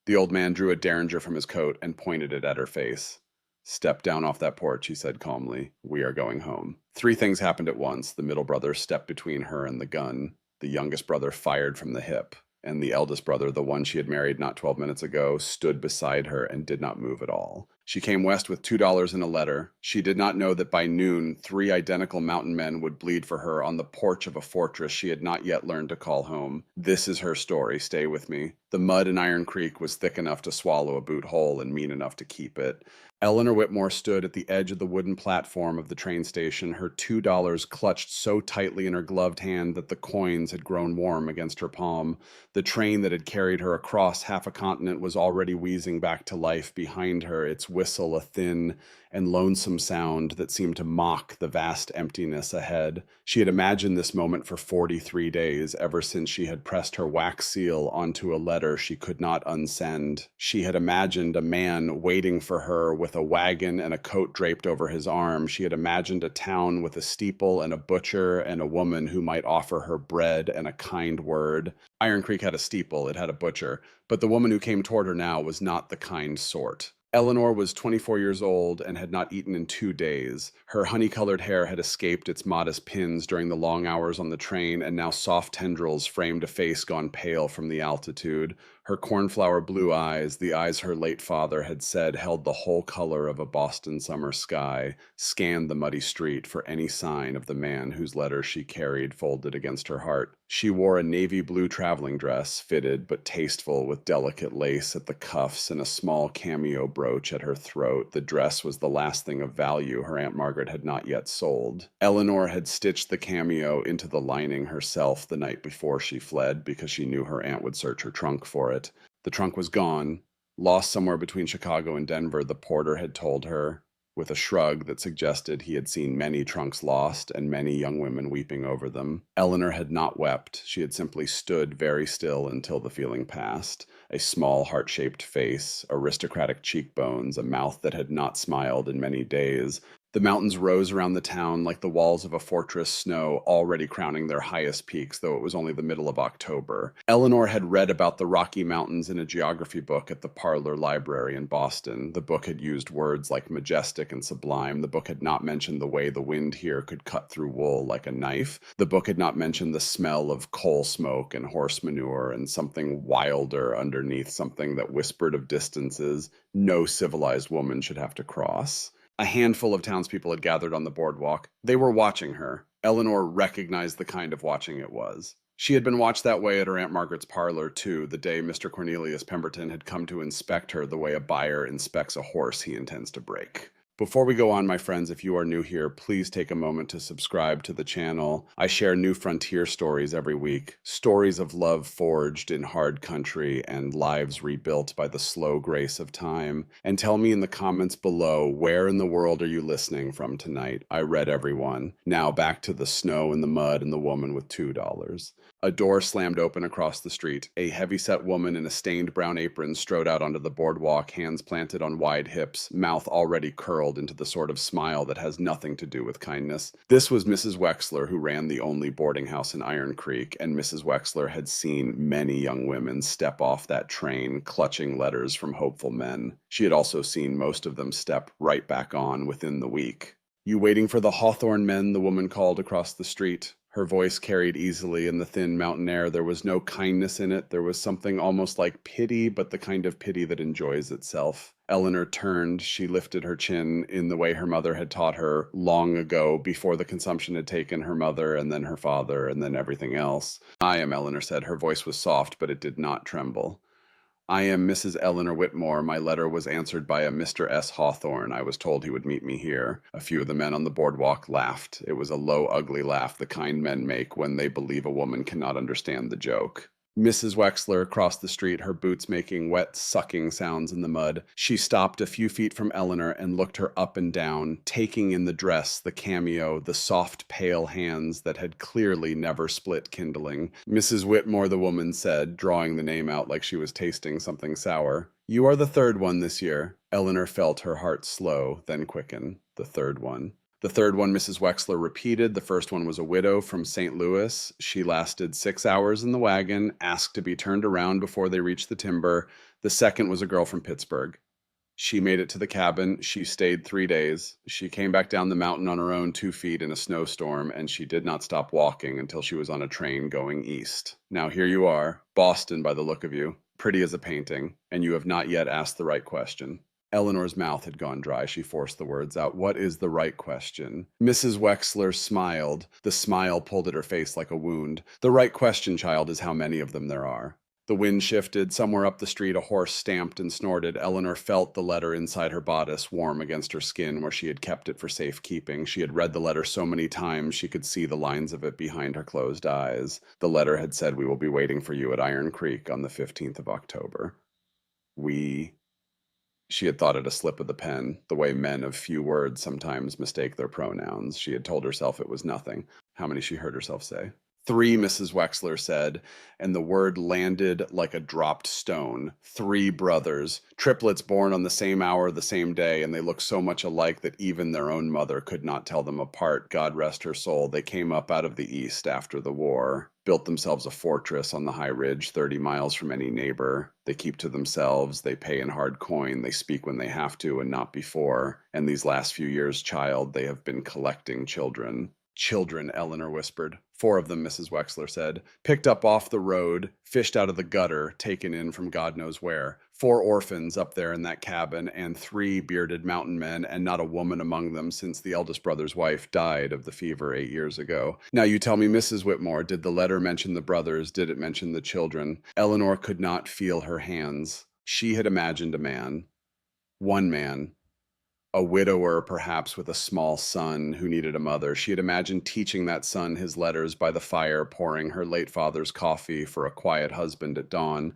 The old man drew a derringer from his coat and pointed it at her face. "Step down off that porch," he said calmly. "We are going home." Three things happened at once. The middle brother stepped between her and the gun. The youngest brother fired from the hip. And the eldest brother, the one she had married not 12 minutes ago, stood beside her and did not move at all. She came west with $2 in a letter. She did not know that by noon, three identical mountain men would bleed for her on the porch of a fortress she had not yet learned to call home. This is her story. Stay with me. The mud in Iron Creek was thick enough to swallow a boot hole and mean enough to keep it. Eleanor Whitmore stood at the edge of the wooden platform of the train station, her $2 clutched so tightly in her gloved hand that the coins had grown warm against her palm. The train that had carried her across half a continent was already wheezing back to life behind her, its whistle a thin and lonesome sound that seemed to mock the vast emptiness ahead. She had imagined this moment for 43 days, ever since she had pressed her wax seal onto a letter she could not unsend. She had imagined a man waiting for her with a wagon and a coat draped over his arm. She had imagined a town with a steeple and a butcher and a woman who might offer her bread and a kind word. Iron Creek had a steeple, it had a butcher, but the woman who came toward her now was not the kind sort. Eleanor was 24 years old and had not eaten in 2 days. Her honey-colored hair had escaped its modest pins during the long hours on the train, and now soft tendrils framed a face gone pale from the altitude. Her cornflower blue eyes, the eyes her late father had said held the whole color of a Boston summer sky, scanned the muddy street for any sign of the man whose letter she carried folded against her heart. She wore a navy blue traveling dress, fitted but tasteful with delicate lace at the cuffs and a small cameo brooch at her throat. The dress was the last thing of value her Aunt Margaret had not yet sold. Eleanor had stitched the cameo into the lining herself the night before she fled because she knew her aunt would search her trunk for it. The trunk was gone, lost somewhere between Chicago and Denver, the porter had told her, with a shrug that suggested he had seen many trunks lost and many young women weeping over them. Eleanor had not wept. She had simply stood very still until the feeling passed. A small heart-shaped face, aristocratic cheekbones, a mouth that had not smiled in many days. The mountains rose around the town like the walls of a fortress, snow already crowning their highest peaks, though it was only the middle of October. Eleanor had read about the Rocky Mountains in a geography book at the Parlor Library in Boston. The book had used words like majestic and sublime. The book had not mentioned the way the wind here could cut through wool like a knife. The book had not mentioned the smell of coal smoke and horse manure and something wilder underneath, something that whispered of distances no civilized woman should have to cross. A handful of townspeople had gathered on the boardwalk. They were watching her. Eleanor recognized the kind of watching it was. She had been watched that way at her Aunt Margaret's parlor, too, the day Mr. Cornelius Pemberton had come to inspect her the way a buyer inspects a horse he intends to break. Before we go on, my friends, if you are new here, please take a moment to subscribe to the channel. I share new frontier stories every week, stories of love forged in hard country and lives rebuilt by the slow grace of time. And tell me in the comments below, where in the world are you listening from tonight? I read every one. Now back to the snow and the mud and the woman with $2. A door slammed open across the street. A heavy-set woman in a stained brown apron strode out onto the boardwalk, hands planted on wide hips, mouth already curled into the sort of smile that has nothing to do with kindness. This was Mrs. Wexler, who ran the only boarding house in Iron Creek, and Mrs. Wexler had seen many young women step off that train, clutching letters from hopeful men. She had also seen most of them step right back on within the week. "You waiting for the Hawthorne men?" the woman called across the street. Her voice carried easily in the thin mountain air. There was no kindness in it. There was something almost like pity, but the kind of pity that enjoys itself. Eleanor turned. She lifted her chin in the way her mother had taught her long ago, before the consumption had taken her mother and then her father and then everything else. "I am," Eleanor said. Her voice was soft, but it did not tremble. "I am Mrs. Eleanor Whitmore. My letter was answered by a Mr. S. Hawthorne. I was told he would meet me here." A few of the men on the boardwalk laughed. It was a low, ugly laugh the kind men make when they believe a woman cannot understand the joke. Mrs. Wexler crossed the street, her boots making wet, sucking sounds in the mud. She stopped a few feet from Eleanor and looked her up and down, taking in the dress, the cameo, the soft, pale hands that had clearly never split kindling. "Mrs. Whitmore," the woman said, drawing the name out like she was tasting something sour. "You are the third one this year." Eleanor felt her heart slow, then quicken. The third one. The third one, Mrs. Wexler repeated. The first one was a widow from St. Louis. She lasted 6 hours in the wagon, asked to be turned around before they reached the timber. The second was a girl from Pittsburgh. She made it to the cabin. She stayed 3 days. She came back down the mountain on her own 2 feet in a snowstorm, and she did not stop walking until she was on a train going east. Now here you are, Boston by the look of you, pretty as a painting, and you have not yet asked the right question. Eleanor's mouth had gone dry. She forced the words out. What is the right question? Mrs. Wexler smiled. The smile pulled at her face like a wound. The right question, child, is how many of them there are. The wind shifted. Somewhere up the street, a horse stamped and snorted. Eleanor felt the letter inside her bodice, warm against her skin where she had kept it for safekeeping. She had read the letter so many times she could see the lines of it behind her closed eyes. The letter had said, "We will be waiting for you at Iron Creek on the 15th of October. We She had thought it a slip of the pen, the way men of few words sometimes mistake their pronouns. She had told herself it was nothing. How many she heard herself say? 3, Mrs. Wexler said, and the word landed like a dropped stone. 3 brothers, triplets born on the same hour, the same day, and they looked so much alike that even their own mother could not tell them apart. God rest her soul. They came up out of the east after the war, built themselves a fortress on the high ridge 30 miles from any neighbor. They keep to themselves. They pay in hard coin. They speak when they have to and not before. And these last few years, child, they have been collecting children. Children, Eleanor whispered. 4 of them, Mrs. Wexler said. Picked up off the road, fished out of the gutter, taken in from God knows where. 4 orphans up there in that cabin, and 3 bearded mountain men, and not a woman among them since the eldest brother's wife died of the fever 8 years ago. Now you tell me, Mrs. Whitmore, did the letter mention the brothers? Did it mention the children? Eleanor could not feel her hands. She had imagined a man. One man. A widower, perhaps, with a small son who needed a mother. She had imagined teaching that son his letters by the fire, pouring her late father's coffee for a quiet husband at dawn.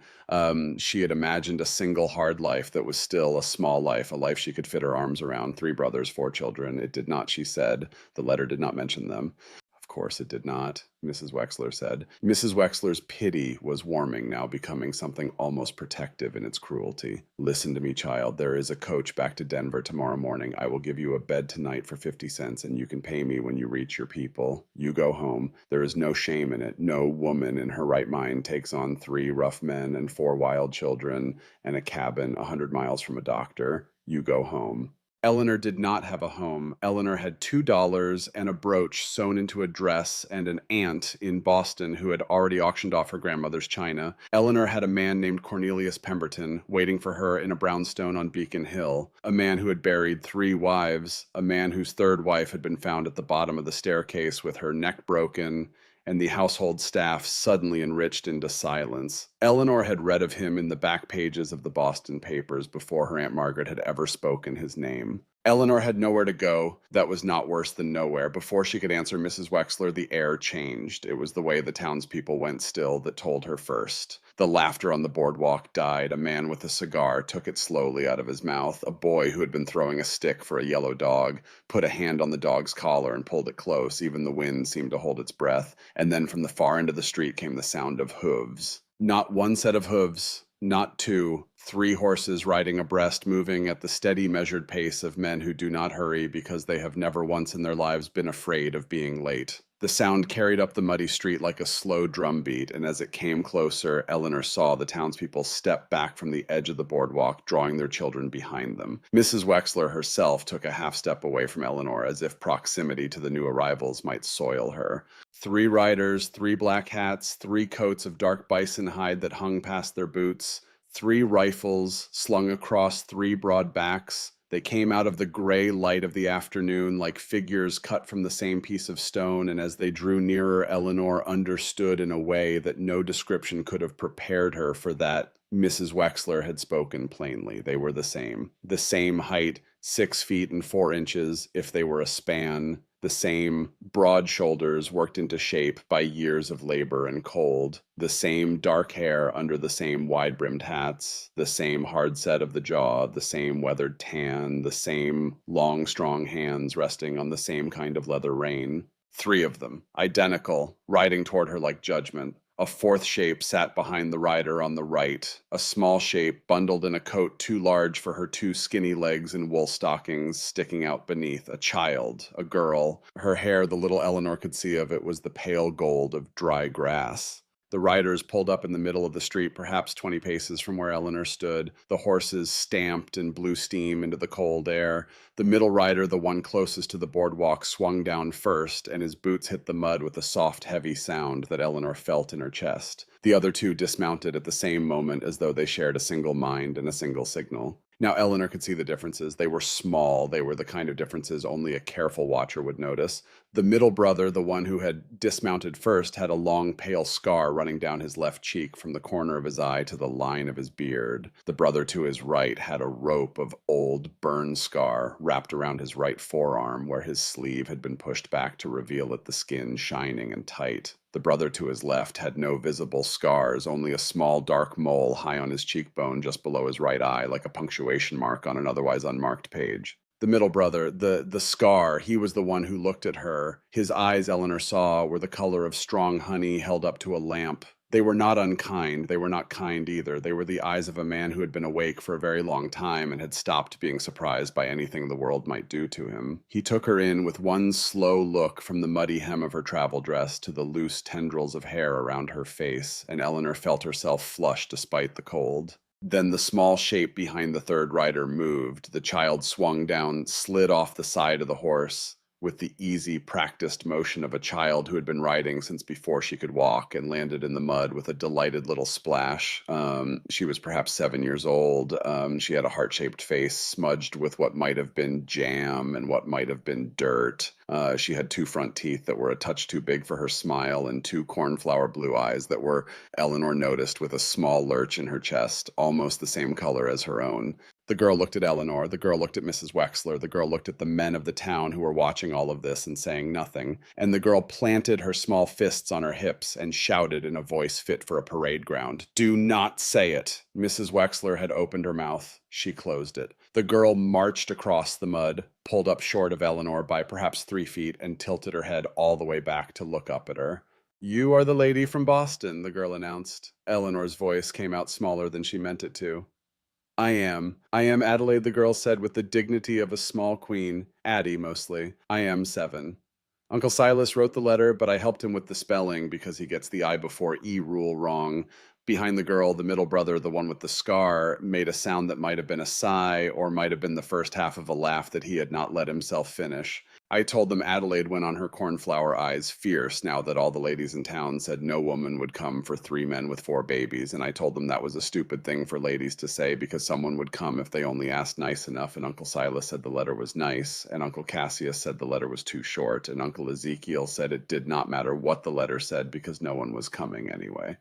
She had imagined a single hard life that was still a small life, a life she could fit her arms around. 3 brothers, 4 children. It did not, she said. The letter did not mention them. Of course it did not, Mrs. Wexler said. Mrs. Wexler's pity was warming now, becoming something almost protective in its cruelty. Listen to me, child. There is a coach back to Denver tomorrow morning. I will give you a bed tonight for 50 cents, and you can pay me when you reach your people. You go home. There is no shame in it. No woman in her right mind takes on 3 rough men and 4 wild children and a cabin 100 miles from a doctor. You go home. Eleanor did not have a home. Eleanor had $2 and a brooch sewn into a dress and an aunt in Boston who had already auctioned off her grandmother's china. Eleanor had a man named Cornelius Pemberton waiting for her in a brownstone on Beacon Hill, a man who had buried 3 wives, a man whose 3rd wife had been found at the bottom of the staircase with her neck broken, and the household staff suddenly enriched into silence. Eleanor had read of him in the back pages of the Boston papers before her Aunt Margaret had ever spoken his name. Eleanor had nowhere to go that was not worse than nowhere. Before she could answer Mrs. Wexler, the air changed. It was the way the townspeople went still that told her first. The laughter on the boardwalk died. A man with a cigar took it slowly out of his mouth. A boy who had been throwing a stick for a yellow dog put a hand on the dog's collar and pulled it close. Even the wind seemed to hold its breath. And then from the far end of the street came the sound of hooves. Not 1 set of hooves, not 2, 3 horses riding abreast, moving at the steady, measured pace of men who do not hurry because they have never once in their lives been afraid of being late. The sound carried up the muddy street like a slow drum beat, and as it came closer, Eleanor saw the townspeople step back from the edge of the boardwalk, drawing their children behind them. Mrs. Wexler herself took a half step away from Eleanor, as if proximity to the new arrivals might soil her. 3 riders, 3 black hats, 3 coats of dark bison hide that hung past their boots, 3 rifles slung across 3 broad backs. They came out of the gray light of the afternoon like figures cut from the same piece of stone, and as they drew nearer, Eleanor understood in a way that no description could have prepared her for that. Mrs. Wexler had spoken plainly. They were the same height, 6 feet and 4 inches if they were a span, the same broad shoulders worked into shape by years of labor and cold, the same dark hair under the same wide-brimmed hats, the same hard set of the jaw, the same weathered tan, the same long, strong hands resting on the same kind of leather rein. 3 of them, identical, riding toward her like judgment. A 4th shape sat behind the rider on the right, a small shape bundled in a coat too large for her 2 skinny legs and wool stockings sticking out beneath, a child, a girl. Her hair, the little Eleanor could see of it, was the pale gold of dry grass. The riders pulled up in the middle of the street, perhaps 20 paces from where Eleanor stood. The horses stamped and blew steam into the cold air. The middle rider, the one closest to the boardwalk, swung down first, and his boots hit the mud with a soft, heavy sound that Eleanor felt in her chest. The other two dismounted at the same moment as though they shared a single mind and a single signal. Now, Eleanor could see the differences. They were small. They were the kind of differences only a careful watcher would notice. The middle brother, the one who had dismounted first, had a long, pale scar running down his left cheek from the corner of his eye to the line of his beard. The brother to his right had a rope of old burn scar wrapped around his right forearm, where his sleeve had been pushed back to reveal it, the skin shining and tight. The brother to his left had no visible scars, only a small dark mole high on his cheekbone just below his right eye, like a punctuation mark on an otherwise unmarked page. The middle brother, the scar, he was the one who looked at her. His eyes, Eleanor saw, were the color of strong honey held up to a lamp. They were not unkind. They were not kind either. They were the eyes of a man who had been awake for a very long time and had stopped being surprised by anything the world might do to him. He took her in with one slow look from the muddy hem of her travel dress to the loose tendrils of hair around her face, and Eleanor felt herself flush despite the cold. Then the small shape behind the third rider moved. The child swung down, slid off the side of the horse with the easy, practiced motion of a child who had been riding since before she could walk, and landed in the mud with a delighted little splash. She was perhaps 7 years old. She had a heart-shaped face smudged with what might have been jam and what might have been dirt. She had two front teeth that were a touch too big for her smile, and two cornflower blue eyes that were, Eleanor noticed, with a small lurch in her chest, almost the same color as her own. The girl looked at Eleanor, the girl looked at Mrs. Wexler, the girl looked at the men of the town who were watching all of this and saying nothing, and the girl planted her small fists on her hips and shouted in a voice fit for a parade ground, "Do not say it!" Mrs. Wexler had opened her mouth. She closed it. The girl marched across the mud, pulled up short of Eleanor by perhaps 3 feet, and tilted her head all the way back to look up at her. "You are the lady from Boston," the girl announced. Eleanor's voice came out smaller than she meant it to. "I am. I am Adelaide," the girl said with the dignity of a small queen. "Addie, mostly. I am 7. Uncle Silas wrote the letter, but I helped him with the spelling because he gets the I before E rule wrong." Behind the girl, the middle brother, the one with the scar, made a sound that might have been a sigh or might have been the first half of a laugh that he had not let himself finish. I told them Adelaide went on her cornflower eyes fierce now that all the ladies in town said no woman would come for 3 men with 4 babies, and I told them that was a stupid thing for ladies to say because someone would come if they only asked nice enough, and Uncle Silas said the letter was nice, and Uncle Cassius said the letter was too short, and Uncle Ezekiel said it did not matter what the letter said because no one was coming anyway.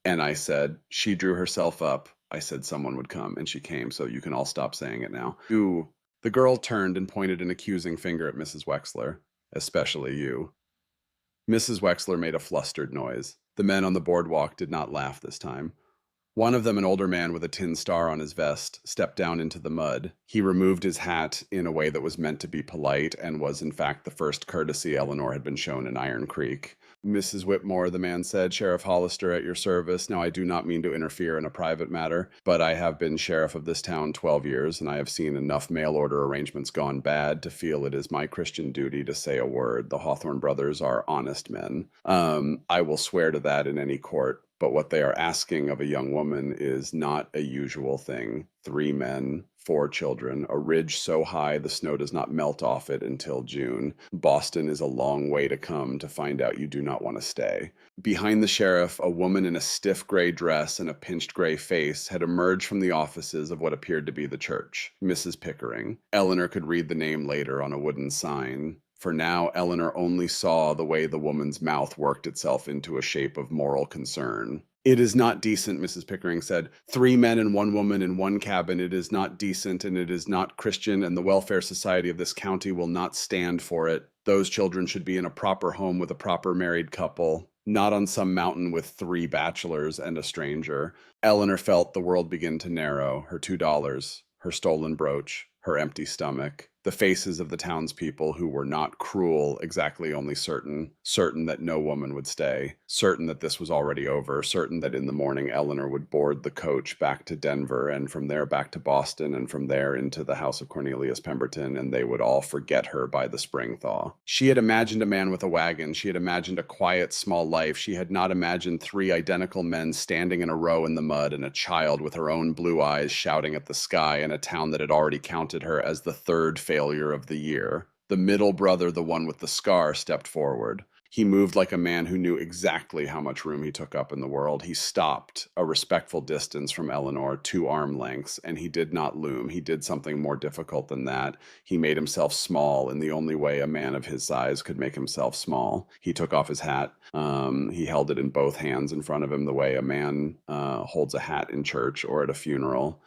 And I said, she drew herself up. I said someone would come, and she came, so you can all stop saying it now. Ooh. The girl turned and pointed an accusing finger at Mrs. Wexler. "Especially you." Mrs. Wexler made a flustered noise. The men on the boardwalk did not laugh this time. One of them, an older man with a tin star on his vest, stepped down into the mud. He removed his hat in a way that was meant to be polite and was in fact the first courtesy Eleanor had been shown in Iron Creek. "Mrs. Whitmore," the man said, "Sheriff Hollister at your service. Now, I do not mean to interfere in a private matter, but I have been sheriff of this town 12 years, and I have seen enough mail order arrangements gone bad to feel it is my Christian duty to say a word. The Hawthorne brothers are honest men. I will swear to that in any court. But what they are asking of a young woman is not a usual thing. 3 men, 4 children, a ridge so high the snow does not melt off it until June. Boston is a long way to come to find out you do not want to stay." Behind the sheriff, a woman in a stiff gray dress and a pinched gray face had emerged from the offices of what appeared to be the church. Mrs. Pickering. Eleanor could read the name later on a wooden sign. For now, Eleanor only saw the way the woman's mouth worked itself into a shape of moral concern. "It is not decent," Mrs. Pickering said. 3 men and 1 woman in 1 cabin. It is not decent, and it is not Christian, and the welfare society of this county will not stand for it. Those children should be in a proper home with a proper married couple, not on some mountain with 3 bachelors and a stranger. Eleanor felt the world begin to narrow. Her $2, her stolen brooch, her empty stomach. The faces of the townspeople who were not cruel, exactly, only certain that no woman would stay, certain that this was already over, certain that in the morning Eleanor would board the coach back to Denver, and from there back to Boston, and from there into the house of Cornelius Pemberton, and they would all forget her by the spring thaw. She had imagined a man with a wagon. She had imagined a quiet, small life. She had not imagined three identical men standing in a row in the mud, and a child with her own blue eyes shouting at the sky, in a town that had already counted her as the third failure of the year. The middle brother, the one with the scar, stepped forward. He moved like a man who knew exactly how much room he took up in the world. He stopped a respectful distance from Eleanor, 2 arm lengths, and he did not loom. He did something more difficult than that. He made himself small in the only way a man of his size could make himself small. He took off his hat. He held it in both hands in front of him the way a man holds a hat in church or at a funeral.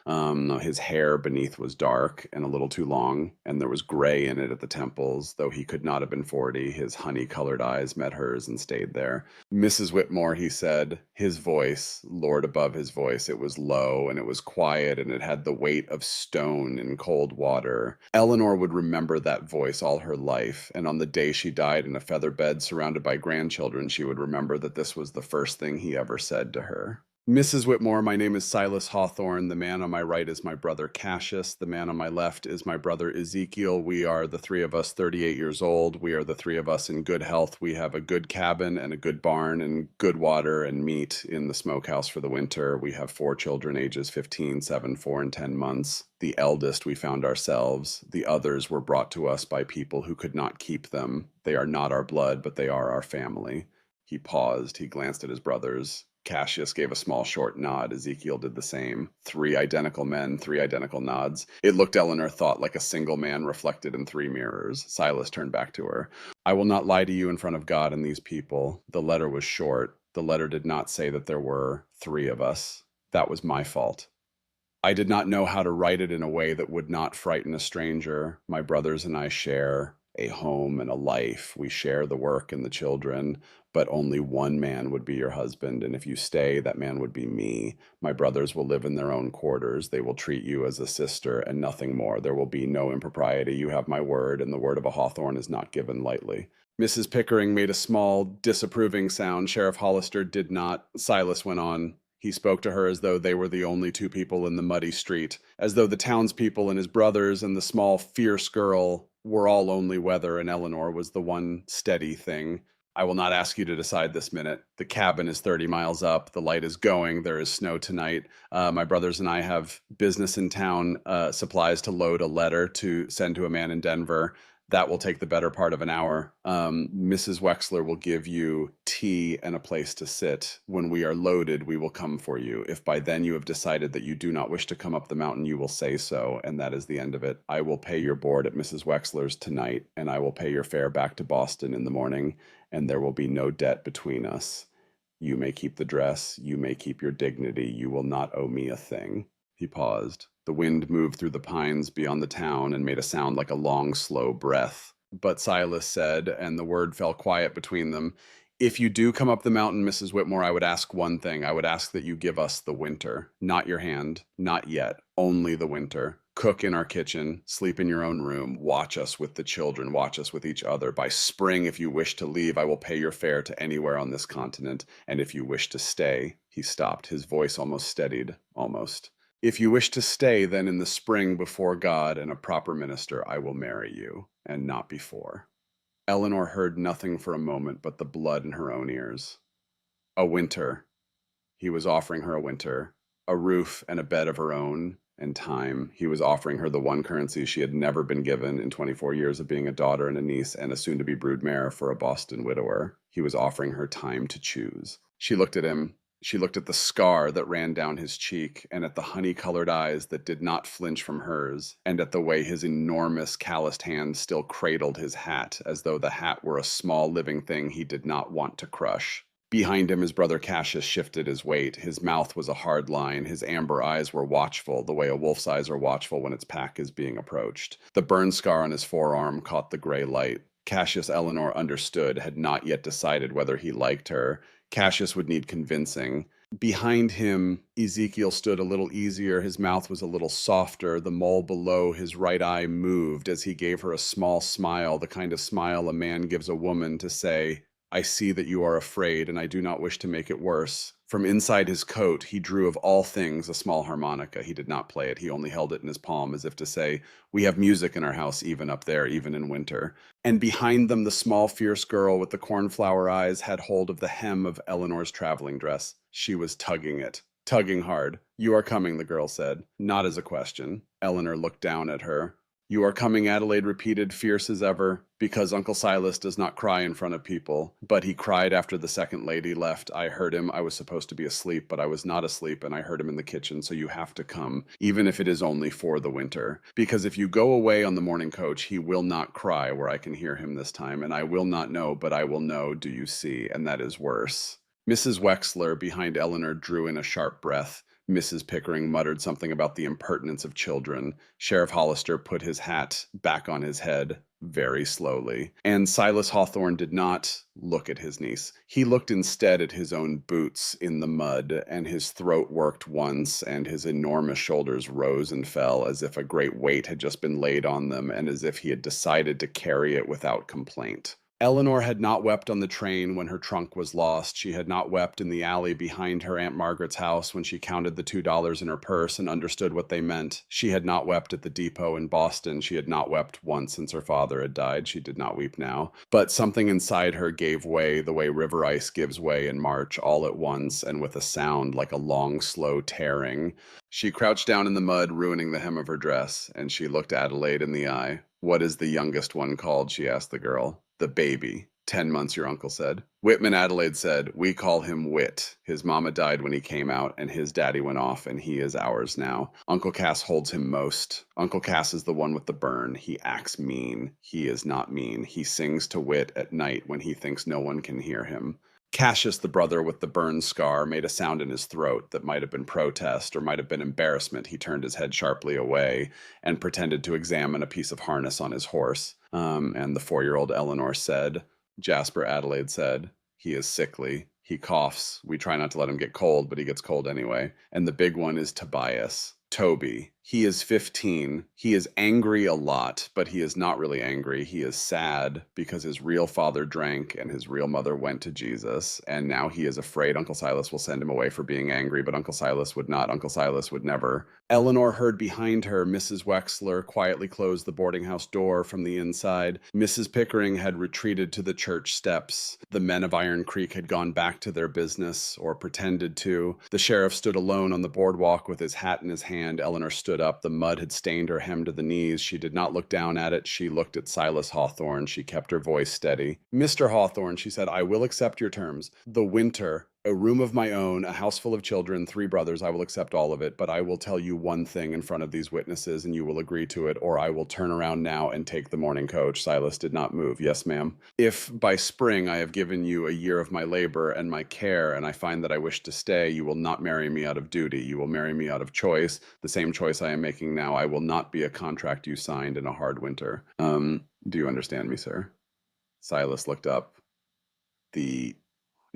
His hair beneath was dark and a little too long, and there was gray in it at the temples. Though he could not have been 40, his honey-colored eyes met hers and stayed there. Mrs. Whitmore, he said, his voice, Lord above his voice, it was low and it was quiet and it had the weight of stone in cold water. Eleanor would remember that voice all her life, and on the day she died in a feather bed surrounded by grandchildren, she would remember that this was the first thing he ever said to her. Mrs. Whitmore, my name is Silas Hawthorne. The man on my right is my brother Cassius. The man on my left is my brother Ezekiel. We are the three of us 38 years old. We are the three of us in good health. We have a good cabin and a good barn and good water and meat in the smokehouse for the winter. We have 4 children ages 15, 7, 4, and 10 months. The eldest we found ourselves. The others were brought to us by people who could not keep them. They are not our blood, but they are our family. He paused. He glanced at his brothers. Cassius gave a small short nod. Ezekiel did the same. 3 identical men, 3 identical nods. It looked, Eleanor thought, like a single man reflected in 3 mirrors. Silas turned back to her. I will not lie to you in front of God and these people. The letter was short. The letter did not say that there were 3 of us. That was my fault. I did not know how to write it in a way that would not frighten a stranger. My brothers and I share a home and a life. We share the work and the children, but only one man would be your husband, and if you stay, that man would be me. My brothers will live in their own quarters. They will treat you as a sister and nothing more. There will be no impropriety. You have my word, and the word of a Hawthorne is not given lightly. Mrs. Pickering made a small, disapproving sound. Sheriff Hollister did not. Silas went on. He spoke to her as though they were the only 2 people in the muddy street, as though the townspeople and his brothers and the small, fierce girl were all only weather, and Eleanor was the one steady thing. I will not ask you to decide this minute. The cabin is 30 miles up. The light is going. There is snow tonight. My brothers and I have business in town, supplies to load, a letter to send to a man in Denver. That will take the better part of an hour. Mrs. Wexler will give you tea and a place to sit. When we are loaded, we will come for you. If by then you have decided that you do not wish to come up the mountain, you will say so, and that is the end of it. I will pay your board at Mrs. Wexler's tonight, and I will pay your fare back to Boston in the morning, and there will be no debt between us. You may keep the dress. You may keep your dignity. You will not owe me a thing. He paused. The wind moved through the pines beyond the town and made a sound like a long, slow breath. But Silas said, and the word fell quiet between them, if you do come up the mountain, Mrs. Whitmore, I would ask one thing. I would ask that you give us the winter. Not your hand. Not yet. Only the winter. Cook in our kitchen. Sleep in your own room. Watch us with the children. Watch us with each other. By spring, if you wish to leave, I will pay your fare to anywhere on this continent. And if you wish to stay, he stopped. His voice almost steadied. Almost. If you wish to stay, then in the spring before God and a proper minister, I will marry you, and not before. Eleanor heard nothing for a moment but the blood in her own ears. A winter. He was offering her a winter, a roof and a bed of her own, and time. He was offering her the one currency she had never been given in 24 years of being a daughter and a niece and a soon-to-be broodmare for a Boston widower. He was offering her time to choose. She looked at him. She looked at the scar that ran down his cheek, and at the honey-colored eyes that did not flinch from hers, and at the way his enormous calloused hand still cradled his hat, as though the hat were a small living thing he did not want to crush. Behind him, his brother Cassius shifted his weight. His mouth was a hard line. His amber eyes were watchful, the way a wolf's eyes are watchful when its pack is being approached. The burn scar on his forearm caught the gray light. Cassius, Eleanor understood, had not yet decided whether he liked her. Cassius would need convincing. Behind him, Ezekiel stood a little easier. His mouth was a little softer. The mole below his right eye moved as he gave her a small smile, the kind of smile a man gives a woman to say, I see that you are afraid, and I do not wish to make it worse. From inside his coat, he drew of all things a small harmonica. He did not play it. He only held it in his palm as if to say, we have music in our house, even up there, even in winter. And behind them, the small, fierce girl with the cornflower eyes had hold of the hem of Eleanor's traveling dress. She was tugging it, tugging hard. You are coming, the girl said, not as a question. Eleanor looked down at her. You are coming, Adelaide repeated, fierce as ever, because Uncle Silas does not cry in front of people, but he cried after the second lady left. I heard him. I was supposed to be asleep, but I was not asleep, and I heard him in the kitchen, so you have to come, even if it is only for the winter. Because if you go away on the morning coach, he will not cry where I can hear him this time, and I will not know, but I will know, do you see, and that is worse. Mrs. Wexler, behind Eleanor, drew in a sharp breath. Mrs. Pickering muttered something about the impertinence of children. Sheriff Hollister put his hat back on his head very slowly. And Silas Hawthorne did not look at his niece. He looked instead at his own boots in the mud, and his throat worked once, and his enormous shoulders rose and fell as if a great weight had just been laid on them, and as if he had decided to carry it without complaint. Eleanor had not wept on the train when her trunk was lost. She had not wept in the alley behind her Aunt Margaret's house when she counted the $2 in her purse and understood what they meant. She had not wept at the depot in Boston. She had not wept once since her father had died. She did not weep now. But something inside her gave way the way river ice gives way in March, all at once and with a sound like a long, slow tearing. She crouched down in the mud, ruining the hem of her dress, and she looked Adelaide in the eye. What is the youngest one called? She asked the girl. The baby. 10 months, your uncle said. Whitman, Adelaide said, we call him Whit. His mama died when he came out, and his daddy went off, and he is ours now. Uncle Cass holds him most. Uncle Cass is the one with the burn. He acts mean. He is not mean. He sings to Whit at night when he thinks no one can hear him. Cassius, the brother with the burn scar, made a sound in his throat that might have been protest or might have been embarrassment. He turned his head sharply away and pretended to examine a piece of harness on his horse. And the 4-year-old Eleanor said, Jasper, Adelaide said, he is sickly. He coughs. We try not to let him get cold, but he gets cold anyway. And the big one is Tobias. Toby. He is 15. He is angry a lot, but he is not really angry. He is sad because his real father drank and his real mother went to Jesus. And now he is afraid Uncle Silas will send him away for being angry, but Uncle Silas would not. Uncle Silas would never. Eleanor heard behind her Mrs. Wexler quietly close the boarding house door from the inside. Mrs. Pickering had retreated to the church steps. The men of Iron Creek had gone back to their business, or pretended to. The sheriff stood alone on the boardwalk with his hat in his hand. Eleanor stood up. The mud had stained her hem to the knees. She did not look down at it. She looked at Silas Hawthorne. She kept her voice steady. Mr. Hawthorne, she said, I will accept your terms. The winter, a room of my own, a house full of children, 3 brothers, I will accept all of it, but I will tell you one thing in front of these witnesses, and you will agree to it, or I will turn around now and take the morning coach. Silas did not move. Yes, ma'am. If by spring I have given you a year of my labor and my care, and I find that I wish to stay, you will not marry me out of duty. You will marry me out of choice, the same choice I am making now. I will not be a contract you signed in a hard winter. Do you understand me, sir? Silas looked up. The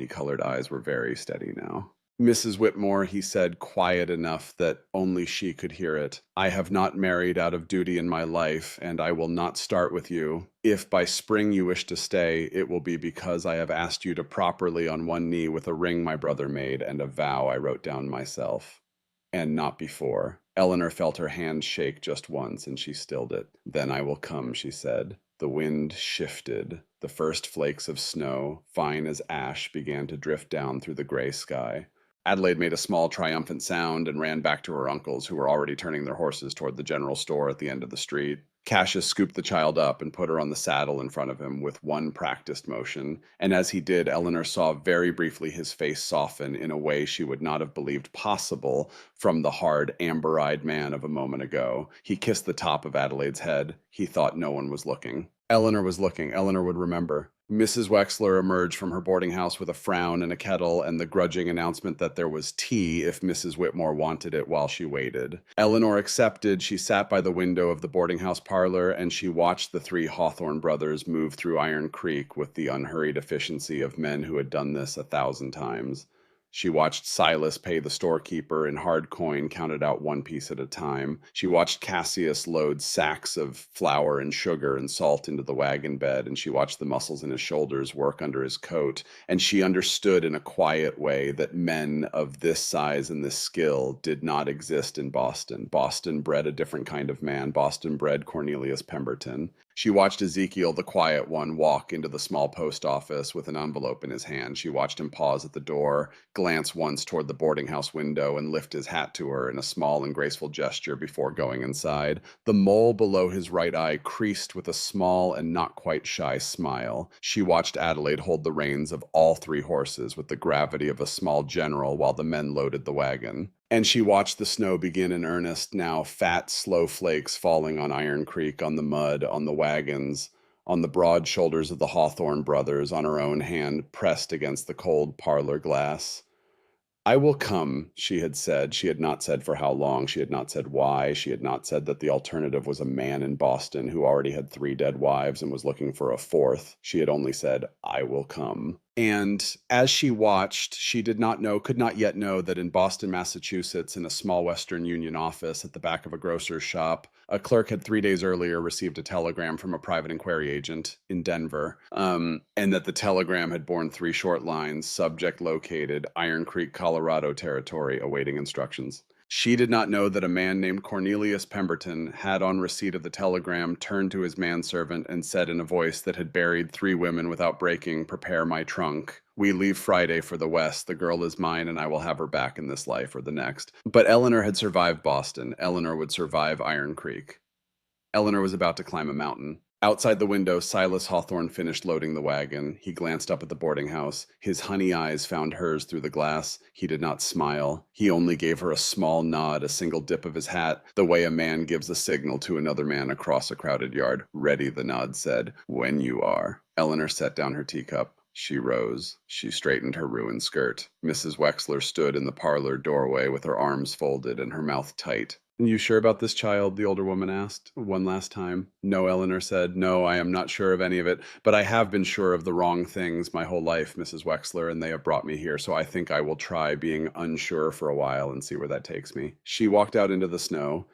colored eyes were very steady now. Mrs. Whitmore, he said, quiet enough that only she could hear it. I have not married out of duty in my life, and I will not start with you. If by spring you wish to stay, it will be because I have asked you to properly on one knee with a ring my brother made and a vow I wrote down myself. And not before. Eleanor felt her hand shake just once, and she stilled it. Then I will come, she said. The wind shifted. The first flakes of snow, fine as ash, began to drift down through the gray sky. Adelaide made a small triumphant sound and ran back to her uncles, who were already turning their horses toward the general store at the end of the street. Cassius scooped the child up and put her on the saddle in front of him with one practiced motion, and as he did, Eleanor saw very briefly his face soften in a way she would not have believed possible from the hard, amber-eyed man of a moment ago. He kissed the top of Adelaide's head. He thought no one was looking. Eleanor was looking. Eleanor would remember. Mrs. Wexler emerged from her boarding house with a frown and a kettle and the grudging announcement that there was tea if Mrs. Whitmore wanted it while she waited. Eleanor accepted. She sat by the window of the boarding house parlor and she watched the 3 Hawthorne brothers move through Iron Creek with the unhurried efficiency of men who had done this 1,000 times. She watched Silas pay the storekeeper in hard coin, counted out one piece at a time. She watched Cassius load sacks of flour and sugar and salt into the wagon bed, and she watched the muscles in his shoulders work under his coat. And she understood in a quiet way that men of this size and this skill did not exist in Boston. Boston bred a different kind of man. Boston bred Cornelius Pemberton. She watched Ezekiel, the quiet one, walk into the small post office with an envelope in his hand. She watched him pause at the door, glance once toward the boarding house window, and lift his hat to her in a small and graceful gesture before going inside. The mole below his right eye creased with a small and not quite shy smile. She watched Adelaide hold the reins of all three horses with the gravity of a small general while the men loaded the wagon. And she watched the snow begin in earnest now, fat, slow flakes falling on Iron Creek, on the mud, on the wagons, on the broad shoulders of the Hawthorne brothers, on her own hand pressed against the cold parlor glass. I will come, she had said. She had not said for how long. She had not said why. She had not said that the alternative was a man in Boston who already had 3 dead wives and was looking for a 4th. She had only said, I will come. And as she watched, she did not know, could not yet know that in Boston, Massachusetts, in a small Western Union office at the back of a grocer's shop, a clerk had 3 days earlier received a telegram from a private inquiry agent in Denver, and that the telegram had borne 3 short lines: subject located, Iron Creek, Colorado territory, awaiting instructions. She did not know that a man named Cornelius Pemberton had, on receipt of the telegram, turned to his manservant and said in a voice that had buried 3 women without breaking, "Prepare my trunk. We leave Friday for the West. The girl is mine, and I will have her back in this life or the next." But Eleanor had survived Boston. Eleanor would survive Iron Creek. Eleanor was about to climb a mountain. Outside the window, Silas Hawthorne finished loading the wagon. He glanced up at the boarding house. His honey eyes found hers through the glass. He did not smile. He only gave her a small nod, a single dip of his hat, the way a man gives a signal to another man across a crowded yard. "Ready," the nod said. "When you are." Eleanor set down her teacup. She rose. She straightened her ruined skirt. Mrs. Wexler stood in the parlor doorway with her arms folded and her mouth tight. "You sure about this, child?" the older woman asked one last time. "No," Eleanor said. "No, I am not sure of any of it, but I have been sure of the wrong things my whole life, Mrs. Wexler, and they have brought me here, so I think I will try being unsure for a while and see where that takes me." She walked out into the snow.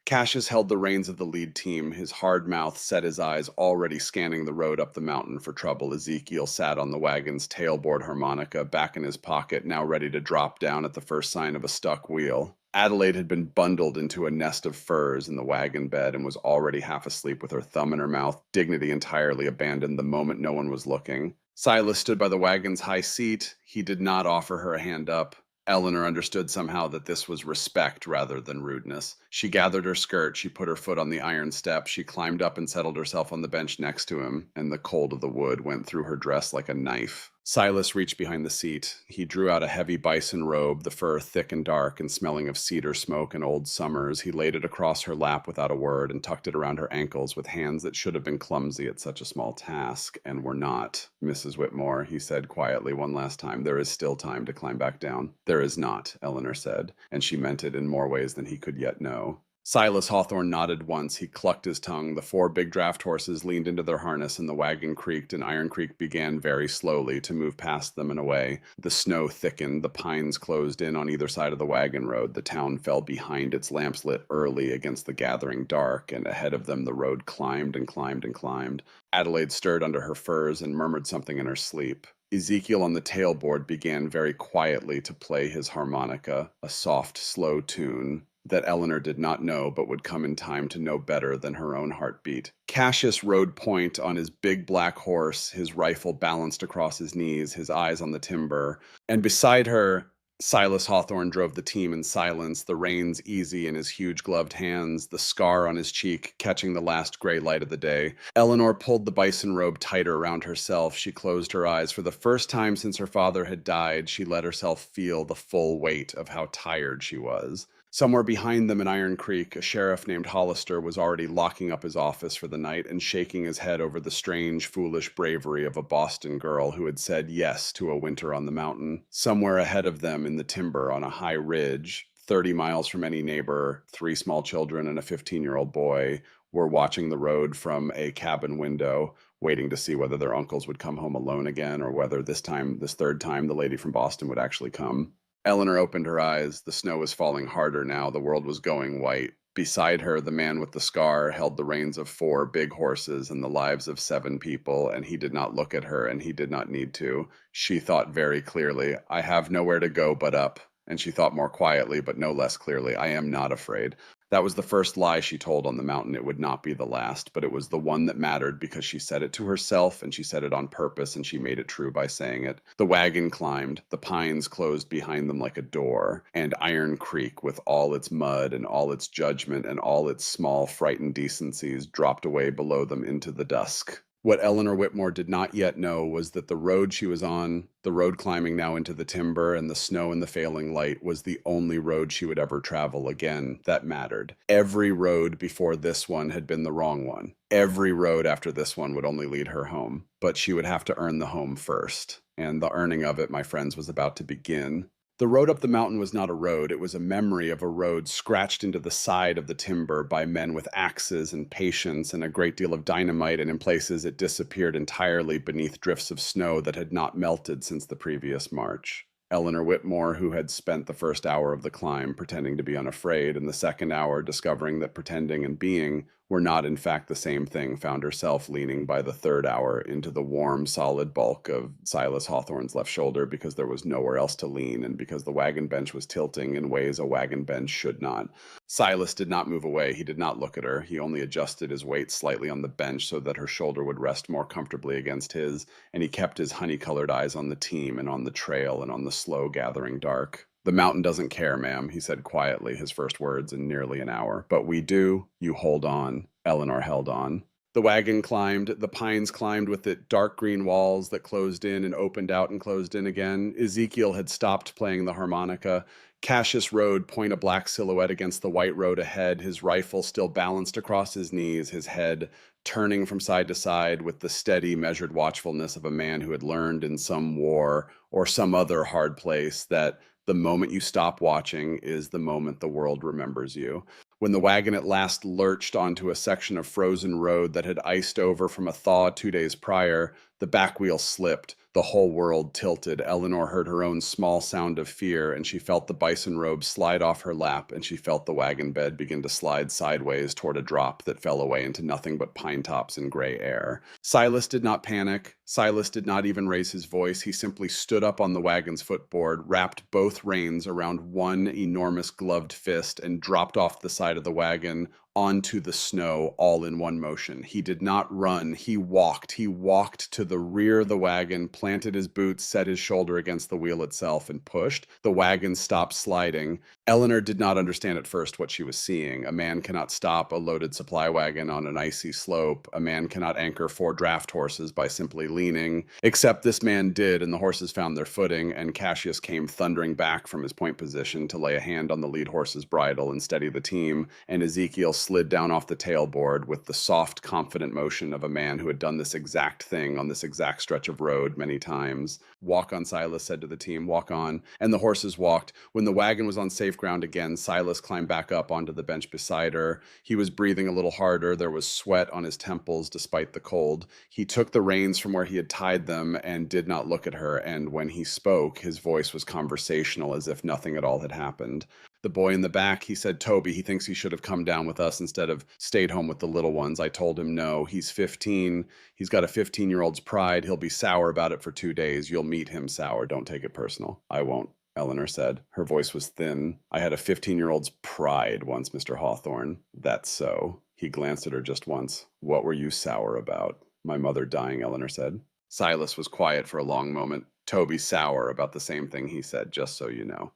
Cassius held the reins of the lead team. His hard mouth set, his eyes already scanning the road up the mountain for trouble. Ezekiel sat on the wagon's tailboard harmonica, back in his pocket, now ready to drop down at the first sign of a stuck wheel. Adelaide had been bundled into a nest of furs in the wagon bed and was already half asleep with her thumb in her mouth, dignity entirely abandoned the moment no one was looking. Silas stood by the wagon's high seat. He did not offer her a hand up. Eleanor understood somehow that this was respect rather than rudeness. She gathered her skirt, she put her foot on the iron step, she climbed up and settled herself on the bench next to him, and the cold of the wood went through her dress like a knife. Silas reached behind the seat. He drew out a heavy bison robe, the fur thick and dark and smelling of cedar smoke and old summers. He laid it across her lap without a word and tucked it around her ankles with hands that should have been clumsy at such a small task, and were not. "Mrs. Whitmore," he said quietly one last time, "there is still time to climb back down." "There is not," Eleanor said, and she meant it in more ways than he could yet know. Silas Hawthorne nodded once. He clucked his tongue. The 4 big draft horses leaned into their harness, and the wagon creaked, and Iron Creek began very slowly to move past them and away. The snow thickened. The pines closed in on either side of the wagon road. The town fell behind, its lamps lit early against the gathering dark, and ahead of them the road climbed and climbed and climbed. Adelaide stirred under her furs and murmured something in her sleep. Ezekiel on the tailboard began very quietly to play his harmonica, a soft, slow tune that Eleanor did not know but would come in time to know better than her own heartbeat. Cassius rode point on his big black horse, his rifle balanced across his knees, his eyes on the timber, and beside her, Silas Hawthorne drove the team in silence, the reins easy in his huge gloved hands, the scar on his cheek catching the last gray light of the day. Eleanor pulled the bison robe tighter around herself. She closed her eyes. For the first time since her father had died, she let herself feel the full weight of how tired she was. Somewhere behind them in Iron Creek, a sheriff named Hollister was already locking up his office for the night and shaking his head over the strange, foolish bravery of a Boston girl who had said yes to a winter on the mountain. Somewhere ahead of them in the timber on a high ridge, 30 miles from any neighbor, 3 small children and a 15-year-old boy were watching the road from a cabin window, waiting to see whether their uncles would come home alone again or whether this third time, the lady from Boston would actually come. Eleanor opened her eyes. The snow was falling harder now. The world was going white. Beside her, the man with the scar held the reins of 4 big horses and the lives of 7 people, and he did not look at her, and he did not need to. She thought very clearly, I have nowhere to go but up. And she thought more quietly, but no less clearly, I am not afraid. That was the first lie she told on the mountain. It would not be the last, but it was the one that mattered because she said it to herself and she said it on purpose and she made it true by saying it. The wagon climbed, the pines closed behind them like a door, and Iron Creek, with all its mud and all its judgment and all its small, frightened decencies, dropped away below them into the dusk. What Eleanor Whitmore did not yet know was that the road she was on, the road climbing now into the timber and the snow and the failing light, was the only road she would ever travel again that mattered. Every road before this one had been the wrong one. Every road after this one would only lead her home. But she would have to earn the home first. And the earning of it, my friends, was about to begin. The road up the mountain was not a road. It was a memory of a road scratched into the side of the timber by men with axes and patience and a great deal of dynamite, and in places it disappeared entirely beneath drifts of snow that had not melted since the previous march. Eleanor Whitmore, who had spent the first hour of the climb pretending to be unafraid, and the second hour discovering that pretending and being were not in fact the same thing, found herself leaning by the third hour into the warm, solid bulk of Silas Hawthorne's left shoulder because there was nowhere else to lean and because the wagon bench was tilting in ways a wagon bench should not. Silas did not move away. He did not look at her. He only adjusted his weight slightly on the bench so that her shoulder would rest more comfortably against his, and he kept his honey-colored eyes on the team and on the trail and on the slow gathering dark. The mountain doesn't care, ma'am, he said quietly, his first words in nearly an hour. But we do. You hold on. Eleanor held on. The wagon climbed, the pines climbed with its dark green walls that closed in and opened out and closed in again. Ezekiel had stopped playing the harmonica. Cassius rode point a black silhouette against the white road ahead, his rifle still balanced across his knees, his head turning from side to side with the steady, measured watchfulness of a man who had learned in some war or some other hard place that the moment you stop watching is the moment the world remembers you. When the wagon at last lurched onto a section of frozen road that had iced over from a thaw 2 days prior, the back wheel slipped. The whole world tilted. Eleanor heard her own small sound of fear, and she felt the bison robe slide off her lap, and she felt the wagon bed begin to slide sideways toward a drop that fell away into nothing but pine tops and gray air. Silas did not panic. Silas did not even raise his voice. He simply stood up on the wagon's footboard, wrapped both reins around one enormous gloved fist, and dropped off the side of the wagon onto the snow all in one motion. He did not run. He walked. He walked to the rear of the wagon, planted his boots, set his shoulder against the wheel itself, and pushed. The wagon stopped sliding. Eleanor did not understand at first what she was seeing. A man cannot stop a loaded supply wagon on an icy slope. A man cannot anchor 4 draft horses by simply leaning. Except this man did, and the horses found their footing, and Cassius came thundering back from his point position to lay a hand on the lead horse's bridle and steady the team, and Ezekiel slid down off the tailboard with the soft, confident motion of a man who had done this exact thing on this exact stretch of road many times. Walk on, Silas said to the team, walk on. And the horses walked. When the wagon was on safe ground again, Silas climbed back up onto the bench beside her. He was breathing a little harder. There was sweat on his temples despite the cold. He took the reins from where he had tied them and did not look at her, and when he spoke, his voice was conversational as if nothing at all had happened. The boy in the back, he said, Toby, he thinks he should have come down with us instead of stayed home with the little ones. I told him no. He's 15. He's got a 15-year-old's pride. He'll be sour about it for 2 days. You'll meet him sour. Don't take it personal. I won't, Eleanor said. Her voice was thin. I had a 15-year-old's pride once, Mr. Hawthorne. That's so. He glanced at her just once. What were you sour about? My mother dying, Eleanor said. Silas was quiet for a long moment. Toby sour about the same thing he said, just so you know.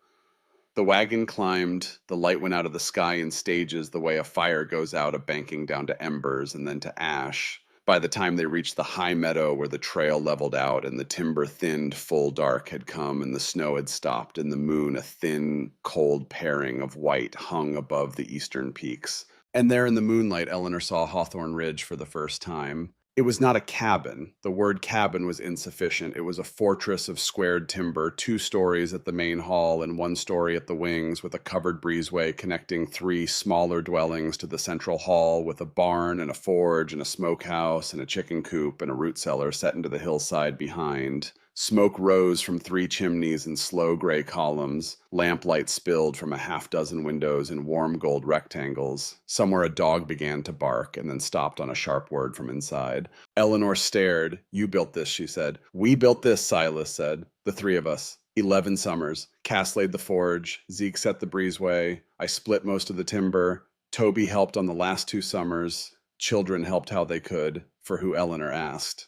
The wagon climbed, the light went out of the sky in stages the way a fire goes out, a banking down to embers and then to ash. By the time they reached the high meadow where the trail leveled out and the timber thinned, full dark had come and the snow had stopped and the moon, a thin, cold paring of white, hung above the eastern peaks. And there in the moonlight, Eleanor saw Hawthorne Ridge for the first time. It was not a cabin. The word cabin was insufficient. It was a fortress of squared timber, 2 stories at the main hall and 1 story at the wings, with a covered breezeway connecting 3 smaller dwellings to the central hall, with a barn and a forge and a smokehouse and a chicken coop and a root cellar set into the hillside behind. Smoke rose from 3 chimneys in slow gray columns. Lamplight spilled from a half-dozen windows in warm gold rectangles. Somewhere a dog began to bark and then stopped on a sharp word from inside. Eleanor stared. "You built this," she said. "We built this," Silas said. "The 3 of us. 11 summers. Cass laid the forge. Zeke set the breezeway. I split most of the timber. Toby helped on the last 2 summers. Children helped how they could, for who Eleanor asked."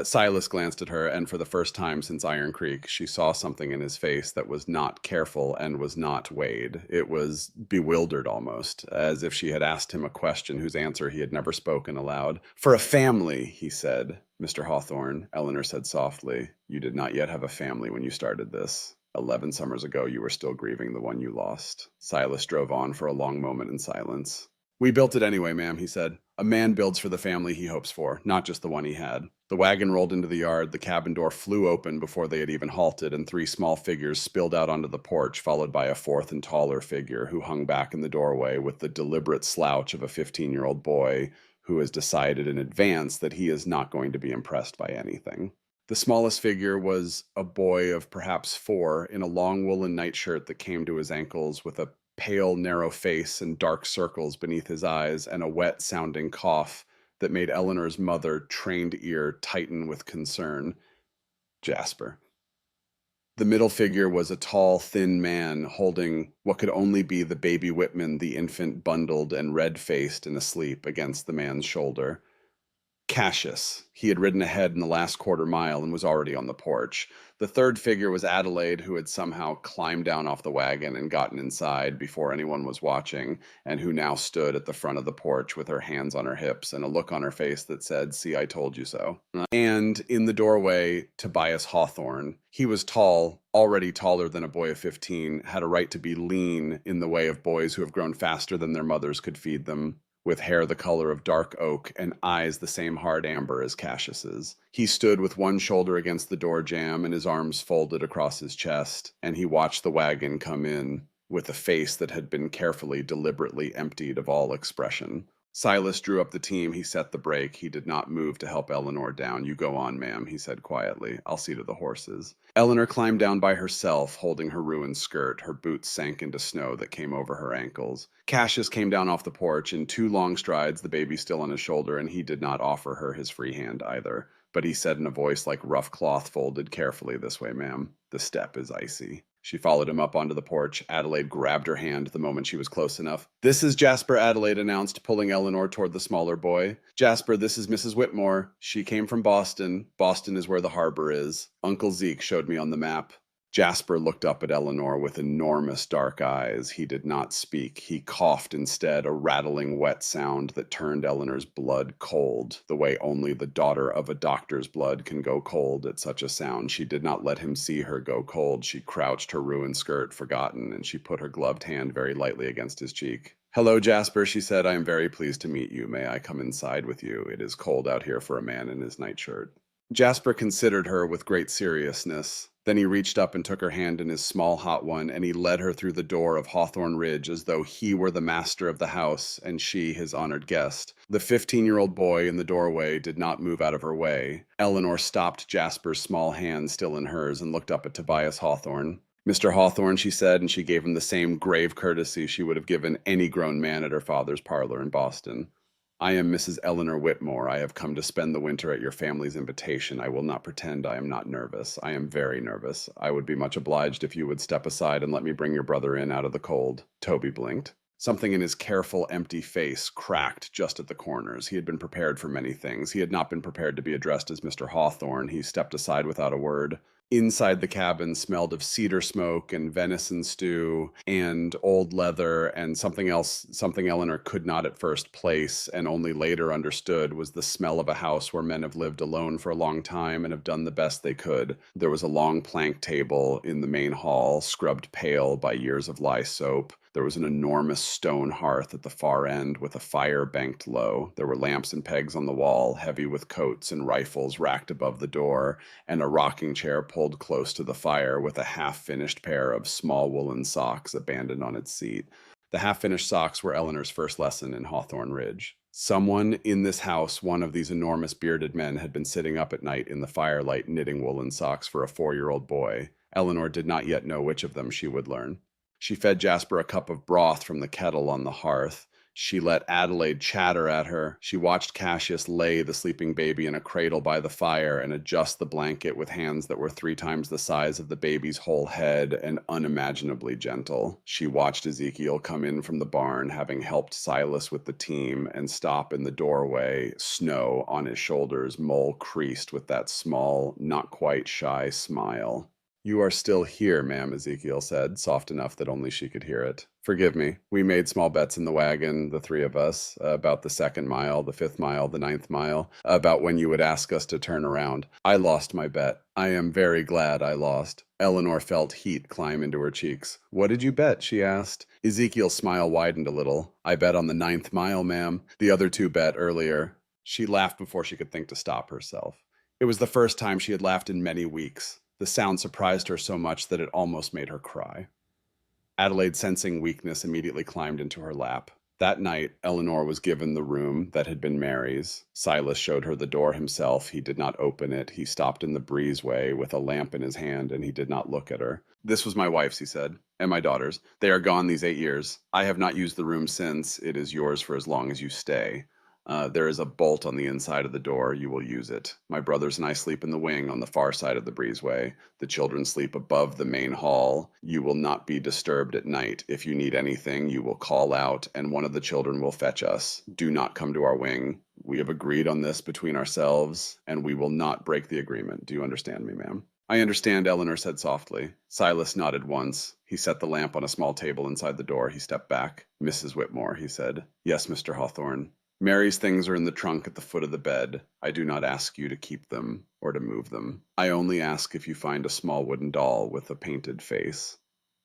Silas glanced at her, and for the first time since Iron Creek, she saw something in his face that was not careful and was not Wade. It was bewildered almost, as if she had asked him a question whose answer he had never spoken aloud. "For a family," he said. "Mr. Hawthorne," Eleanor said softly, "you did not yet have a family when you started this. 11 summers ago, you were still grieving the one you lost." Silas drove on for a long moment in silence. "We built it anyway, ma'am," he said. "A man builds for the family he hopes for, not just the one he had." The wagon rolled into the yard, the cabin door flew open before they had even halted, and 3 small figures spilled out onto the porch, followed by a fourth and taller figure who hung back in the doorway with the deliberate slouch of a 15-year-old boy who has decided in advance that he is not going to be impressed by anything. The smallest figure was a boy of perhaps 4 in a long woolen nightshirt that came to his ankles, with a pale, narrow face and dark circles beneath his eyes, and a wet-sounding cough that made Eleanor's trained ear tighten with concern. Jasper. The middle figure was a tall, thin man holding what could only be the baby Whitman, the infant bundled and red-faced and asleep against the man's shoulder. Cassius. He had ridden ahead in the last quarter mile and was already on the porch. The third figure was Adelaide, who had somehow climbed down off the wagon and gotten inside before anyone was watching, and who now stood at the front of the porch with her hands on her hips and a look on her face that said, "See, I told you so." And in the doorway, Tobias Hawthorne. He was tall, already taller than a boy of 15, had a right to be lean in the way of boys who have grown faster than their mothers could feed them, with hair the color of dark oak and eyes the same hard amber as Cassius's. He stood with one shoulder against the door jamb and his arms folded across his chest, and he watched the wagon come in with a face that had been carefully, deliberately emptied of all expression. Silas drew up the team. He set the brake. He did not move to help Eleanor down. "You go on, ma'am," he said quietly. "I'll see to the horses." Eleanor climbed down by herself, holding her ruined skirt. Her boots sank into snow that came over her ankles. Cassius came down off the porch in 2 long strides, the baby still on his shoulder, and he did not offer her his free hand either. But he said in a voice like rough cloth folded carefully, "This way, ma'am. The step is icy." She followed him up onto the porch. Adelaide grabbed her hand the moment she was close enough. "This is Jasper," Adelaide announced, pulling Eleanor toward the smaller boy. "Jasper, this is Mrs. Whitmore. She came from Boston. Boston is where the harbor is. Uncle Zeke showed me on the map." Jasper looked up at Eleanor with enormous dark eyes. He did not speak. He coughed instead, a rattling wet sound that turned Eleanor's blood cold, the way only the daughter of a doctor's blood can go cold at such a sound. She did not let him see her go cold. She crouched her ruined skirt, forgotten, and she put her gloved hand very lightly against his cheek. "Hello, Jasper," she said. "I am very pleased to meet you. May I come inside with you? It is cold out here for a man in his nightshirt." Jasper considered her with great seriousness. Then he reached up and took her hand in his small hot one, and he led her through the door of Hawthorne Ridge as though he were the master of the house and she his honored guest. The 15-year-old boy in the doorway did not move out of her way. Eleanor stopped Jasper's small hand still in hers and looked up at Tobias Hawthorne. "Mr. Hawthorne," she said, and she gave him the same grave courtesy she would have given any grown man at her father's parlor in Boston. "I am Mrs. Eleanor Whitmore. I have come to spend the winter at your family's invitation. I will not pretend I am not nervous. I am very nervous. I would be much obliged if you would step aside and let me bring your brother in out of the cold." Toby blinked. Something in his careful, empty face cracked just at the corners. He had been prepared for many things. He had not been prepared to be addressed as Mr. Hawthorne. He stepped aside without a word. Inside the cabin smelled of cedar smoke and venison stew and old leather and something else, something Eleanor could not at first place and only later understood was the smell of a house where men have lived alone for a long time and have done the best they could. There was a long plank table in the main hall, scrubbed pale by years of lye soap. There was an enormous stone hearth at the far end with a fire banked low. There were lamps and pegs on the wall, heavy with coats and rifles racked above the door, and a rocking chair pulled close to the fire with a half-finished pair of small woolen socks abandoned on its seat. The half-finished socks were Eleanor's first lesson in Hawthorne Ridge. Someone in this house, one of these enormous bearded men, had been sitting up at night in the firelight knitting woolen socks for a 4-year-old boy. Eleanor did not yet know which of them she would learn. She fed Jasper a cup of broth from the kettle on the hearth. She let Adelaide chatter at her. She watched Cassius lay the sleeping baby in a cradle by the fire and adjust the blanket with hands that were 3 times the size of the baby's whole head and unimaginably gentle. She watched Ezekiel come in from the barn, having helped Silas with the team, and stop in the doorway, snow on his shoulders, mole creased with that small, not quite shy smile. "You are still here, ma'am," Ezekiel said, soft enough that only she could hear it. "Forgive me. We made small bets in the wagon, the 3 of us, about the 2nd mile, the 5th mile, the 9th mile, about when you would ask us to turn around. I lost my bet. I am very glad I lost." Eleanor felt heat climb into her cheeks. "What did you bet?" she asked. Ezekiel's smile widened a little. "I bet on the 9th mile, ma'am. The other 2 bet earlier." She laughed before she could think to stop herself. It was the first time she had laughed in many weeks. The sound surprised her so much that it almost made her cry. Adelaide, sensing weakness, immediately climbed into her lap. That night, Eleanor was given the room that had been Mary's. Silas showed her the door himself. He did not open it. He stopped in the breezeway with a lamp in his hand, and he did not look at her. "This was my wife's," he said, "and my daughter's. They are gone these 8 years. I have not used the room since. It is yours for as long as you stay. There is a bolt on the inside of the door. You will use it. My brothers and I sleep in the wing on the far side of the breezeway. The children sleep above the main hall. You will not be disturbed at night. If you need anything, you will call out, and one of the children will fetch us. Do not come to our wing. We have agreed on this between ourselves, and we will not break the agreement. Do you understand me, ma'am?" "I understand," Eleanor said softly. Silas nodded once. He set the lamp on a small table inside the door. He stepped back. "Mrs. Whitmore," he said. "Yes, Mr. Hawthorne. Mary's things are in the trunk at the foot of the bed. I do not ask you to keep them or to move them. I only ask if you find a small wooden doll with a painted face."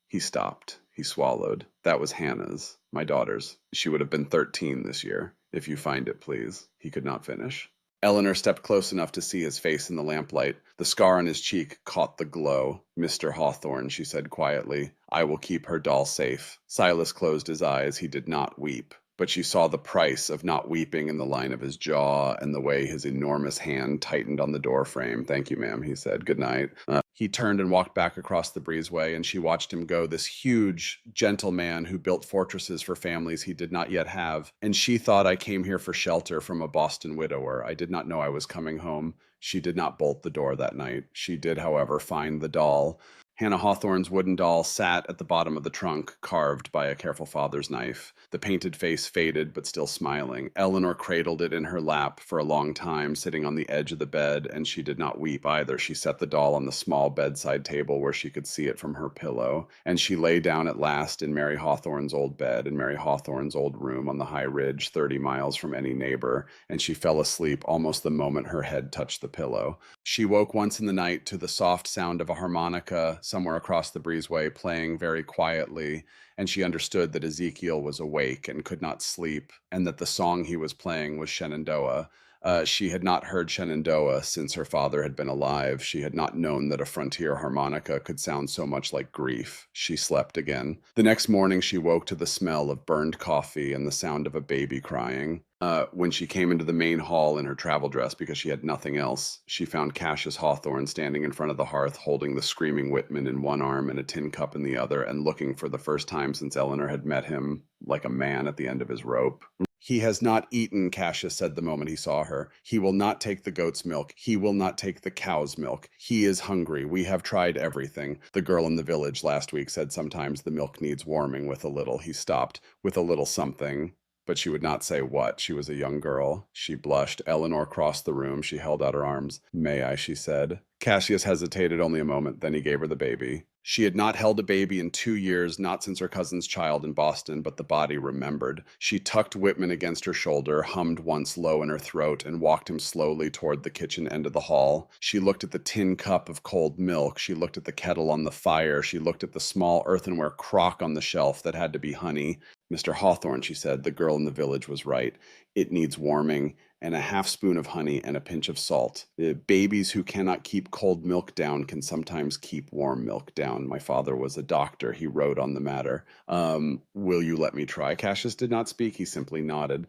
He stopped. He swallowed. "That was Hannah's, my daughter's. She would have been 13 this year. If you find it, please." He could not finish. Eleanor stepped close enough to see his face in the lamplight. The scar on his cheek caught the glow. "Mr. Hawthorne," she said quietly, "I will keep her doll safe." Silas closed his eyes. He did not weep. But she saw the price of not weeping in the line of his jaw and the way his enormous hand tightened on the door frame. "Thank you, ma'am," he said. "Good night." He turned and walked back across the breezeway, and she watched him go, this huge, gentle man who built fortresses for families he did not yet have. And she thought, "I came here for shelter from a Boston widower. I did not know I was coming home." She did not bolt the door that night. She did, however, find the doll. Hannah Hawthorne's wooden doll sat at the bottom of the trunk, carved by a careful father's knife. The painted face faded, but still smiling. Eleanor cradled it in her lap for a long time, sitting on the edge of the bed, and she did not weep either. She set the doll on the small bedside table where she could see it from her pillow, and she lay down at last in Mary Hawthorne's old bed, in Mary Hawthorne's old room on the high ridge, 30 miles from any neighbor, and she fell asleep almost the moment her head touched the pillow. She woke once in the night to the soft sound of a harmonica somewhere across the breezeway playing very quietly, and she understood that Ezekiel was awake and could not sleep, and that the song he was playing was Shenandoah. She had not heard Shenandoah since her father had been alive. She had not known that a frontier harmonica could sound so much like grief. She slept again. The next morning she woke to the smell of burned coffee and the sound of a baby crying. When she came into the main hall in her travel dress because she had nothing else, she found Cassius Hawthorne standing in front of the hearth holding the screaming Whitman in one arm and a tin cup in the other, and looking for the first time since Eleanor had met him like a man at the end of his rope. "He has not eaten," Cassius said the moment he saw her. "He will not take the goat's milk. He will not take the cow's milk. He is hungry. We have tried everything. The girl in the village last week said sometimes the milk needs warming with a little." He stopped. "With a little something." but she would not say what. She was a young girl. She blushed. Eleanor crossed the room. She held out her arms. "May I?" she said. Cassius hesitated only a moment, then he gave her the baby. She had not held a baby in 2 years, not since her cousin's child in Boston, but the body remembered. She tucked Whitman against her shoulder, hummed once low in her throat, and walked him slowly toward the kitchen end of the hall. She looked at the tin cup of cold milk. She looked at the kettle on the fire. She looked at the small earthenware crock on the shelf that had to be honey. "Mr. Hawthorne," she said, "the girl in the village was right. It needs warming, and a half spoon of honey and a pinch of salt. Babies who cannot keep cold milk down can sometimes keep warm milk down. My father was a doctor. He wrote on the matter. Will you let me try?" Cassius did not speak. He simply nodded.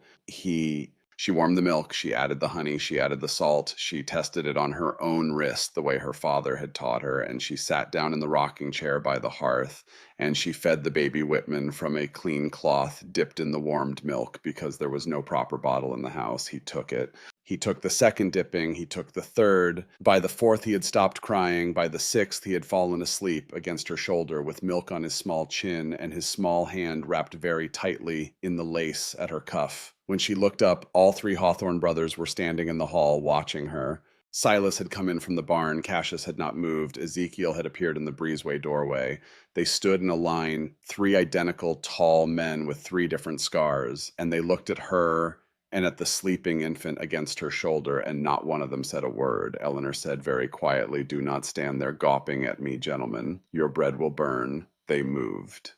She warmed the milk, she added the honey, she added the salt, she tested it on her own wrist the way her father had taught her, and she sat down in the rocking chair by the hearth, and she fed the baby Whitman from a clean cloth dipped in the warmed milk because there was no proper bottle in the house. He took it. He took the second dipping, he took the third. By the fourth, he had stopped crying. By the sixth, he had fallen asleep against her shoulder with milk on his small chin and his small hand wrapped very tightly in the lace at her cuff. When she looked up, all three Hawthorne brothers were standing in the hall watching her. Silas had come in from the barn. Cassius had not moved. Ezekiel had appeared in the breezeway doorway. They stood in a line, three identical tall men with three different scars, and they looked at her and at the sleeping infant against her shoulder, and not one of them said a word. Eleanor said very quietly, "Do not stand there gawping at me, gentlemen. Your bread will burn." They moved.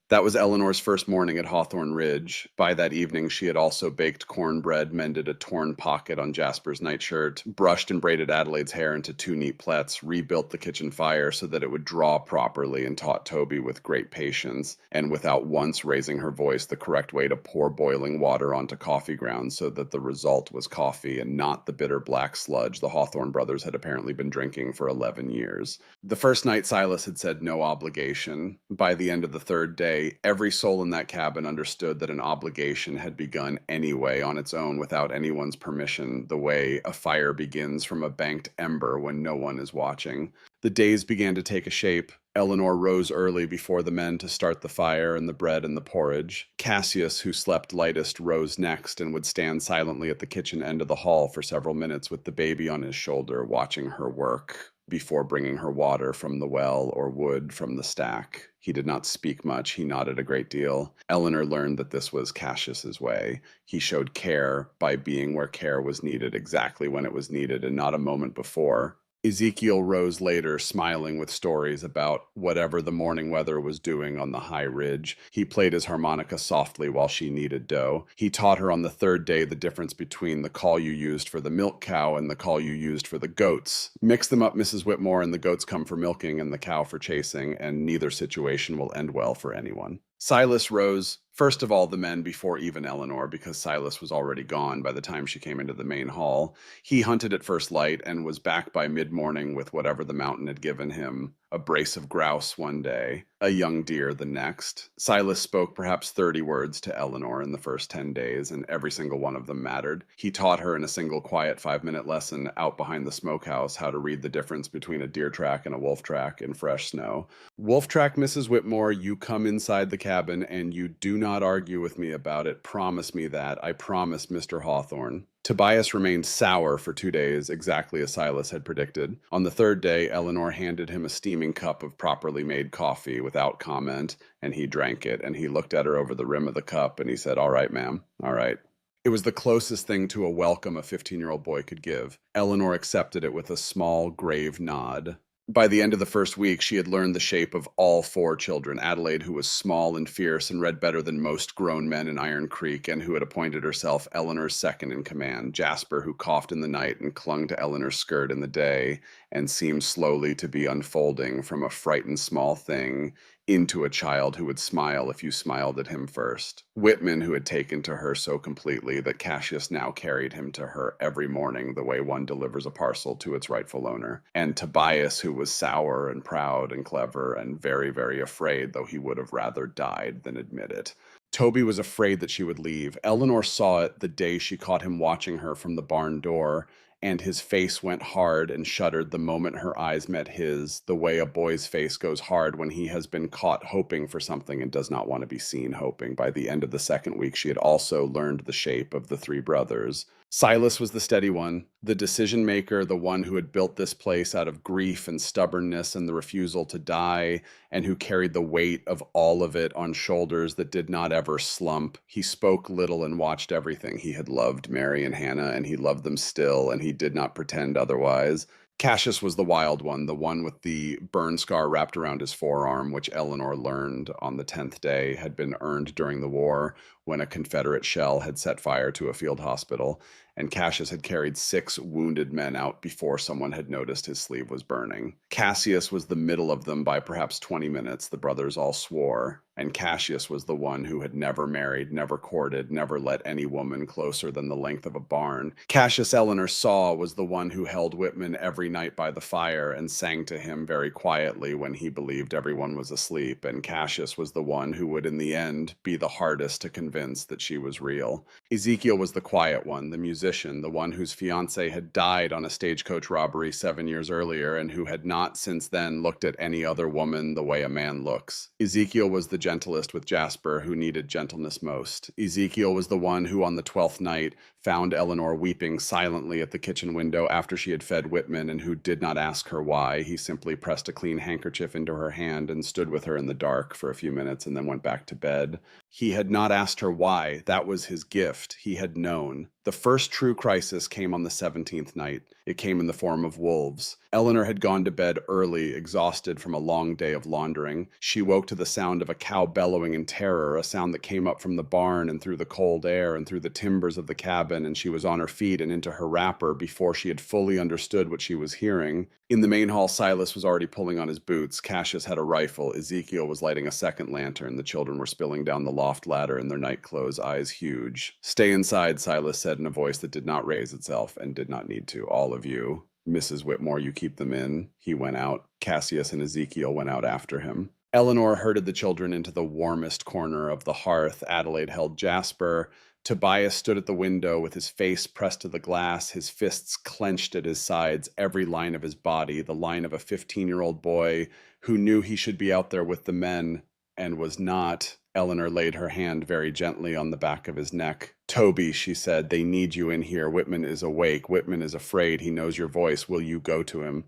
That was Eleanor's first morning at Hawthorne Ridge. By that evening, she had also baked cornbread, mended a torn pocket on Jasper's nightshirt, brushed and braided Adelaide's hair into two neat plaits, rebuilt the kitchen fire so that it would draw properly, and taught Toby with great patience, and without once raising her voice, the correct way to pour boiling water onto coffee grounds so that the result was coffee and not the bitter black sludge the Hawthorne brothers had apparently been drinking for 11 years. The first night, Silas had said no obligation. By the end of the third day, every soul in that cabin understood that an obligation had begun anyway on its own without anyone's permission, the way a fire begins from a banked ember when no one is watching. The days began to take a shape. Eleanor rose early before the men to start the fire and the bread and the porridge. Cassius, who slept lightest, rose next and would stand silently at the kitchen end of the hall for several minutes with the baby on his shoulder, watching her work before bringing her water from the well or wood from the stack. He did not speak much. He nodded a great deal. Eleanor learned that this was Cassius's way. He showed care by being where care was needed exactly when it was needed and not a moment before. Ezekiel rose later, smiling with stories about whatever the morning weather was doing on the high ridge. He played his harmonica softly while she kneaded dough. He taught her on the third day the difference between the call you used for the milk cow and the call you used for the goats. Mix them up, Mrs. Whitmore, and the goats come for milking and the cow for chasing, and neither situation will end well for anyone. Silas rose, first of all the men before even Eleanor, because Silas was already gone by the time she came into the main hall. He hunted at first light and was back by mid-morning with whatever the mountain had given him. A brace of grouse one day, a young deer the next. Silas spoke perhaps 30 words to Eleanor in the first 10 days, and every single one of them mattered. He taught her in a single quiet 5-minute lesson out behind the smokehouse how to read the difference between a deer track and a wolf track in fresh snow. "Wolf track, Mrs. Whitmore, you come inside the cabin and you do not argue with me about it. Promise me that. I promise, Mr. Hawthorne." Tobias remained sour for 2 days, exactly as Silas had predicted. On the third day, Eleanor handed him a steaming cup of properly made coffee without comment, and he drank it, and he looked at her over the rim of the cup, and he said, "All right, ma'am, all right." It was the closest thing to a welcome a 15-year-old boy could give. Eleanor accepted it with a small, grave nod. By the end of the first week, she had learned the shape of all 4 children. Adelaide, who was small and fierce and read better than most grown men in Iron Creek, and who had appointed herself Eleanor's second in command. Jasper, who coughed in the night and clung to Eleanor's skirt in the day, and seemed slowly to be unfolding from a frightened small thing into a child who would smile if you smiled at him first. Whitman, who had taken to her so completely that Cassius now carried him to her every morning the way one delivers a parcel to its rightful owner. And Tobias, who was sour and proud and clever and very, very afraid, though he would have rather died than admit it. Toby was afraid that she would leave. Eleanor saw it the day she caught him watching her from the barn door, and his face went hard and shuddered the moment her eyes met his, the way a boy's face goes hard when he has been caught hoping for something and does not want to be seen hoping. By the end of the second week, she had also learned the shape of the three brothers. Silas was the steady one, the decision maker, the one who had built this place out of grief and stubbornness and the refusal to die, and who carried the weight of all of it on shoulders that did not ever slump. He spoke little and watched everything. He had loved Mary and Hannah, and he loved them still, and he did not pretend otherwise. Cassius was the wild one, the one with the burn scar wrapped around his forearm, which Eleanor learned on the 10th day had been earned during the war when a Confederate shell had set fire to a field hospital, and Cassius had carried 6 wounded men out before someone had noticed his sleeve was burning. Cassius was the middle of them by perhaps 20 minutes, the brothers all swore, and Cassius was the one who had never married, never courted, never let any woman closer than the length of a barn. Cassius, Eleanor saw, was the one who held Whitman every night by the fire and sang to him very quietly when he believed everyone was asleep, and Cassius was the one who would in the end be the hardest to convince that she was real. Ezekiel was the quiet one, the musician, the one whose fiancé had died on a stagecoach robbery 7 years earlier and who had not since then looked at any other woman the way a man looks. Ezekiel was the gentlest with Jasper, who needed gentleness most. Ezekiel was the one who on the 12th night found Eleanor weeping silently at the kitchen window after she had fed Whitman and who did not ask her why. He simply pressed a clean handkerchief into her hand and stood with her in the dark for a few minutes and then went back to bed. He had not asked her why. That was his gift. He had known. The first true crisis came on the 17th night. It came in the form of wolves. Eleanor had gone to bed early, exhausted from a long day of laundering. She woke to the sound of a cow bellowing in terror, a sound that came up from the barn and through the cold air and through the timbers of the cabin, and she was on her feet and into her wrapper before she had fully understood what she was hearing. In the main hall, Silas was already pulling on his boots. Cassius had a rifle. Ezekiel was lighting a second lantern. The children were spilling down the loft ladder in their nightclothes, eyes huge. "Stay inside," Silas said in a voice that did not raise itself and did not need to. "All of you. Mrs. Whitmore, you keep them in." He went out. Cassius and Ezekiel went out after him. Eleanor herded the children into the warmest corner of the hearth. Adelaide held Jasper. Tobias stood at the window with his face pressed to the glass, his fists clenched at his sides, every line of his body, the line of a 15-year-old boy who knew he should be out there with the men and was not. Eleanor laid her hand very gently on the back of his neck. "Toby," she said, "they need you in here. Whitman is awake. Whitman is afraid. He knows your voice. Will you go to him?"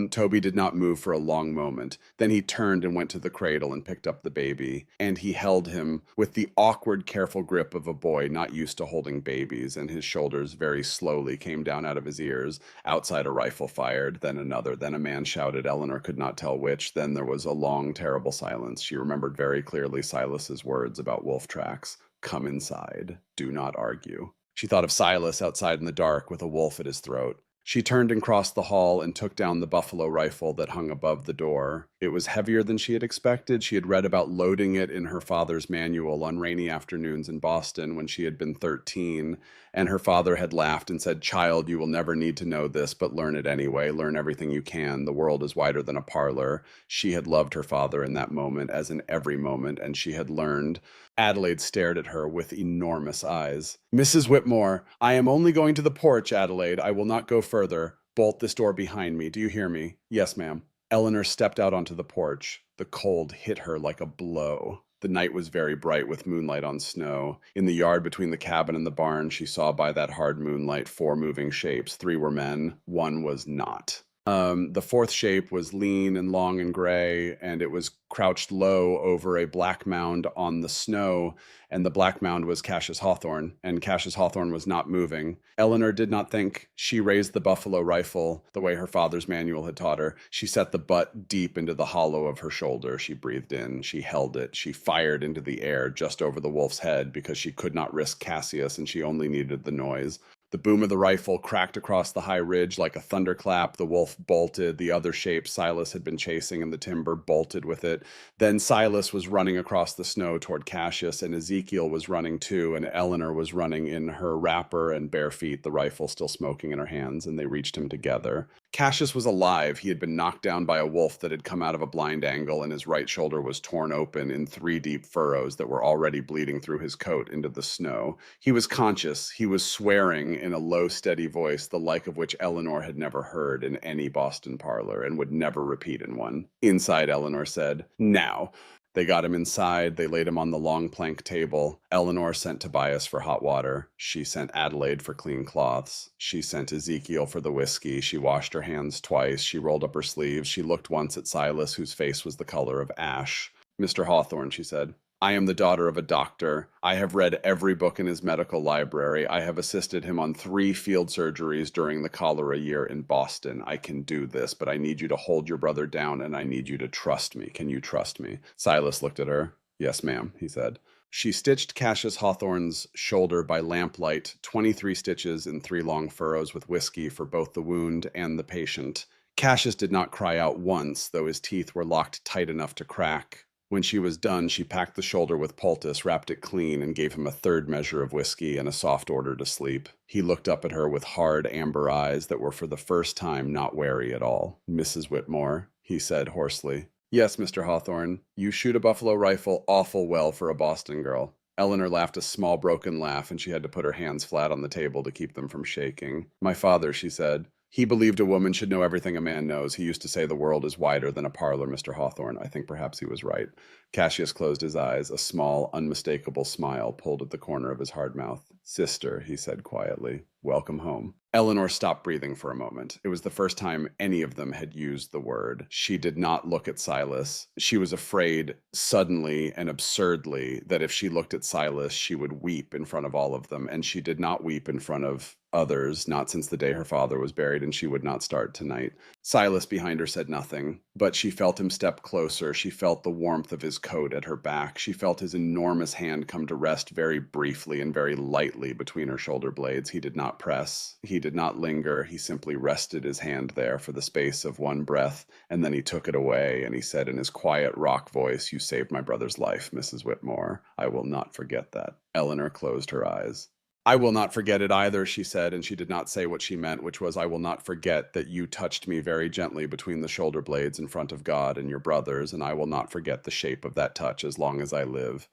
Toby did not move for a long moment. Then he turned and went to the cradle and picked up the baby. And he held him with the awkward, careful grip of a boy not used to holding babies, and his shoulders very slowly came down out of his ears. Outside a rifle fired, then another, then a man shouted. Eleanor could not tell which. Then there was a long, terrible silence. She remembered very clearly Silas's words about wolf tracks. "Come inside. Do not argue." She thought of Silas outside in the dark with a wolf at his throat. She turned and crossed the hall and took down the buffalo rifle that hung above the door. It was heavier than she had expected. She had read about loading it in her father's manual on rainy afternoons in Boston when she had been 13, and her father had laughed and said, "Child, you will never need to know this, but learn it anyway. Learn everything you can. The world is wider than a parlor." She had loved her father in that moment, as in every moment, and she had learned. Adelaide stared at her with enormous eyes. "Mrs. Whitmore, I am only going to the porch, Adelaide. I will not go further. Bolt this door behind me. Do you hear me?" "Yes, ma'am." Eleanor stepped out onto the porch. The cold hit her like a blow. The night was very bright with moonlight on snow. In the yard between the cabin and the barn, she saw by that hard moonlight 4 moving shapes. 3 were men. 1 was not. The 4th shape was lean and long and gray, and it was crouched low over a black mound on the snow, and the black mound was Cassius Hawthorne, and Cassius Hawthorne was not moving. Eleanor did not think. She raised the buffalo rifle the way her father's manual had taught her. She set the butt deep into the hollow of her shoulder. She breathed in. She held it. She fired into the air just over the wolf's head because she could not risk Cassius, and she only needed the noise. The boom of the rifle cracked across the high ridge like a thunderclap. The wolf bolted. The other shape Silas had been chasing in the timber bolted with it. Then Silas was running across the snow toward Cassius, and Ezekiel was running too, and Eleanor was running in her wrapper and bare feet, the rifle still smoking in her hands, and they reached him together. Cassius was alive. He had been knocked down by a wolf that had come out of a blind angle, and his right shoulder was torn open in 3 deep furrows that were already bleeding through his coat into the snow. He was conscious. He was swearing in a low, steady voice, the like of which Eleanor had never heard in any Boston parlor and would never repeat in one. Inside, Eleanor said, "Now." They got him inside. They laid him on the long plank table. Eleanor sent Tobias for hot water. She sent Adelaide for clean cloths. She sent Ezekiel for the whiskey. She washed her hands twice. She rolled up her sleeves. She looked once at Silas, whose face was the color of ash. "Mr. Hawthorne," she said, "I am the daughter of a doctor. I have read every book in his medical library. I have assisted him on 3 field surgeries during the cholera year in Boston. I can do this, but I need you to hold your brother down, and I need you to trust me. Can you trust me?" Silas looked at her. "Yes, ma'am," he said. She stitched Cassius Hawthorne's shoulder by lamplight, 23 stitches in 3 long furrows with whiskey for both the wound and the patient. Cassius did not cry out once, though his teeth were locked tight enough to crack. When she was done, she packed the shoulder with poultice, wrapped it clean, and gave him a 3rd measure of whiskey and a soft order to sleep. He looked up at her with hard amber eyes that were for the first time not wary at all. "Mrs. Whitmore," he said hoarsely. "Yes, Mr. Hawthorne. You shoot a buffalo rifle awful well for a Boston girl." Eleanor laughed a small broken laugh, and she had to put her hands flat on the table to keep them from shaking. "My father," she said. "He believed a woman should know everything a man knows. He used to say the world is wider than a parlor, Mr. Hawthorne. I think perhaps he was right." Cassius closed his eyes. A small, unmistakable smile pulled at the corner of his hard mouth. "Sister," he said quietly, "welcome home." Eleanor stopped breathing for a moment. It was the first time any of them had used the word. She did not look at Silas. She was afraid, suddenly and absurdly, that if she looked at Silas, she would weep in front of all of them. And she did not weep in front of others, not since the day her father was buried, and she would not start tonight. Silas behind her said nothing, but she felt him step closer. She felt the warmth of his coat at her back. She felt his enormous hand come to rest very briefly and very lightly between her shoulder blades. He did not press. He did not linger. He simply rested his hand there for the space of one breath, and then he took it away, and he said in his quiet rock voice, "You saved my brother's life, Mrs. Whitmore. I will not forget that." Eleanor closed her eyes. "I will not forget it either," she said, and she did not say what she meant, which was, "I will not forget that you touched me very gently between the shoulder blades in front of God and your brothers, and I will not forget the shape of that touch as long as I live."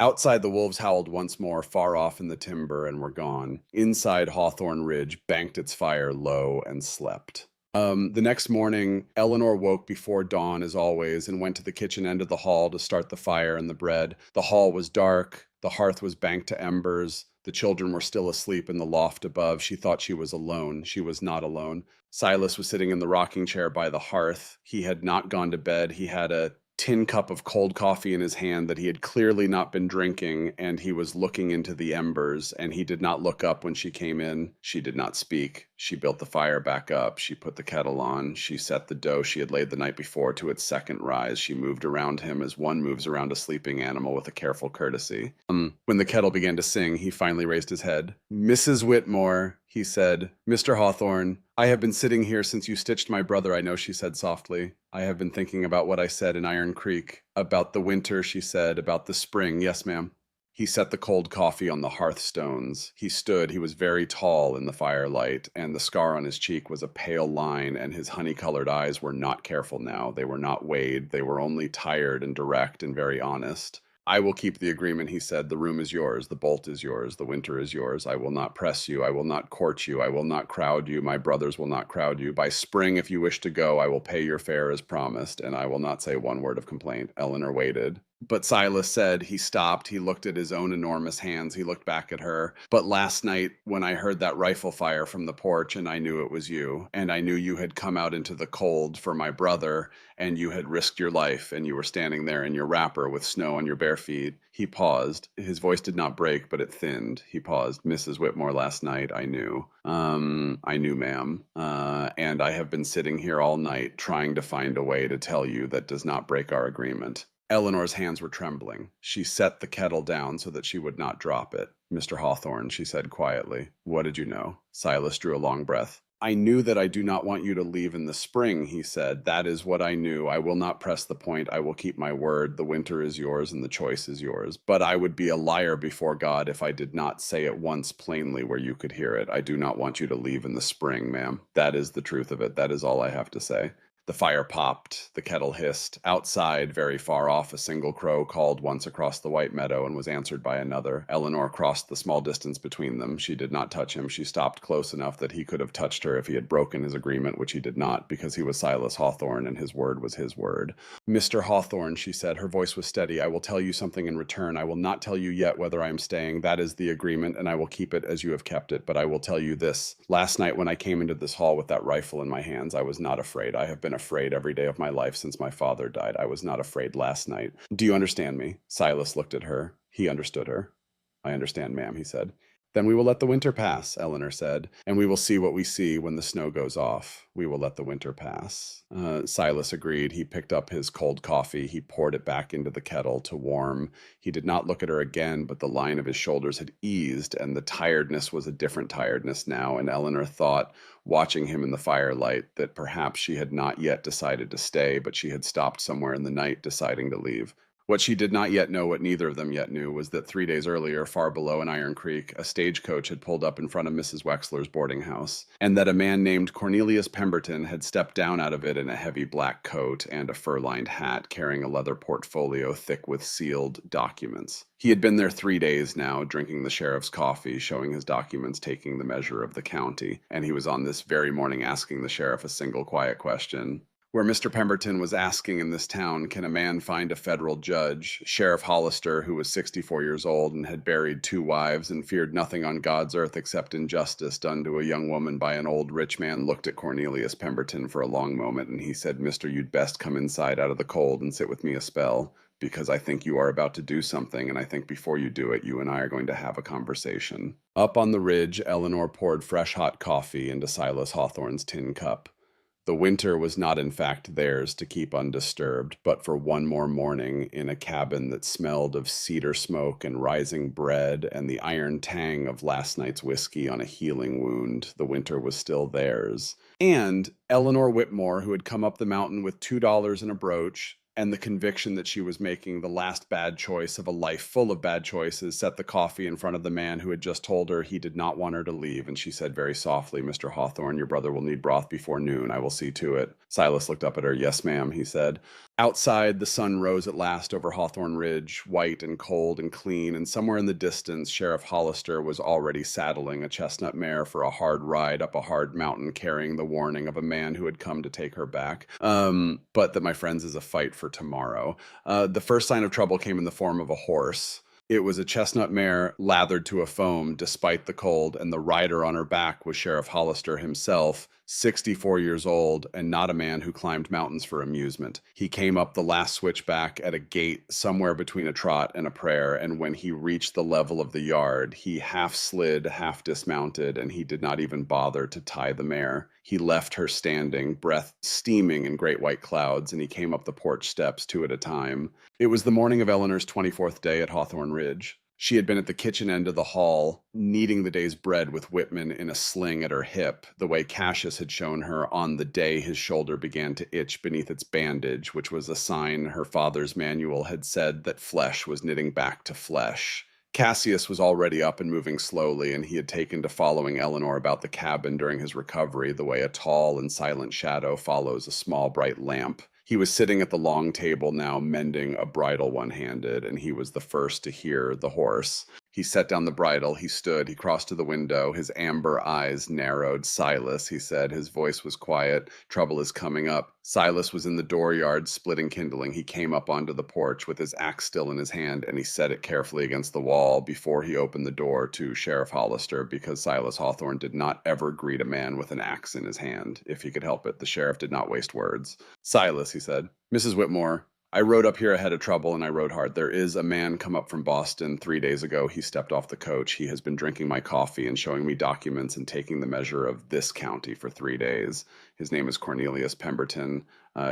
Outside, the wolves howled once more, far off in the timber, and were gone. Inside, Hawthorne Ridge banked its fire low and slept. The next morning, Eleanor woke before dawn, as always, and went to the kitchen end of the hall to start the fire and the bread. The hall was dark. The hearth was banked to embers. The children were still asleep in the loft above. She thought she was alone. She was not alone. Silas was sitting in the rocking chair by the hearth. He had not gone to bed. He had a tin cup of cold coffee in his hand that he had clearly not been drinking, and he was looking into the embers, and he did not look up when she came in. She did not speak. She built the fire back up. She put the kettle on. She set the dough she had laid the night before to its second rise. She moved around him as one moves around a sleeping animal with a careful courtesy. When the kettle began to sing, he finally raised his head. "Mrs. Whitmore," he said. "Mr. Hawthorne, I have been sitting here since you stitched my brother, I know," she said softly. "I have been thinking about what I said in Iron Creek. About the winter," she said, "about the spring." "Yes, ma'am." He set the cold coffee on the hearthstones. He stood. He was very tall in the firelight, and the scar on his cheek was a pale line, and his honey-colored eyes were not careful now. They were not weighed. They were only tired and direct and very honest. "I will keep the agreement," he said. "The room is yours. The bolt is yours. The winter is yours. I will not press you. I will not court you. I will not crowd you. My brothers will not crowd you. By spring, if you wish to go, I will pay your fare as promised, and I will not say one word of complaint." Eleanor waited. But Silas said, he stopped, he looked at his own enormous hands, he looked back at her. "But last night, when I heard that rifle fire from the porch, and I knew it was you, and I knew you had come out into the cold for my brother, and you had risked your life, and you were standing there in your wrapper with snow on your bare feet." He paused. His voice did not break, but it thinned. He paused. "Mrs. Whitmore, last night, I knew. I knew, ma'am. And I have been sitting here all night trying to find a way to tell you that does not break our agreement." Eleanor's hands were trembling. She set the kettle down so that she would not drop it. "Mr. Hawthorne," she said quietly, "what did you know?" Silas drew a long breath. I knew that I do not want you to leave in the spring, he said. That is what I knew. I will not press the point. I will keep my word. The winter is yours and the choice is yours. But I would be a liar before God if I did not say it once plainly where you could hear it. I do not want you to leave in the spring, ma'am. That is the truth of it. That is all I have to say. The fire popped, the kettle hissed. Outside, very far off, a single crow called once across the white meadow and was answered by another. Eleanor crossed the small distance between them. She did not touch him. She stopped close enough that he could have touched her if he had broken his agreement, which he did not, because he was Silas Hawthorne and his word was his word. Mr. Hawthorne, she said, her voice was steady, I will tell you something in return. I will not tell you yet whether I am staying. That is the agreement, and I will keep it as you have kept it. But I will tell you this. Last night when I came into this hall with that rifle in my hands, I was not afraid. I have been afraid every day of my life since my father died. I was not afraid last night. Do you understand me? Silas looked at her. He understood her. I understand, ma'am, he said. Then we will let the winter pass, Eleanor said, and we will see what we see when the snow goes off. We will let the winter pass. Silas agreed. He picked up his cold coffee. He poured it back into the kettle to warm. He did not look at her again, but the line of his shoulders had eased, and the tiredness was a different tiredness now, and Eleanor thought, watching him in the firelight, that perhaps she had not yet decided to stay, but she had stopped somewhere in the night deciding to leave. What she did not yet know, what neither of them yet knew, was that 3 days earlier, far below in Iron Creek, a stagecoach had pulled up in front of Mrs. Wexler's boarding house, and that a man named Cornelius Pemberton had stepped down out of it in a heavy black coat and a fur-lined hat, carrying a leather portfolio thick with sealed documents. He had been there 3 days now, drinking the sheriff's coffee, showing his documents, taking the measure of the county, and he was on this very morning asking the sheriff a single quiet question. Where Mr. Pemberton was asking in this town, can a man find a federal judge? Sheriff Hollister, who was 64 years old and had buried 2 wives and feared nothing on God's earth except injustice done to a young woman by an old rich man, looked at Cornelius Pemberton for a long moment, and he said, Mister, you'd best come inside out of the cold and sit with me a spell, because I think you are about to do something, and I think before you do it, you and I are going to have a conversation. Up on the ridge, Eleanor poured fresh hot coffee into Silas Hawthorne's tin cup. The winter was not in fact theirs to keep undisturbed, but for one more morning in a cabin that smelled of cedar smoke and rising bread and the iron tang of last night's whiskey on a healing wound, the winter was still theirs. And Eleanor Whitmore, who had come up the mountain with $2 in a brooch, and the conviction that she was making the last bad choice of a life full of bad choices, set the coffee in front of the man who had just told her he did not want her to leave, and she said very softly, Mr. Hawthorne, your brother will need broth before noon. I will see to it. Silas looked up at her. Yes, ma'am, he said. Outside, the sun rose at last over Hawthorne Ridge, white and cold and clean, and somewhere in the distance, Sheriff Hollister was already saddling a chestnut mare for a hard ride up a hard mountain, carrying the warning of a man who had come to take her back. But that, my friends, is a fight for tomorrow. The first sign of trouble came in the form of a horse. It was a chestnut mare lathered to a foam despite the cold, and the rider on her back was Sheriff Hollister himself, 64 years old, and not a man who climbed mountains for amusement. He came up the last switchback at a gait somewhere between a trot and a prayer, and when he reached the level of the yard, he half slid, half dismounted, and he did not even bother to tie the mare. He left her standing, breath steaming in great white clouds, and he came up the porch steps 2 at a time. It was the morning of Eleanor's 24th day at Hawthorne Ridge. She had been at the kitchen end of the hall, kneading the day's bread with Whitman in a sling at her hip, the way Cassius had shown her on the day his shoulder began to itch beneath its bandage, which was a sign her father's manual had said that flesh was knitting back to flesh. Cassius was already up and moving slowly, and he had taken to following Eleanor about the cabin during his recovery the way a tall and silent shadow follows a small bright lamp. He was sitting at the long table now, mending a bridle one-handed, and he was the first to hear the horse. He set down the bridle, he stood, he crossed to the window, his amber eyes narrowed. Silas, he said, his voice was quiet, trouble is coming up. Silas was in the dooryard splitting kindling. He came up onto the porch with his axe still in his hand, and he set it carefully against the wall before he opened the door to Sheriff Hollister, because Silas Hawthorne did not ever greet a man with an axe in his hand. If he could help it, the sheriff did not waste words. Silas, he said. Mrs. Whitmore, I rode up here ahead of trouble, and I rode hard. There is a man come up from Boston 3 days ago. He stepped off the coach. He has been drinking my coffee and showing me documents and taking the measure of this county for 3 days. His name is Cornelius Pemberton.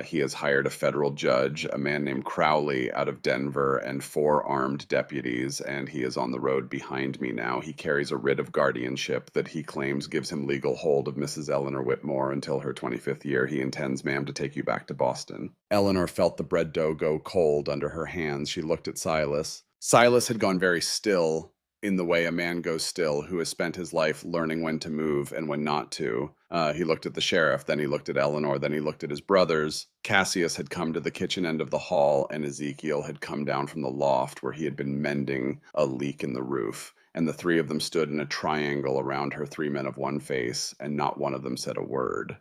He has hired a federal judge, a man named Crowley out of Denver, and 4 armed deputies, and he is on the road behind me now. He carries a writ of guardianship that he claims gives him legal hold of Mrs. Eleanor Whitmore until her 25th year. He intends, ma'am, to take you back to Boston. Eleanor felt the bread dough go cold under her hands. She looked at Silas. Silas had gone very still, in the way a man goes still who has spent his life learning when to move and when not to. He looked at the sheriff, then he looked at Eleanor, then he looked at his brothers. Cassius had come to the kitchen end of the hall, and Ezekiel had come down from the loft where he had been mending a leak in the roof. And the 3 of them stood in a triangle around her, 3 men of one face, and not one of them said a word.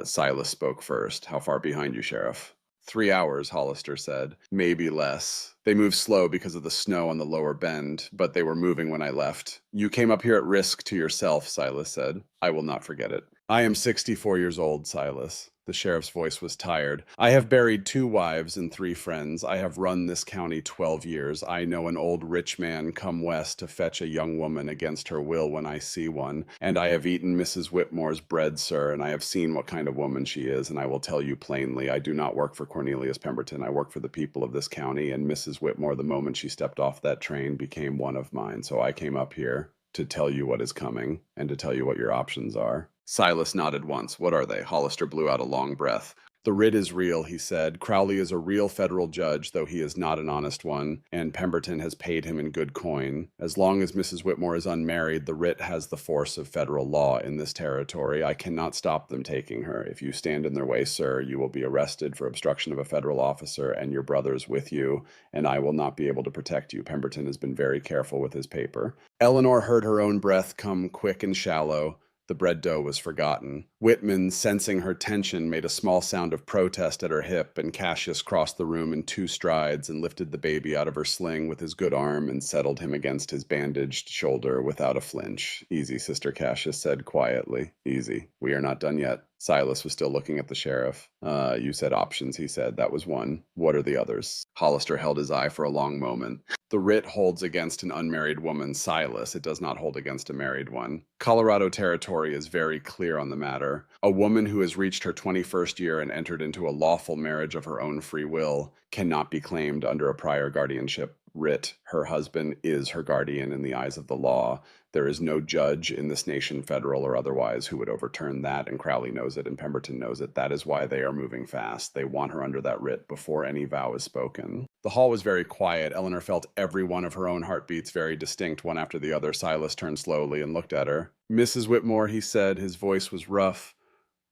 Silas spoke first. How far behind you, Sheriff? 3 hours, Hollister said. Maybe less. They moved slow because of the snow on the lower bend, but they were moving when I left. You came up here at risk to yourself, Silas said. I will not forget it. I am 64 years old, Silas. The sheriff's voice was tired. I have buried 2 wives and 3 friends. I have run this county 12 years. I know an old rich man come west to fetch a young woman against her will when I see one. And I have eaten Mrs. Whitmore's bread, sir, and I have seen what kind of woman she is, and I will tell you plainly, I do not work for Cornelius Pemberton. I work for the people of this county, and Mrs. Whitmore, the moment she stepped off that train, became one of mine. So I came up here to tell you what is coming and to tell you what your options are. Silas nodded once. What are they? Hollister blew out a long breath. The writ is real, he said. Crowley is a real federal judge, though he is not an honest one, and Pemberton has paid him in good coin. As long as Mrs. Whitmore is unmarried, the writ has the force of federal law in this territory. I cannot stop them taking her. If you stand in their way, sir, you will be arrested for obstruction of a federal officer, and your brother's with you, and I will not be able to protect you. Pemberton has been very careful with his paper. Eleanor heard her own breath come quick and shallow. The bread dough was forgotten. Whitman, sensing her tension, made a small sound of protest at her hip, and Cassius crossed the room in 2 strides and lifted the baby out of her sling with his good arm and settled him against his bandaged shoulder without a flinch. Easy, Sister Cassius said quietly. Easy. We are not done yet. Silas was still looking at the sheriff. You said options, he said. That was one. What are the others? Hollister held his eye for a long moment. The writ holds against an unmarried woman, Silas. It does not hold against a married one. Colorado territory is very clear on the matter. A woman who has reached her 21st year and entered into a lawful marriage of her own free will cannot be claimed under a prior guardianship writ. Her husband is her guardian in the eyes of the law. There is no judge in this nation, federal or otherwise, who would overturn that, and Crowley knows it and Pemberton knows it. That is why they are moving fast. They want her under that writ before any vow is spoken. The hall was very quiet. Eleanor felt every one of her own heartbeats very distinct, one after the other. Silas turned slowly and looked at her. Mrs. Whitmore, he said, his voice was rough.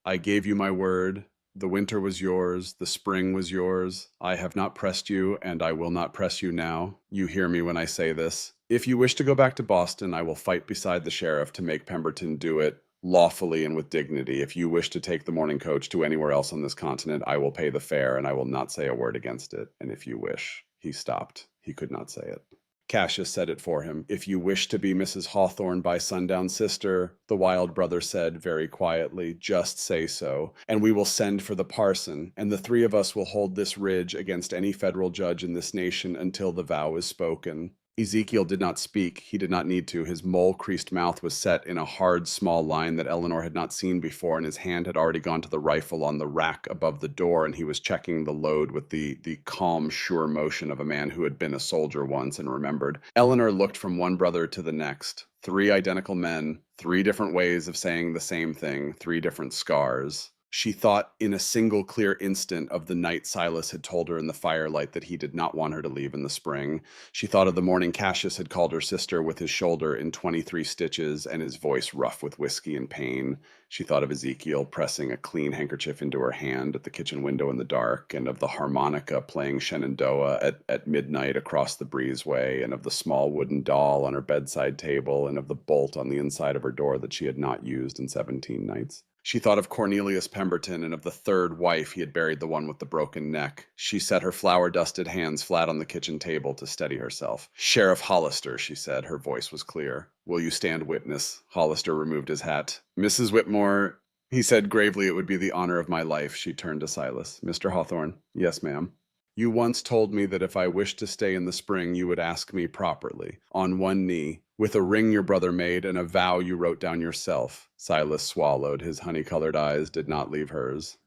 I gave you my word. The winter was yours, the spring was yours. I have not pressed you, and I will not press you now. You hear me when I say this. If you wish to go back to Boston, I will fight beside the sheriff to make Pemberton do it lawfully and with dignity. If you wish to take the morning coach to anywhere else on this continent, I will pay the fare, and I will not say a word against it. And if you wish, he stopped. He could not say it. Cassius said it for him. If you wish to be Mrs. Hawthorne by sundown, sister, the wild brother said very quietly, just say so, and we will send for the parson, and the 3 of us will hold this ridge against any federal judge in this nation until the vow is spoken. Ezekiel did not speak. He did not need to. His mole-creased mouth was set in a hard, small line that Eleanor had not seen before, and his hand had already gone to the rifle on the rack above the door, and he was checking the load with the calm, sure motion of a man who had been a soldier once and remembered. Eleanor looked from one brother to the next. 3 identical men, 3 different ways of saying the same thing, 3 different scars. She thought in a single clear instant of the night Silas had told her in the firelight that he did not want her to leave in the spring. She thought of the morning Cassius had called her sister with his shoulder in 23 stitches and his voice rough with whiskey and pain. She thought of Ezekiel pressing a clean handkerchief into her hand at the kitchen window in the dark, and of the harmonica playing Shenandoah at midnight across the breezeway, and of the small wooden doll on her bedside table, and of the bolt on the inside of her door that she had not used in 17 nights. She thought of Cornelius Pemberton and of the 3rd wife he had buried, the one with the broken neck. She set her flour-dusted hands flat on the kitchen table to steady herself. Sheriff Hollister, she said. Her voice was clear. Will you stand witness? Hollister removed his hat. Mrs. Whitmore, he said gravely, it would be the honor of my life. She turned to Silas. Mr. Hawthorne. Yes, ma'am. You once told me that if I wished to stay in the spring, you would ask me properly, on one knee, with a ring your brother made and a vow you wrote down yourself. Silas swallowed. His honey-colored eyes did not leave hers.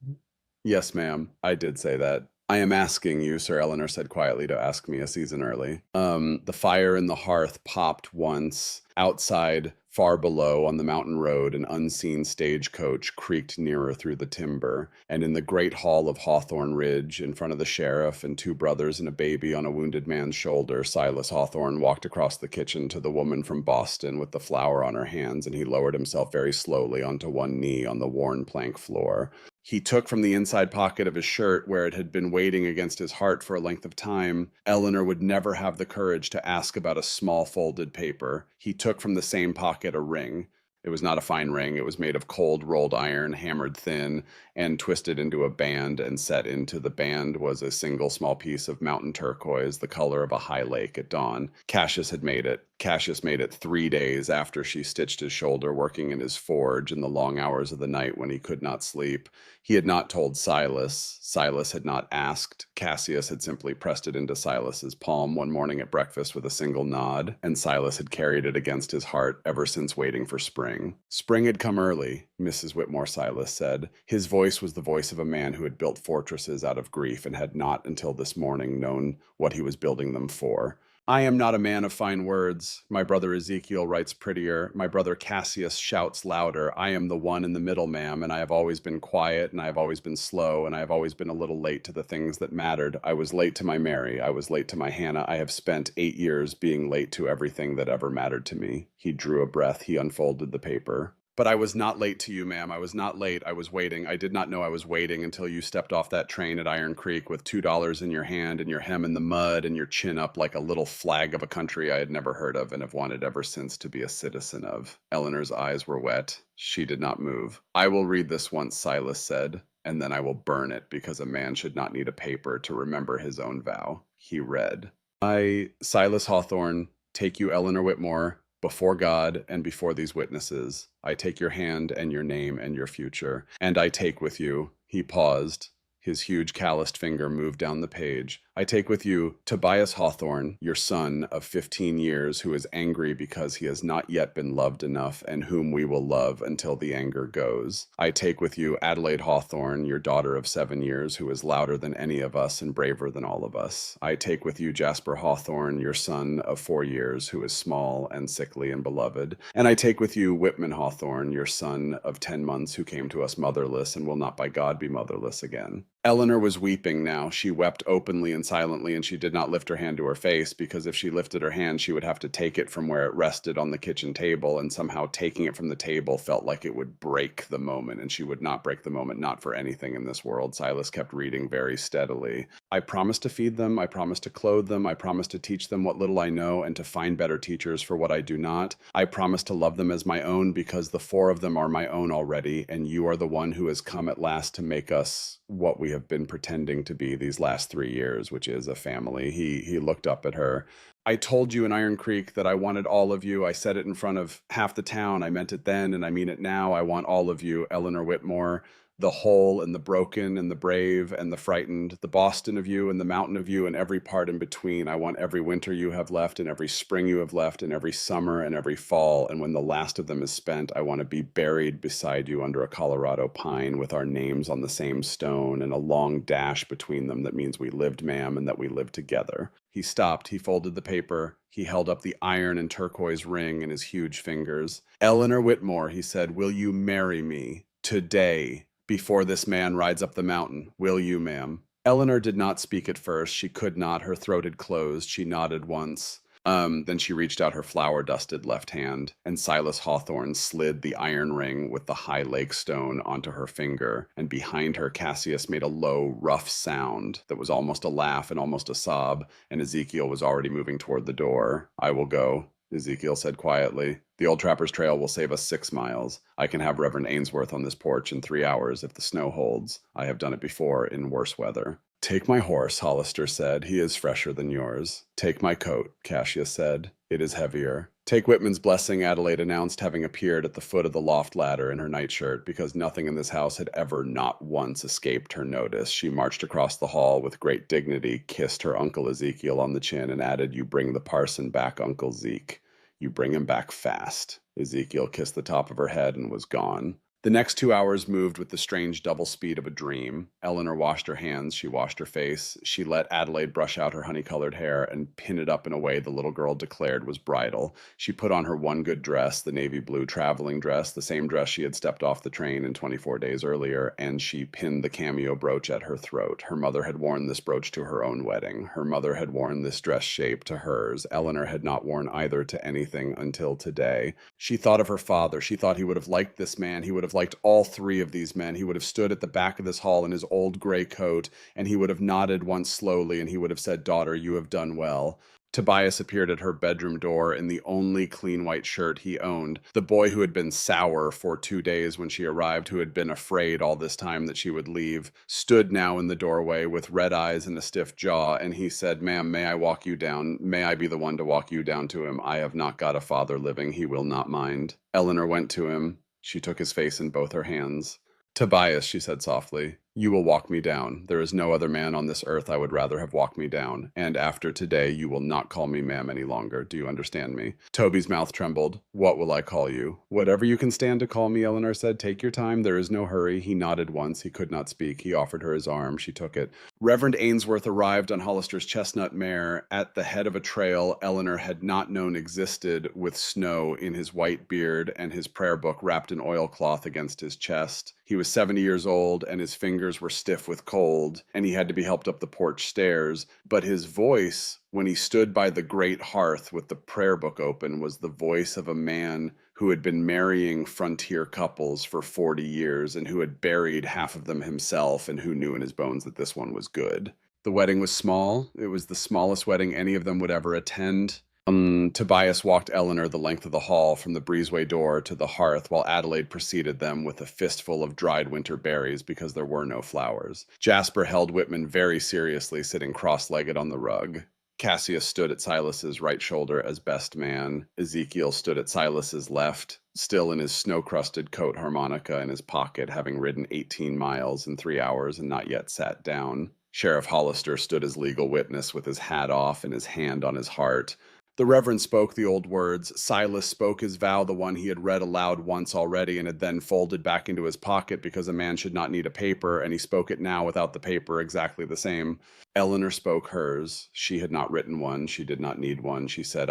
Yes, ma'am, I did say that. I am asking you, Sir Eleanor said quietly, to ask me a season early. The fire in the hearth popped once. Outside, far below, on the mountain road, an unseen stagecoach creaked nearer through the timber, and in the great hall of Hawthorne Ridge, in front of the sheriff and two brothers and a baby on a wounded man's shoulder, Silas Hawthorne walked across the kitchen to the woman from Boston with the flower on her hands, and he lowered himself very slowly onto one knee on the worn plank floor. He took from the inside pocket of his shirt, where it had been waiting against his heart for a length of time. Eleanor would never have the courage to ask about a small folded paper. He took from the same pocket a ring. It was not a fine ring. It was made of cold rolled iron, hammered thin, and twisted into a band, and set into the band was a single small piece of mountain turquoise, the color of a high lake at dawn. Cassius had made it. Cassius made it 3 days after she stitched his shoulder, working in his forge in the long hours of the night when he could not sleep. He had not told Silas. Silas had not asked. Cassius had simply pressed it into Silas's palm one morning at breakfast with a single nod, and Silas had carried it against his heart ever since, waiting for spring. Spring had come early, Mrs. Whitmore Silas said. His voice was the voice of a man who had built fortresses out of grief and had not until this morning known what he was building them for. I am not a man of fine words. My brother Ezekiel writes prettier. My brother Cassius shouts louder. I am the one in the middle, ma'am, and I have always been quiet, and I have always been slow, and I have always been a little late to the things that mattered. I was late to my Mary. I was late to my Hannah. I have spent 8 years being late to everything that ever mattered to me. He drew a breath. He unfolded the paper. But I was not late to you, ma'am. I was not late. I was waiting. I did not know I was waiting until you stepped off that train at Iron Creek with $2 in your hand and your hem in the mud and your chin up like a little flag of a country I had never heard of and have wanted ever since to be a citizen of. Eleanor's eyes were wet. She did not move. I will read this once, Silas said, and then I will burn it, because a man should not need a paper to remember his own vow. He read, I, Silas Hawthorne, take you, Eleanor Whitmore, before God and before these witnesses. I take your hand and your name and your future, and I take with you. He paused. His huge calloused finger moved down the page. I take with you Tobias Hawthorne, your son of 15 years, who is angry because he has not yet been loved enough, and whom we will love until the anger goes. I take with you Adelaide Hawthorne, your daughter of 7 years, who is louder than any of us and braver than all of us. I take with you Jasper Hawthorne, your son of 4 years, who is small and sickly and beloved. And I take with you Whitman Hawthorne, your son of 10 months, who came to us motherless and will not by God be motherless again. Eleanor was weeping now. She wept openly and silently, and she did not lift her hand to her face, because if she lifted her hand, she would have to take it from where it rested on the kitchen table, and somehow taking it from the table felt like it would break the moment, and she would not break the moment, not for anything in this world. Silas kept reading very steadily. I promise to feed them, I promise to clothe them, I promise to teach them what little I know, and to find better teachers for what I do not. I promise to love them as my own, because the 4 of them are my own already, and you are the one who has come at last to make us what we have been pretending to be these last 3 years, which is a family. He looked up at her. I told you in Iron Creek that I wanted all of you. I said it in front of half the town. I meant it then, and I mean it now. I want all of you, Eleanor Whitmore. The whole and the broken and the brave and the frightened, the Boston of you and the mountain of you and every part in between. I want every winter you have left and every spring you have left and every summer and every fall. And when the last of them is spent, I want to be buried beside you under a Colorado pine with our names on the same stone and a long dash between them that means we lived, ma'am, and that we lived together. He stopped. He folded the paper. He held up the iron and turquoise ring in his huge fingers. Eleanor Whitmore, he said, will you marry me today? Before this man rides up the mountain. Will you, ma'am? Eleanor did not speak at first. She could not. Her throat had closed. She nodded once. Then she reached out her flour-dusted left hand, and Silas Hawthorne slid the iron ring with the high lake stone onto her finger, and behind her Cassius made a low, rough sound that was almost a laugh and almost a sob, and Ezekiel was already moving toward the door. I will go, Ezekiel said quietly. The old trapper's trail will save us 6 miles. I can have Reverend Ainsworth on this porch in 3 hours if the snow holds. I have done it before in worse weather. Take my horse, Hollister said. He is fresher than yours. Take my coat, Cassius said. It is heavier. Take Whitman's blessing, Adelaide announced, having appeared at the foot of the loft ladder in her nightshirt, because nothing in this house had ever not once escaped her notice. She marched across the hall with great dignity, kissed her Uncle Ezekiel on the chin, and added, You bring the parson back, Uncle Zeke. You bring him back fast. Ezekiel kissed the top of her head and was gone. The next 2 hours moved with the strange double speed of a dream. Eleanor washed her hands, she washed her face, she let Adelaide brush out her honey-colored hair and pin it up in a way the little girl declared was bridal. She put on her one good dress, the navy blue traveling dress, the same dress she had stepped off the train in 24 days earlier, and she pinned the cameo brooch at her throat. Her mother had worn this brooch to her own wedding. Her mother had worn this dress shape to hers. Eleanor had not worn either to anything until today. She thought of her father. She thought he would have liked this man. He would have liked all three of these men. He would have stood at the back of this hall in his old gray coat, and he would have nodded once slowly, and he would have said, "Daughter, you have done well." Tobias appeared at her bedroom door in the only clean white shirt he owned. The boy who had been sour for 2 days when she arrived, who had been afraid all this time that she would leave, stood now in the doorway with red eyes and a stiff jaw, and he said, "Ma'am, may I walk you down? May I be the one to walk you down to him? I have not got a father living. He will not mind." Eleanor went to him. She took his face in both her hands. "Tobias," she said softly, "you will walk me down. There is no other man on this earth I would rather have walked me down. And after today, you will not call me ma'am any longer. Do you understand me?" Toby's mouth trembled. "What will I call you?" "Whatever you can stand to call me," Eleanor said. "Take your time. There is no hurry." He nodded once. He could not speak. He offered her his arm. She took it. Reverend Ainsworth arrived on Hollister's chestnut mare at the head of a trail Eleanor had not known existed, with snow in his white beard and his prayer book wrapped in oilcloth against his chest. He was 70 years old, and his fingers were stiff with cold, and he had to be helped up the porch stairs. But his voice, when he stood by the great hearth with the prayer book open, was the voice of a man who had been marrying frontier couples for 40 years and who had buried half of them himself and who knew in his bones that this one was good. The wedding was small. It was the smallest wedding any of them would ever attend. Tobias walked Eleanor the length of the hall from the breezeway door to the hearth, while Adelaide preceded them with a fistful of dried winter berries because there were no flowers. Jasper held Whitman very seriously, sitting cross-legged on the rug. Cassius stood at Silas's right shoulder as best man. Ezekiel stood at Silas's left, still in his snow-crusted coat harmonica in his pocket, having ridden 18 miles in 3 hours and not yet sat down. Sheriff Hollister stood as legal witness with his hat off and his hand on his heart. The Reverend spoke the old words. Silas spoke his vow, the one he had read aloud once already and had then folded back into his pocket because a man should not need a paper, and he spoke it now without the paper, exactly the same. Eleanor spoke hers. She had not written one. She did not need one. She said,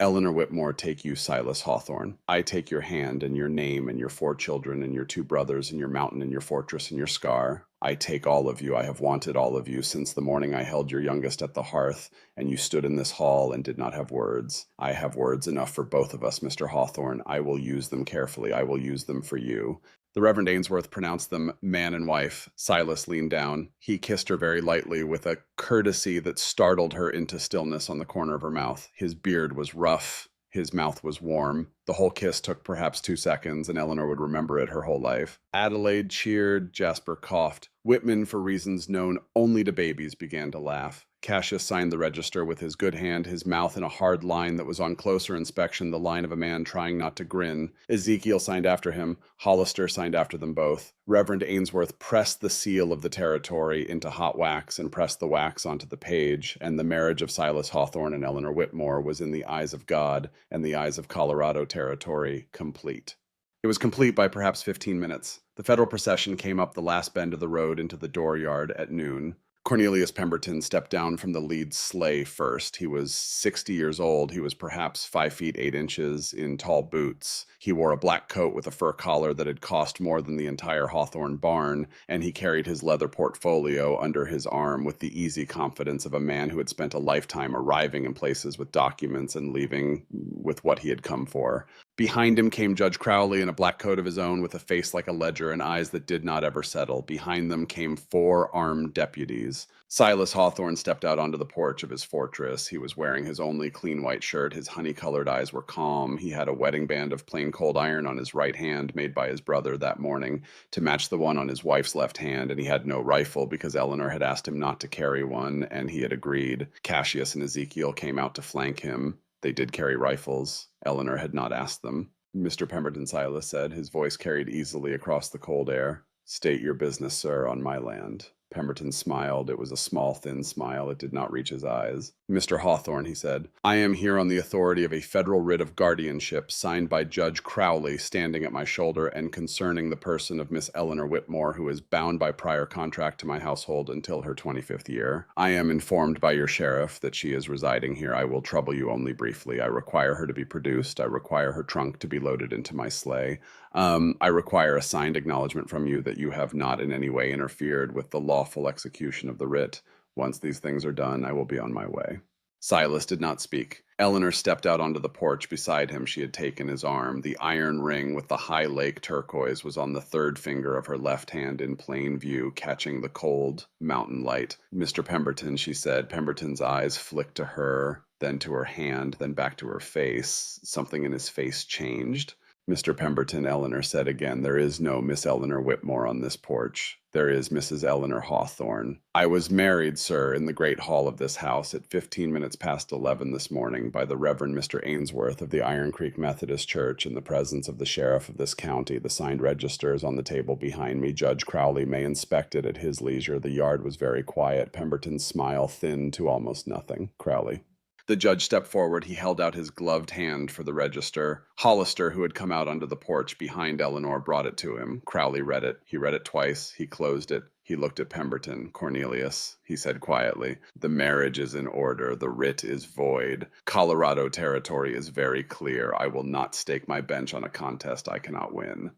Eleanor Whitmore, take you, Silas Hawthorne. I take your hand and your name and your 4 children and your 2 brothers and your mountain and your fortress and your scar. I take all of you. I have wanted all of you since the morning I held your youngest at the hearth, and you stood in this hall and did not have words. I have words enough for both of us, Mr. Hawthorne. I will use them carefully. I will use them for you. The Reverend Ainsworth pronounced them man and wife. Silas leaned down. He kissed her very lightly with a courtesy that startled her into stillness on the corner of her mouth. His beard was rough. His mouth was warm. The whole kiss took perhaps 2 seconds, and Eleanor would remember it her whole life. Adelaide cheered. Jasper coughed. Whitman, for reasons known only to babies, began to laugh. Cassius signed the register with his good hand, his mouth in a hard line that was on closer inspection the line of a man trying not to grin. Ezekiel signed after him. Hollister signed after them both. Reverend Ainsworth pressed the seal of the territory into hot wax and pressed the wax onto the page, and the marriage of Silas Hawthorne and Eleanor Whitmore was in the eyes of God and the eyes of Colorado territory complete. It was complete by perhaps 15 minutes. The federal procession came up the last bend of the road into the dooryard at noon. Cornelius Pemberton stepped down from the lead sleigh first. He was 60 years old. He was perhaps 5 feet 8 inches in tall boots. He wore a black coat with a fur collar that had cost more than the entire Hawthorne barn, and he carried his leather portfolio under his arm with the easy confidence of a man who had spent a lifetime arriving in places with documents and leaving with what he had come for. Behind him came Judge Crowley in a black coat of his own with a face like a ledger and eyes that did not ever settle. Behind them came 4 armed deputies. Silas Hawthorne stepped out onto the porch of his fortress. He was wearing his only clean white shirt. His honey-colored eyes were calm. He had a wedding band of plain cold iron on his right hand made by his brother that morning to match the one on his wife's left hand, and he had no rifle because Eleanor had asked him not to carry one, and he had agreed. Cassius and Ezekiel came out to flank him. They did carry rifles. Eleanor had not asked them. "Mr. Pemberton," Silas said, his voice carried easily across the cold air. "State your business, sir, on my land." Pemberton smiled. It was a small, thin smile. It did not reach his eyes. "Mr. Hawthorne," he said, "I am here on the authority of a federal writ of guardianship signed by Judge Crowley standing at my shoulder and concerning the person of Miss Eleanor Whitmore, who is bound by prior contract to my household until her 25th year. I am informed by your sheriff that she is residing here. I will trouble you only briefly. I require her to be produced. I require her trunk to be loaded into my sleigh. I require a signed acknowledgement from you that you have not in any way interfered with the lawful execution of the writ. Once these things are done, I will be on my way." Silas did not speak. Eleanor stepped out onto the porch beside him. She had taken his arm. The iron ring with the high lake turquoise was on the third finger of her left hand in plain view, catching the cold mountain light. "Mr. Pemberton," she said. Pemberton's eyes flicked to her, then to her hand, then back to her face. Something in his face changed. "Mr. Pemberton," Eleanor said again, "there is no Miss Eleanor Whitmore on this porch. There is Mrs. Eleanor Hawthorne. I was married, sir, in the great hall of this house at 15 minutes past 11 this morning by the Reverend Mr. Ainsworth of the Iron Creek Methodist Church in the presence of the sheriff of this county. The signed register is on the table behind me. Judge Crowley may inspect it at his leisure. The yard was very quiet." Pemberton's smile thinned to almost nothing. "Crowley." The judge stepped forward. He held out his gloved hand for the register. Hollister, who had come out onto the porch behind Eleanor, brought it to him. Crowley read it. He read it twice. He closed it. He looked at Pemberton. "Cornelius," he said quietly, "the marriage is in order. The writ is void. Colorado territory is very clear. I will not stake my bench on a contest I cannot win."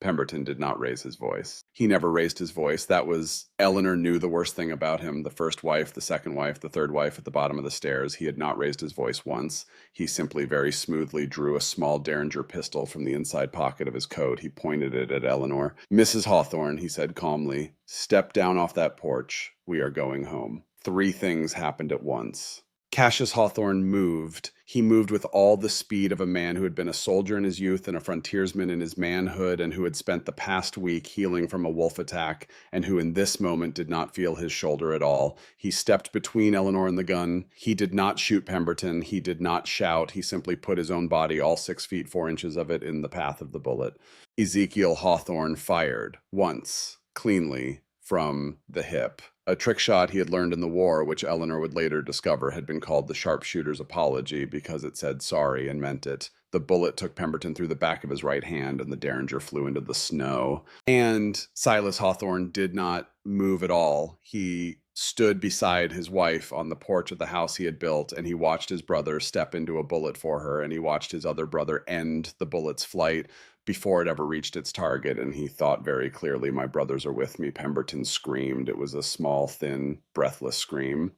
Pemberton did not raise his voice. He never raised his voice. Eleanor knew the worst thing about him. The first wife, the second wife, the third wife at the bottom of the stairs. He had not raised his voice once. He simply very smoothly drew a small Derringer pistol from the inside pocket of his coat. He pointed it at Eleanor. "Mrs. Hawthorne," he said calmly, "step down off that porch. We are going home." Three things happened at once. Cassius Hawthorne moved. He moved with all the speed of a man who had been a soldier in his youth and a frontiersman in his manhood, and who had spent the past week healing from a wolf attack, and who in this moment did not feel his shoulder at all. He stepped between Eleanor and the gun. He did not shoot Pemberton. He did not shout. He simply put his own body, all 6 feet 4 inches of it, in the path of the bullet. Ezekiel Hawthorne fired once, cleanly, from the hip. A trick shot he had learned in the war, which Eleanor would later discover had been called the sharpshooter's apology because it said sorry and meant it. The bullet took Pemberton through the back of his right hand, and the Derringer flew into the snow. And Silas Hawthorne did not move at all. He stood beside his wife on the porch of the house he had built, and he watched his brother step into a bullet for her, and he watched his other brother end the bullet's flight before it ever reached its target, and he thought very clearly, "My brothers are with me." Pemberton screamed. It was a small, thin, breathless scream.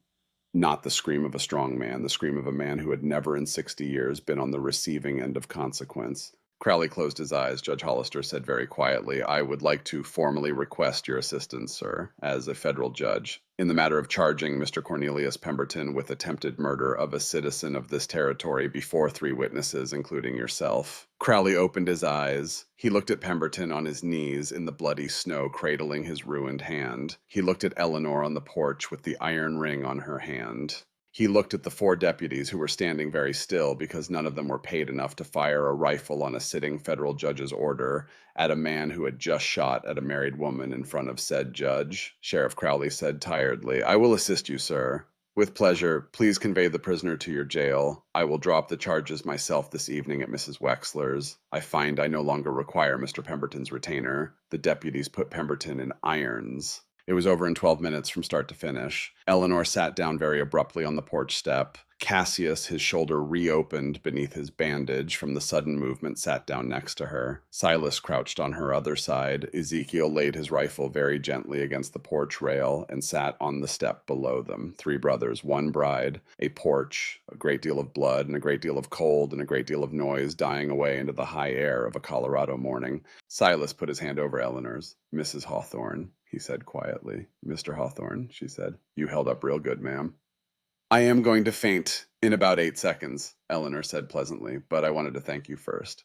Not the scream of a strong man, the scream of a man who had never in 60 years been on the receiving end of consequence. Crowley closed his eyes. Judge Hollister said very quietly, "I would like to formally request your assistance, sir, as a federal judge, in the matter of charging Mr. Cornelius Pemberton with attempted murder of a citizen of this territory before 3 witnesses, including yourself." Crowley opened his eyes. He looked at Pemberton on his knees in the bloody snow, cradling his ruined hand. He looked at Eleanor on the porch with the iron ring on her hand. He looked at the 4 deputies who were standing very still because none of them were paid enough to fire a rifle on a sitting federal judge's order at a man who had just shot at a married woman in front of said judge. Sheriff Crowley said tiredly, "I will assist you, sir." "With pleasure. Please convey the prisoner to your jail. I will drop the charges myself this evening at Mrs. Wexler's. I find I no longer require Mr. Pemberton's retainer." The deputies put Pemberton in irons. It was over in 12 minutes from start to finish. Eleanor sat down very abruptly on the porch step. Cassius, his shoulder reopened beneath his bandage from the sudden movement, sat down next to her. Silas crouched on her other side. Ezekiel laid his rifle very gently against the porch rail and sat on the step below them. 3 brothers, 1 bride, a porch, a great deal of blood and a great deal of cold and a great deal of noise dying away into the high air of a Colorado morning. Silas put his hand over Eleanor's. "Mrs. Hawthorne," he said quietly. "Mr. Hawthorne," she said. "You held up real good, ma'am." "I am going to faint in about 8 seconds, Eleanor said pleasantly, "but I wanted to thank you first."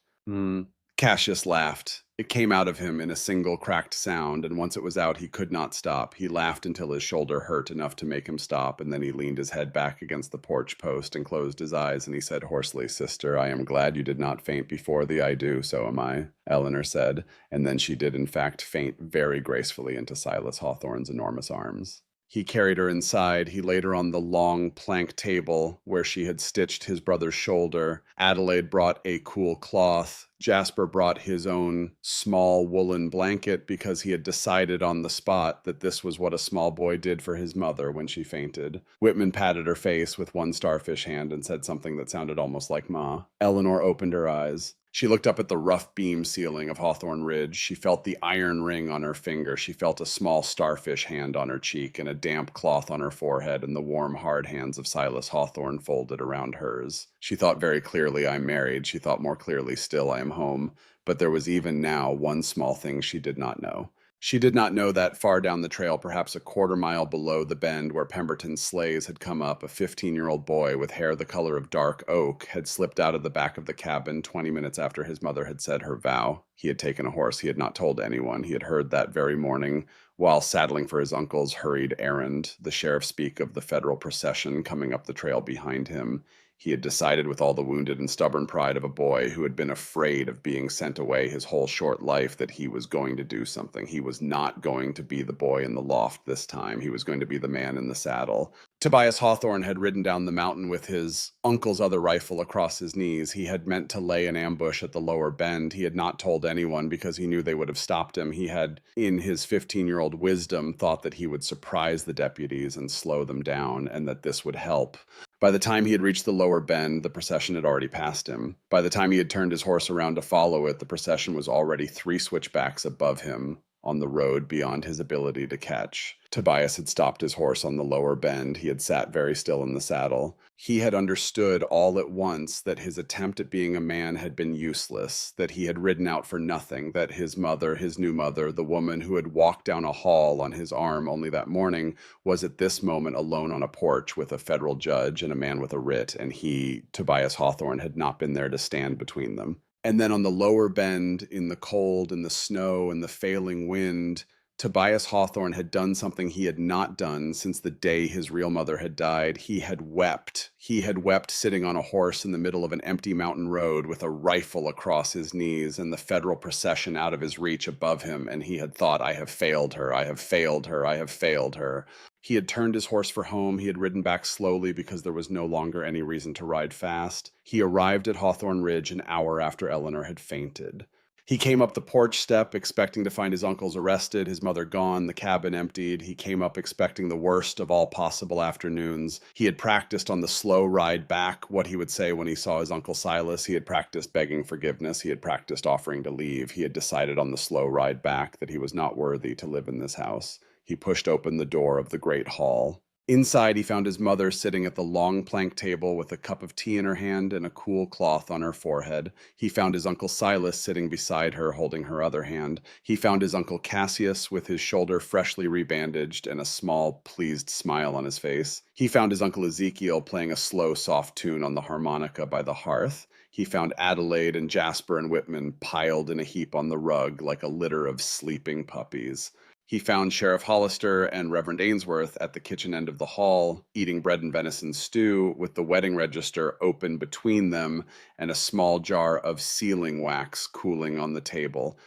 Cassius laughed. It came out of him in a single cracked sound, and once it was out, he could not stop. He laughed until his shoulder hurt enough to make him stop, and then he leaned his head back against the porch post and closed his eyes, and he said hoarsely, "Sister, I am glad you did not faint before the I do, so am I," Eleanor said, and then she did in fact faint very gracefully into Silas Hawthorne's enormous arms. He carried her inside. He laid her on the long plank table where she had stitched his brother's shoulder. Adelaide brought a cool cloth. Jasper brought his own small woolen blanket because he had decided on the spot that this was what a small boy did for his mother when she fainted. Whitman patted her face with one starfish hand and said something that sounded almost like Ma. Eleanor opened her eyes. She looked up at the rough beam ceiling of Hawthorne Ridge. She felt the iron ring on her finger. She felt a small starfish hand on her cheek and a damp cloth on her forehead and the warm, hard hands of Silas Hawthorne folded around hers. She thought very clearly, "I'm married." She thought more clearly still, "I am home." But there was even now one small thing she did not know. She did not know that far down the trail, perhaps a quarter mile below the bend where Pemberton's sleighs had come up, a 15-year-old boy with hair the color of dark oak had slipped out of the back of the cabin 20 minutes after his mother had said her vow. He had taken a horse. He had not told anyone. He had heard that very morning while saddling for his uncle's hurried errand, the sheriff speak of the federal procession coming up the trail behind him. He had decided with all the wounded and stubborn pride of a boy who had been afraid of being sent away his whole short life that he was going to do something. He was not going to be the boy in the loft this time. He was going to be the man in the saddle. Tobias Hawthorne had ridden down the mountain with his uncle's other rifle across his knees. He had meant to lay an ambush at the lower bend. He had not told anyone because he knew they would have stopped him. He had, in his 15-year-old wisdom, thought that he would surprise the deputies and slow them down and that this would help. By the time he had reached the lower bend, the procession had already passed him. By the time he had turned his horse around to follow it, the procession was already 3 switchbacks above him on the road beyond his ability to catch. Tobias had stopped his horse on the lower bend. He had sat very still in the saddle. He had understood all at once that his attempt at being a man had been useless, that he had ridden out for nothing, that his mother, his new mother, the woman who had walked down a hall on his arm only that morning, was at this moment alone on a porch with a federal judge and a man with a writ, and he, Tobias Hawthorne, had not been there to stand between them. And then on the lower bend, in the cold and the snow and the failing wind, Tobias Hawthorne had done something he had not done since the day his real mother had died. He had wept. He had wept sitting on a horse in the middle of an empty mountain road with a rifle across his knees and the federal procession out of his reach above him, and he had thought, "I have failed her, I have failed her, I have failed her." He had turned his horse for home. He had ridden back slowly because there was no longer any reason to ride fast. He arrived at Hawthorne Ridge an hour after Eleanor had fainted. He came up the porch step expecting to find his uncles arrested, his mother gone, the cabin emptied. He came up expecting the worst of all possible afternoons. He had practiced on the slow ride back what he would say when he saw his Uncle Silas. He had practiced begging forgiveness. He had practiced offering to leave. He had decided on the slow ride back that he was not worthy to live in this house. He pushed open the door of the great hall. Inside, he found his mother sitting at the long plank table with a cup of tea in her hand and a cool cloth on her forehead. He found his Uncle Silas sitting beside her, holding her other hand. He found his Uncle Cassius with his shoulder freshly rebandaged and a small, pleased smile on his face. He found his Uncle Ezekiel playing a slow, soft tune on the harmonica by the hearth. He found Adelaide and Jasper and Whitman piled in a heap on the rug like a litter of sleeping puppies. He found Sheriff Hollister and Reverend Ainsworth at the kitchen end of the hall, eating bread and venison stew with the wedding register open between them and a small jar of sealing wax cooling on the table.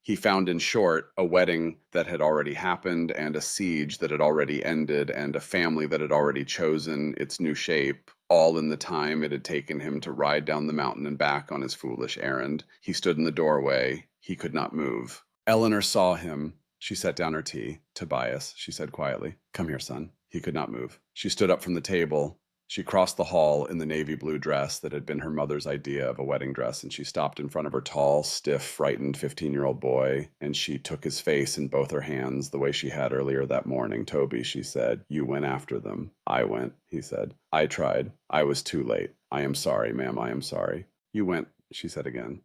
He found, in short, a wedding that had already happened and a siege that had already ended and a family that had already chosen its new shape, all in the time it had taken him to ride down the mountain and back on his foolish errand. He stood in the doorway. He could not move. Eleanor saw him. She set down her tea. "Tobias," she said quietly, "come here, son." He could not move. She stood up from the table. She crossed the hall in the navy blue dress that had been her mother's idea of a wedding dress, and she stopped in front of her tall, stiff, frightened 15-year-old boy, and she took his face in both her hands the way she had earlier that morning. "Toby," she said, "you went after them." "I went," he said. "I tried. I was too late. I am sorry, ma'am, I am sorry." "You went," she said again.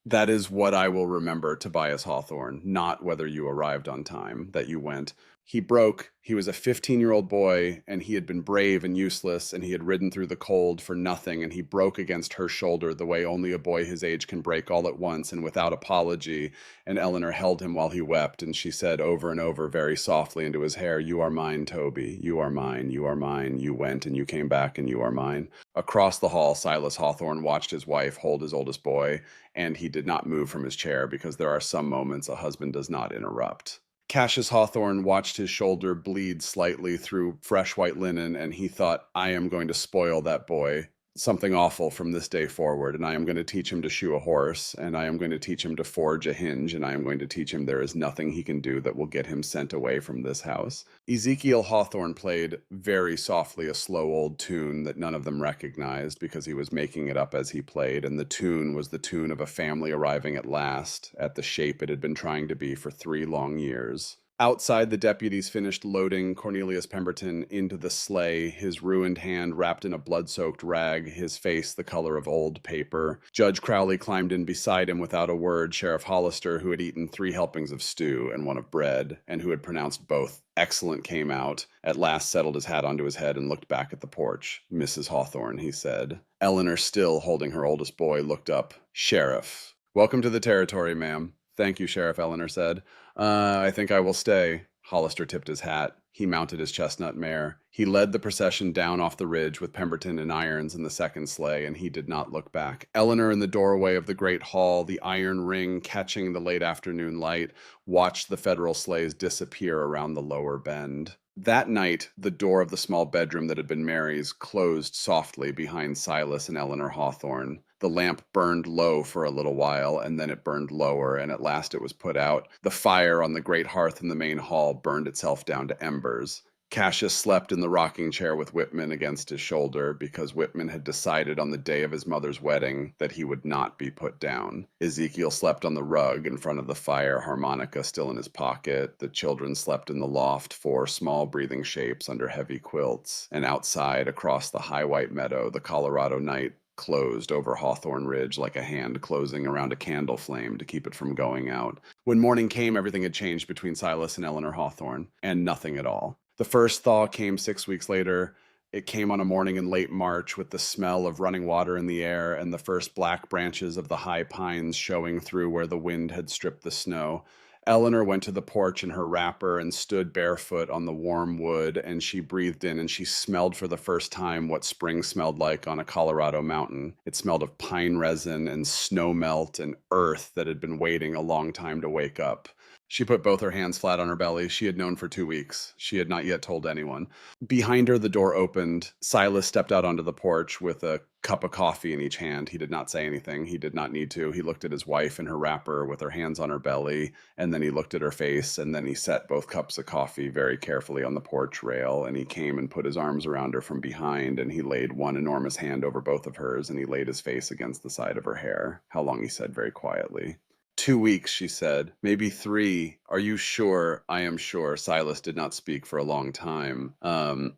That is what I will remember, Tobias Hawthorne, not whether you arrived on time, that you went. He broke. He was a 15-year-old boy, and he had been brave and useless, and he had ridden through the cold for nothing, and he broke against her shoulder the way only a boy his age can break all at once and without apology. And Eleanor held him while he wept, and she said over and over very softly into his hair, "You are mine, Toby. You are mine. You are mine. You went and you came back and you are mine." Across the hall, Silas Hawthorne watched his wife hold his oldest boy, and he did not move from his chair because there are some moments a husband does not interrupt. Cassius Hawthorne watched his shoulder bleed slightly through fresh white linen, and he thought, "I am going to spoil that boy something awful from this day forward, and I am going to teach him to shoe a horse, and I am going to teach him to forge a hinge, and I am going to teach him there is nothing he can do that will get him sent away from this house." Ezekiel Hawthorne played very softly a slow old tune that none of them recognized because he was making it up as he played, and the tune was the tune of a family arriving at last at the shape it had been trying to be for 3 long years. Outside, the deputies finished loading Cornelius Pemberton into the sleigh, his ruined hand wrapped in a blood-soaked rag, his face the color of old paper. Judge Crowley climbed in beside him without a word. Sheriff Hollister, who had eaten 3 helpings of stew and 1 of bread, and who had pronounced both excellent, came out, at last settled his hat onto his head and looked back at the porch. "Mrs. Hawthorne," he said. Eleanor, still holding her oldest boy, looked up. "Sheriff." "Welcome to the territory, ma'am." "Thank you, Sheriff," Eleanor said. I think I will stay." Hollister tipped his hat. He mounted his chestnut mare. He led the procession down off the ridge with Pemberton and Irons in the second sleigh, and he did not look back. Eleanor, in the doorway of the great hall, the iron ring catching the late afternoon light, watched the federal sleighs disappear around the lower bend. That night, the door of the small bedroom that had been Mary's closed softly behind Silas and Eleanor Hawthorne. The lamp burned low for a little while, and then it burned lower, and at last it was put out. The fire on the great hearth in the main hall burned itself down to embers. Cassius slept in the rocking chair with Whitman against his shoulder because Whitman had decided on the day of his mother's wedding that he would not be put down. Ezekiel slept on the rug in front of the fire, harmonica still in his pocket. The children slept in the loft, 4 small breathing shapes under heavy quilts. And outside, across the high white meadow, the Colorado night closed over Hawthorne Ridge like a hand closing around a candle flame to keep it from going out. When morning came, everything had changed between Silas and Eleanor Hawthorne, and nothing at all. The first thaw came 6 weeks later. It came on a morning in late March with the smell of running water in the air and the first black branches of the high pines showing through where the wind had stripped the snow. Eleanor went to the porch in her wrapper and stood barefoot on the warm wood, and she breathed in and she smelled for the first time what spring smelled like on a Colorado mountain. It smelled of pine resin and snow melt and earth that had been waiting a long time to wake up. She put both her hands flat on her belly. She had known for 2 weeks. She had not yet told anyone. Behind her, the door opened. Silas stepped out onto the porch with a cup of coffee in each hand. He did not say anything. He did not need to. He looked at his wife in her wrapper with her hands on her belly, and then he looked at her face, and then he set both cups of coffee very carefully on the porch rail, and he came and put his arms around her from behind, and he laid one enormous hand over both of hers, and he laid his face against the side of her hair. "How long?" he said very quietly. 2 weeks, she said. "Maybe 3. Are you sure?" "I am sure." Silas did not speak for a long time.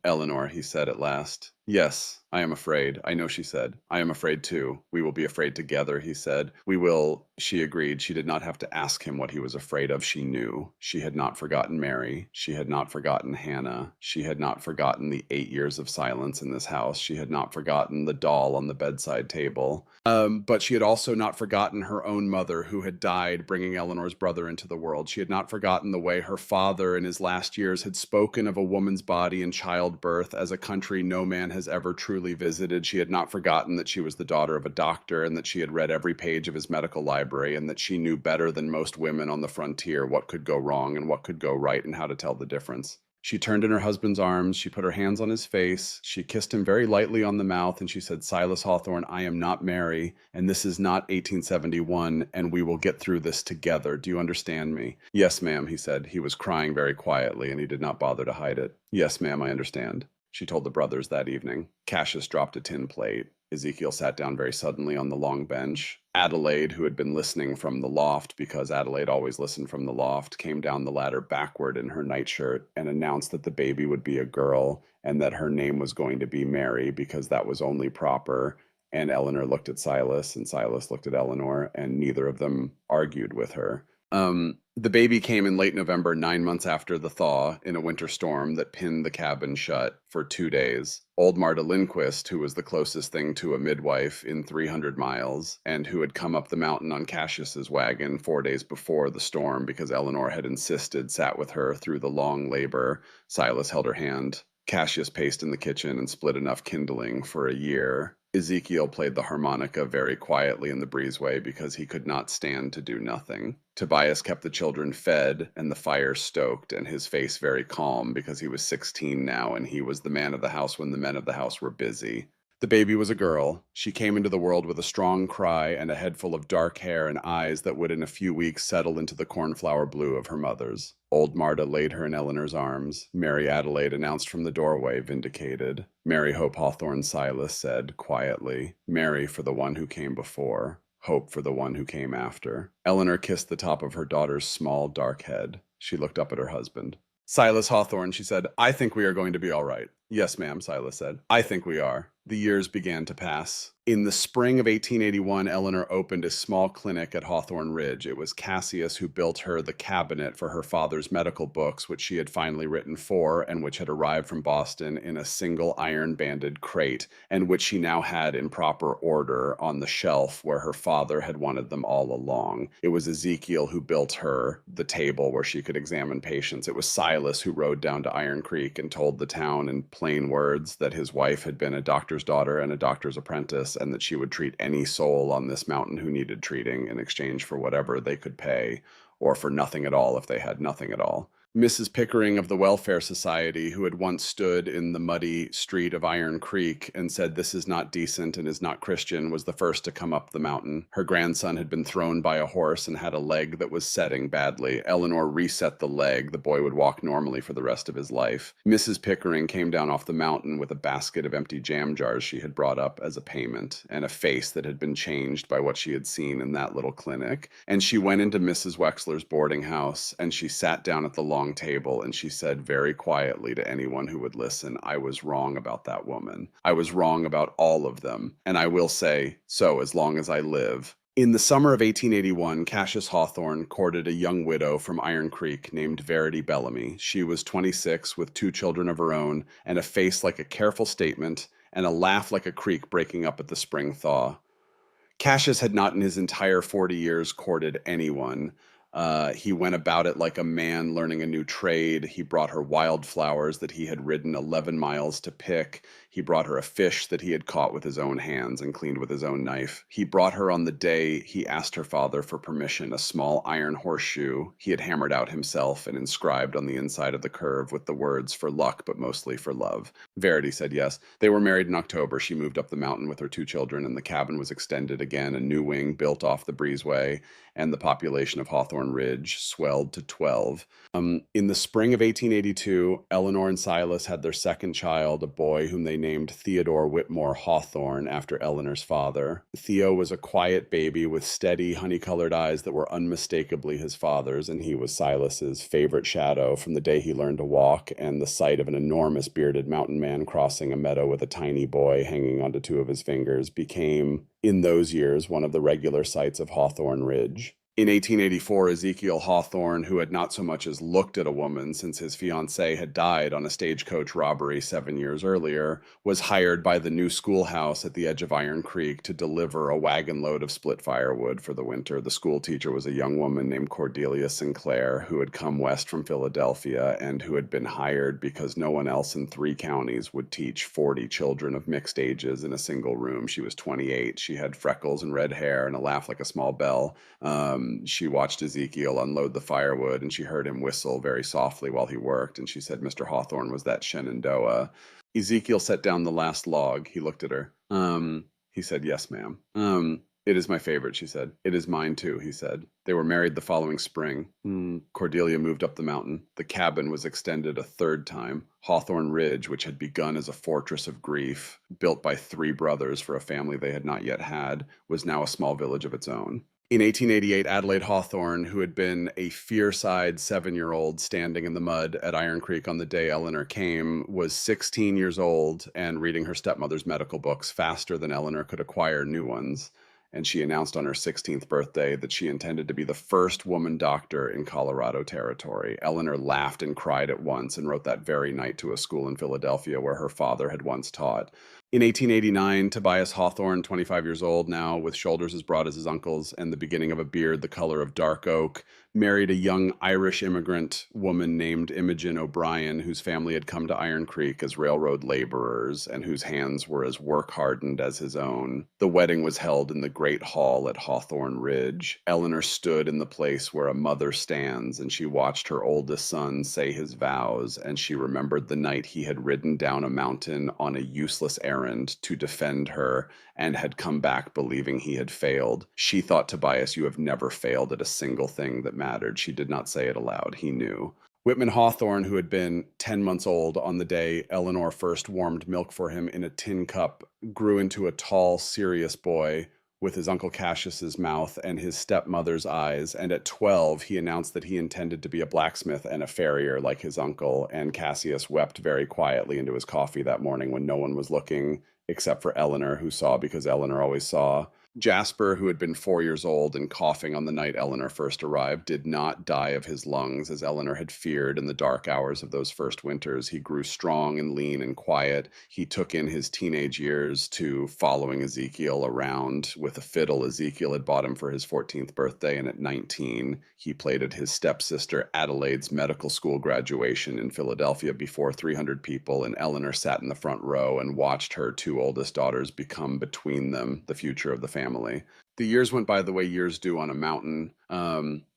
Eleanor," he said at last. "Yes, I am afraid." "I know," she said. "I am afraid too." "We will be afraid together," he said. "We will," she agreed. She did not have to ask him what he was afraid of. She knew. She had not forgotten Mary. She had not forgotten Hannah. She had not forgotten the 8 years of silence in this house. She had not forgotten the doll on the bedside table. But she had also not forgotten her own mother, who had died bringing Eleanor's brother into the world. She had not forgotten the way her father in his last years had spoken of a woman's body in childbirth as a country no man has ever truly visited. She had not forgotten that she was the daughter of a doctor and that she had read every page of his medical library and that she knew better than most women on the frontier what could go wrong and what could go right and how to tell the difference. She turned in her husband's arms, she put her hands on his face, she kissed him very lightly on the mouth, and she said, "Silas Hawthorne, I am not Mary, and this is not 1871, and we will get through this together. Do you understand me?" "Yes, ma'am," he said. He was crying very quietly, and he did not bother to hide it. "Yes, ma'am, I understand." She told the brothers that evening. Cassius dropped a tin plate. Ezekiel sat down very suddenly on the long bench. Adelaide, who had been listening from the loft, because Adelaide always listened from the loft, came down the ladder backward in her nightshirt and announced that the baby would be a girl and that her name was going to be Mary because that was only proper. And Eleanor looked at Silas and Silas looked at Eleanor, and neither of them argued with her. The baby came in late November, 9 months after the thaw, in a winter storm that pinned the cabin shut for 2 days. Old Marta Lindquist, who was the closest thing to a midwife in 300 miles, and who had come up the mountain on Cassius's wagon 4 days before the storm because Eleanor had insisted, sat with her through the long labor. Silas held her hand. Cassius paced in the kitchen and split enough kindling for a year. Ezekiel played the harmonica very quietly in the breezeway because he could not stand to do nothing. Tobias kept the children fed and the fire stoked, and his face very calm because he was 16 now and he was the man of the house when the men of the house were busy. The baby was a girl. She came into the world with a strong cry and a head full of dark hair and eyes that would in a few weeks settle into the cornflower blue of her mother's. Old Marta laid her in Eleanor's arms. Mary Adelaide announced from the doorway, vindicated. Mary Hope Hawthorne Silas said, quietly, Mary for the one who came before, hope for the one who came after. Eleanor kissed the top of her daughter's small, dark head. She looked up at her husband. Silas Hawthorne, she said, I think we are going to be all right. Yes, ma'am, Silas said. I think we are. The years began to pass. In the spring of 1881, Eleanor opened a small clinic at Hawthorne Ridge. It was Cassius who built her the cabinet for her father's medical books, which she had finally written for and which had arrived from Boston in a single iron-banded crate, and which she now had in proper order on the shelf where her father had wanted them all along. It was Ezekiel who built her the table where she could examine patients. It was Silas who rode down to Iron Creek and told the town in plain words that his wife had been a doctor's daughter and a doctor's apprentice, and that she would treat any soul on this mountain who needed treating in exchange for whatever they could pay, or for nothing at all if they had nothing at all. Mrs. Pickering of the Welfare Society, who had once stood in the muddy street of Iron Creek and said this is not decent and is not Christian, was the first to come up the mountain. Her grandson had been thrown by a horse and had a leg that was setting badly. Eleanor reset the leg. The boy would walk normally for the rest of his life. Mrs. Pickering came down off the mountain with a basket of empty jam jars she had brought up as a payment, and a face that had been changed by what she had seen in that little clinic. And she went into Mrs. Wexler's boarding house, and she sat down at the long table, and she said very quietly to anyone who would listen, I was wrong about that woman. I was wrong about all of them, and I will say so as long as I live. In the summer of 1881, Cassius Hawthorne courted a young widow from Iron Creek named Verity Bellamy. She was 26 with 2 children of her own, and a face like a careful statement, and a laugh like a creek breaking up at the spring thaw. Cassius had not in his entire 40 years courted anyone. He went about it like a man learning a new trade. He brought her wildflowers that he had ridden 11 miles to pick. He brought her a fish that he had caught with his own hands and cleaned with his own knife. He brought her on the day he asked her father for permission a small iron horseshoe he had hammered out himself and inscribed on the inside of the curve with the words for luck but mostly for love. Verity said yes. They were married in October. She moved up the mountain with her 2 children, and the cabin was extended again, a new wing built off the breezeway, and the population of Hawthorne Ridge swelled to 12. In the spring of 1882, Eleanor and Silas had their second child, a boy whom they named Theodore Whitmore Hawthorne after Eleanor's father. Theo was a quiet baby with steady, honey-colored eyes that were unmistakably his father's, and he was Silas's favorite shadow from the day he learned to walk, and the sight of an enormous bearded mountain man crossing a meadow with a tiny boy hanging onto 2 of his fingers became, in those years, one of the regular sights of Hawthorne Ridge. In 1884, Ezekiel Hawthorne, who had not so much as looked at a woman since his fiancée had died on a stagecoach robbery 7 years earlier, was hired by the new schoolhouse at the edge of Iron Creek to deliver a wagon load of split firewood for the winter. The school teacher was a young woman named Cordelia Sinclair, who had come west from Philadelphia and who had been hired because no one else in 3 counties would teach 40 children of mixed ages in a single room. She was 28. She had freckles and red hair and a laugh like a small bell. She watched Ezekiel unload the firewood, and she heard him whistle very softly while he worked, and she said Mr. Hawthorne was that Shenandoah. Ezekiel set down the last log. He looked at her. He said, yes, ma'am. It is my favorite, she said. It is mine, too, he said. They were married the following spring. Cordelia moved up the mountain. The cabin was extended a 3rd time. Hawthorne Ridge, which had begun as a fortress of grief, built by 3 brothers for a family they had not yet had, was now a small village of its own. In 1888, Adelaide Hawthorne, who had been a fierce-eyed 7-year-old standing in the mud at Iron Creek on the day Eleanor came, was 16 years old and reading her stepmother's medical books faster than Eleanor could acquire new ones. and she announced on her 16th birthday that she intended to be the first woman doctor in Colorado Territory. Eleanor laughed and cried at once and wrote that very night to a school in Philadelphia where her father had once taught. In 1889, Tobias Hawthorne, 25 years old now, with shoulders as broad as his uncle's and the beginning of a beard the color of dark oak, married a young Irish immigrant woman named Imogen O'Brien, whose family had come to Iron Creek as railroad laborers and whose hands were as work-hardened as his own. The wedding was held in the Great Hall at Hawthorne Ridge. Eleanor stood in the place where a mother stands, and she watched her oldest son say his vows, and she remembered the night he had ridden down a mountain on a useless errand to defend her and had come back believing he had failed. She thought, Tobias, you have never failed at a single thing that mattered. She did not say it aloud. He knew. Whitman Hawthorne, who had been 10 months old on the day Eleanor first warmed milk for him in a tin cup, grew into a tall, serious boy with his Uncle Cassius's mouth and his stepmother's eyes, and at 12 he announced that he intended to be a blacksmith and a farrier like his uncle, and Cassius wept very quietly into his coffee that morning when no one was looking, except for Eleanor, who saw because Eleanor always saw. Jasper, who had been 4 years old and coughing on the night Eleanor first arrived, did not die of his lungs as Eleanor had feared in the dark hours of those first winters. He grew strong and lean and quiet. He took in his teenage years to following Ezekiel around with a fiddle Ezekiel had bought him for his 14th birthday, and at 19, he played at his stepsister Adelaide's medical school graduation in Philadelphia before 300 people, and Eleanor sat in the front row and watched her two oldest daughters become between them the future of the family. The years went by the way years do on a mountain.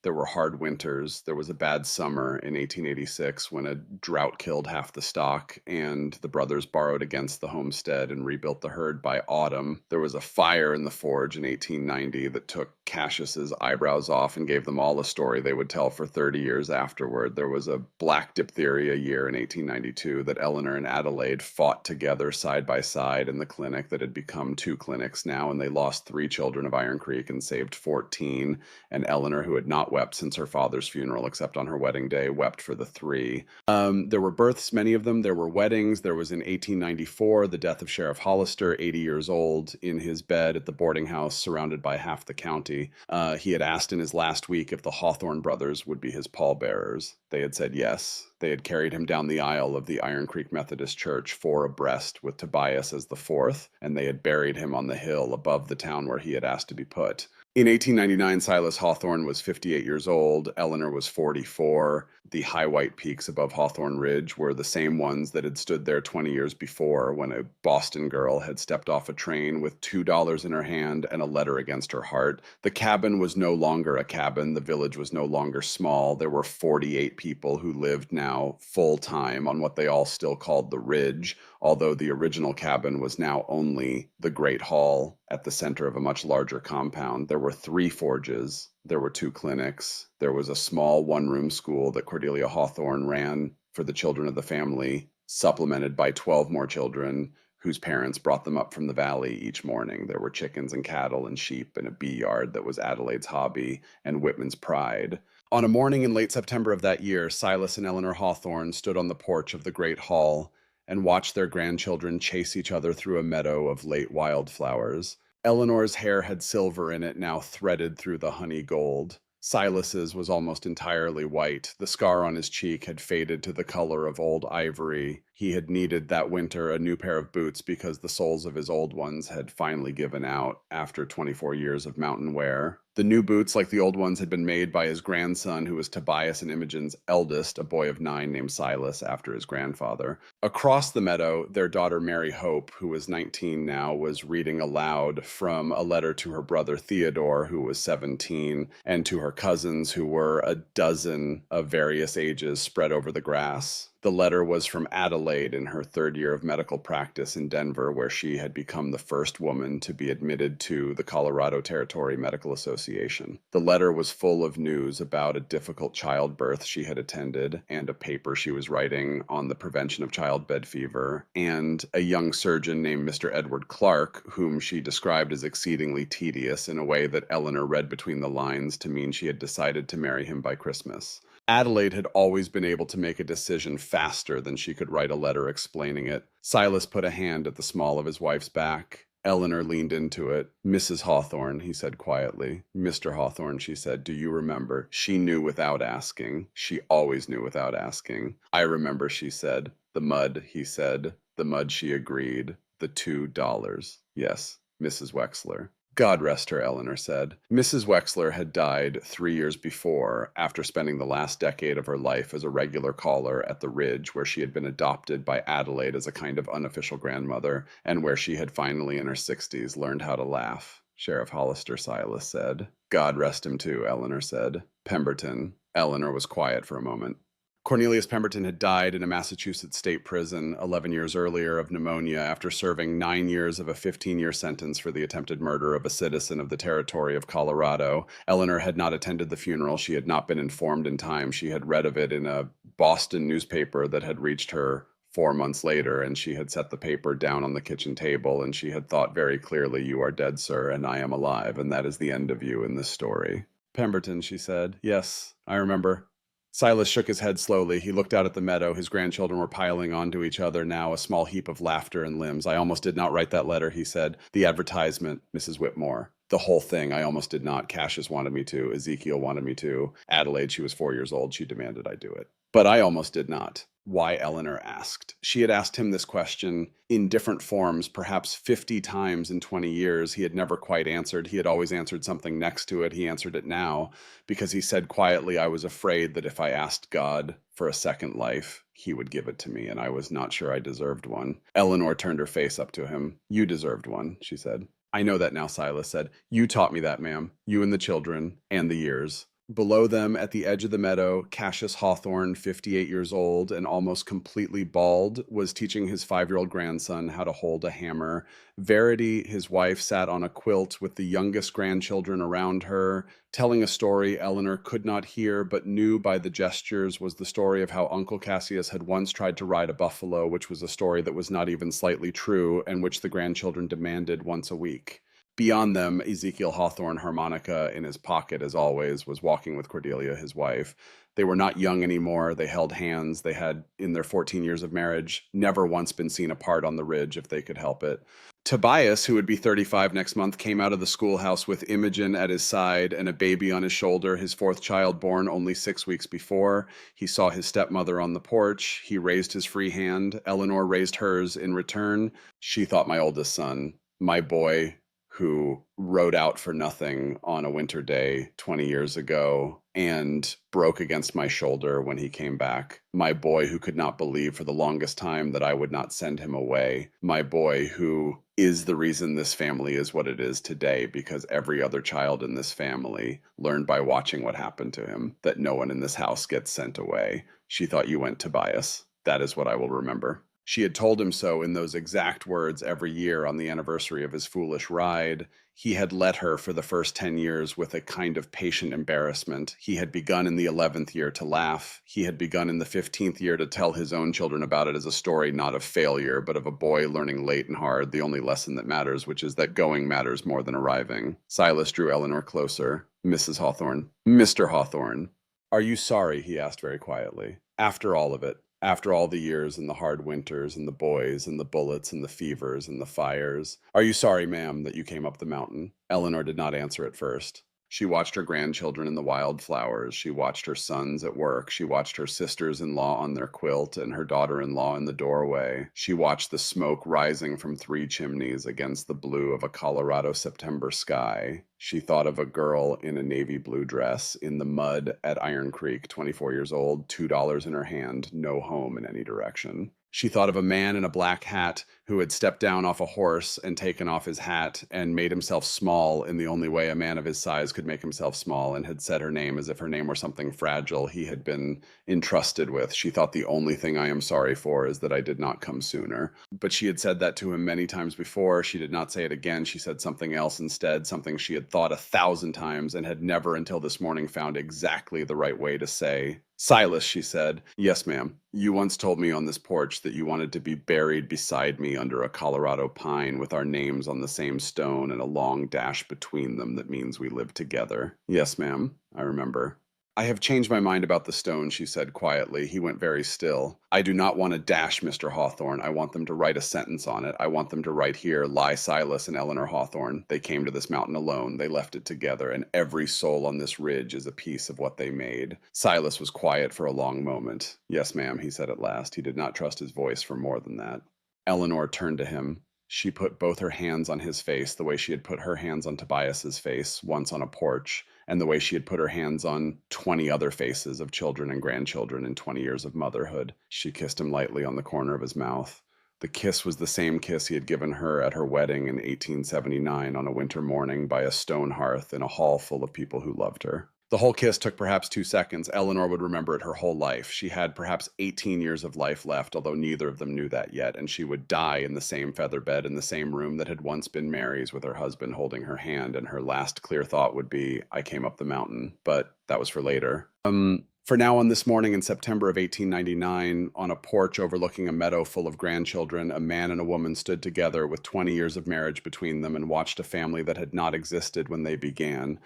There were hard winters. There was a bad summer in 1886 when a drought killed half the stock, and the brothers borrowed against the homestead and rebuilt the herd by autumn. There was a fire in the forge in 1890 that took Cassius's eyebrows off and gave them all a story they would tell for 30 years afterward. There was a black diphtheria year in 1892 that Eleanor and Adelaide fought together side by side in the clinic that had become 2 clinics now, and they lost 3 children of Iron Creek and saved 14, and Eleanor, who had not wept since her father's funeral except on her wedding day, wept for the 3. There were births, many of them. There were weddings. There was in 1894 the death of Sheriff Hollister, 80 years old, in his bed at the boarding house surrounded by half the county. He had asked in his last week if the Hawthorne brothers would be his pallbearers. They had said yes. They had carried him down the aisle of the Iron Creek Methodist Church, 4 abreast, with Tobias as the 4th, and they had buried him on the hill above the town where he had asked to be put. In 1899, Silas Hawthorne was 58 years old. Eleanor was 44. The high white peaks above Hawthorne Ridge were the same ones that had stood there 20 years before when a Boston girl had stepped off a train with $2 in her hand and a letter against her heart. The cabin was no longer a cabin. The village was no longer small. There were 48 people who lived now full-time on what they all still called the Ridge, although the original cabin was now only the Great Hall at the center of a much larger compound. There were 3 forges. There were 2 clinics. There was a small one-room school that Cordelia Hawthorne ran for the children of the family, supplemented by 12 more children whose parents brought them up from the valley each morning. There were chickens and cattle and sheep and a bee yard that was Adelaide's hobby and Whitman's pride. On a morning in late September of that year, Silas and Eleanor Hawthorne stood on the porch of the Great Hall and watched their grandchildren chase each other through a meadow of late wildflowers. Eleanor's hair had silver in it, now threaded through the honey gold. Silas's was almost entirely white. The scar on his cheek had faded to the color of old ivory. He had needed that winter a new pair of boots because the soles of his old ones had finally given out after 24 years of mountain wear. The new boots, like the old ones, had been made by his grandson, who was Tobias and Imogen's eldest, a boy of 9 named Silas, after his grandfather. Across the meadow, their daughter Mary Hope, who was 19 now, was reading aloud from a letter to her brother Theodore, who was 17, and to her cousins, who were a dozen of various ages spread over the grass. The letter was from Adelaide in her 3rd year of medical practice in Denver, where she had become the first woman to be admitted to the Colorado Territory Medical Association. The letter was full of news about a difficult childbirth she had attended and a paper she was writing on the prevention of childbed fever, and a young surgeon named Mr. Edward Clark, whom she described as exceedingly tedious in a way that Eleanor read between the lines to mean she had decided to marry him by Christmas. Adelaide had always been able to make a decision faster than she could write a letter explaining it. Silas put a hand at the small of his wife's back. Eleanor leaned into it. Mrs. Hawthorne, he said quietly. Mr. Hawthorne, she said, do you remember? She knew without asking. She always knew without asking. I remember, she said. The mud, he said. The mud, she agreed. The $2. Yes, Mrs. Wexler. God rest her, Eleanor said. Mrs. Wexler had died 3 years before, after spending the last decade of her life as a regular caller at the Ridge, where she had been adopted by Adelaide as a kind of unofficial grandmother, and where she had finally, in her 60s, learned how to laugh. Sheriff Hollister, Silas said. God rest him too, Eleanor said. Pemberton. Eleanor was quiet for a moment. Cornelius Pemberton had died in a Massachusetts state prison 11 years earlier of pneumonia after serving 9 years of a 15-year sentence for the attempted murder of a citizen of the territory of Colorado. Eleanor had not attended the funeral. She had not been informed in time. She had read of it in a Boston newspaper that had reached her 4 months later, and she had set the paper down on the kitchen table, and she had thought very clearly, you are dead, sir, and I am alive, and that is the end of you in this story. Pemberton, she said. Yes, I remember. Silas shook his head slowly. He looked out at the meadow. His grandchildren were piling onto each other now, a small heap of laughter and limbs. I almost did not write that letter, he said. The advertisement, Mrs. Whitmore. The whole thing, I almost did not. Cassius wanted me to. Ezekiel wanted me to. Adelaide, she was 4 years old. She demanded I do it. But I almost did not. Why, Eleanor asked. She had asked him this question in different forms, perhaps 50 times in 20 years. He had never quite answered. He had always answered something next to it. He answered it now because he said quietly, I was afraid that if I asked God for a second life, he would give it to me, and I was not sure I deserved one. Eleanor turned her face up to him. You deserved one, she said. I know that now, Silas said. You taught me that, ma'am. You and the children, and the years. Below them, at the edge of the meadow, Cassius Hawthorne, 58 years old and almost completely bald, was teaching his 5-year-old grandson how to hold a hammer. Verity, his wife, sat on a quilt with the youngest grandchildren around her, telling a story Eleanor could not hear but knew by the gestures was the story of how Uncle Cassius had once tried to ride a buffalo, which was a story that was not even slightly true and which the grandchildren demanded once a week. Beyond them, Ezekiel Hawthorne, harmonica in his pocket as always, was walking with Cordelia, his wife. They were not young anymore. They held hands. They had, in their 14 years of marriage, never once been seen apart on the Ridge if they could help it. Tobias, who would be 35 next month, came out of the schoolhouse with Imogen at his side and a baby on his shoulder, his 4th child born only 6 weeks before. He saw his stepmother on the porch. He raised his free hand. Eleanor raised hers in return. She thought my oldest son, my boy, who rode out for nothing on a winter day 20 years ago and broke against my shoulder when he came back. My boy who could not believe for the longest time that I would not send him away. My boy who is the reason this family is what it is today, because every other child in this family learned by watching what happened to him that no one in this house gets sent away. She thought you went, Tobias. That is what I will remember. She had told him so in those exact words every year on the anniversary of his foolish ride. He had let her for the first 10 years with a kind of patient embarrassment. He had begun in the 11th year to laugh. He had begun in the 15th year to tell his own children about it as a story not of failure, but of a boy learning late and hard the only lesson that matters, which is that going matters more than arriving. Silas drew Eleanor closer. Mrs. Hawthorne. Mr. Hawthorne. Are you sorry? He asked very quietly. After all of it. After all the years and the hard winters and the boys and the bullets and the fevers and the fires. Are you sorry, ma'am, that you came up the mountain? Eleanor did not answer at first. She watched her grandchildren in the wildflowers. She watched her sons at work. She watched her sisters-in-law on their quilt and her daughter-in-law in the doorway. She watched the smoke rising from 3 chimneys against the blue of a Colorado September sky. She thought of a girl in a navy blue dress in the mud at Iron Creek, 24 years old, $2 in her hand, no home in any direction. She thought of a man in a black hat who had stepped down off a horse and taken off his hat and made himself small in the only way a man of his size could make himself small, and had said her name as if her name were something fragile he had been entrusted with. She thought the only thing I am sorry for is that I did not come sooner. But she had said that to him many times before. She did not say it again. She said something else instead, something she had thought 1,000 times and had never until this morning found exactly the right way to say. Silas, she said. Yes, ma'am. You once told me on this porch that you wanted to be buried beside me under a Colorado pine with our names on the same stone and a long dash between them that means we live together. Yes, ma'am. I remember. I have changed my mind about the stone, she said quietly. He went very still. I do not want to dash Mr. Hawthorne. I want them to write a sentence on it. I want them to write here, lie Silas and Eleanor Hawthorne. They came to this mountain alone. They left it together, and every soul on this ridge is a piece of what they made. Silas was quiet for a long moment. Yes, ma'am, he said at last. He did not trust his voice for more than that. Eleanor turned to him. She put both her hands on his face, the way she had put her hands on Tobias's face once on a porch, and the way she had put her hands on 20 other faces of children and grandchildren in 20 years of motherhood. She kissed him lightly on the corner of his mouth. The kiss was the same kiss he had given her at her wedding in 1879 on a winter morning by a stone hearth in a hall full of people who loved her. The whole kiss took perhaps 2 seconds. Eleanor would remember it her whole life. She had perhaps 18 years of life left, although neither of them knew that yet, and she would die in the same feather bed in the same room that had once been Mary's, with her husband holding her hand, and her last clear thought would be, I came up the mountain. But that was for later. For now, on this morning in September of 1899, on a porch overlooking a meadow full of grandchildren, a man and a woman stood together with 20 years of marriage between them and watched a family that had not existed when they began.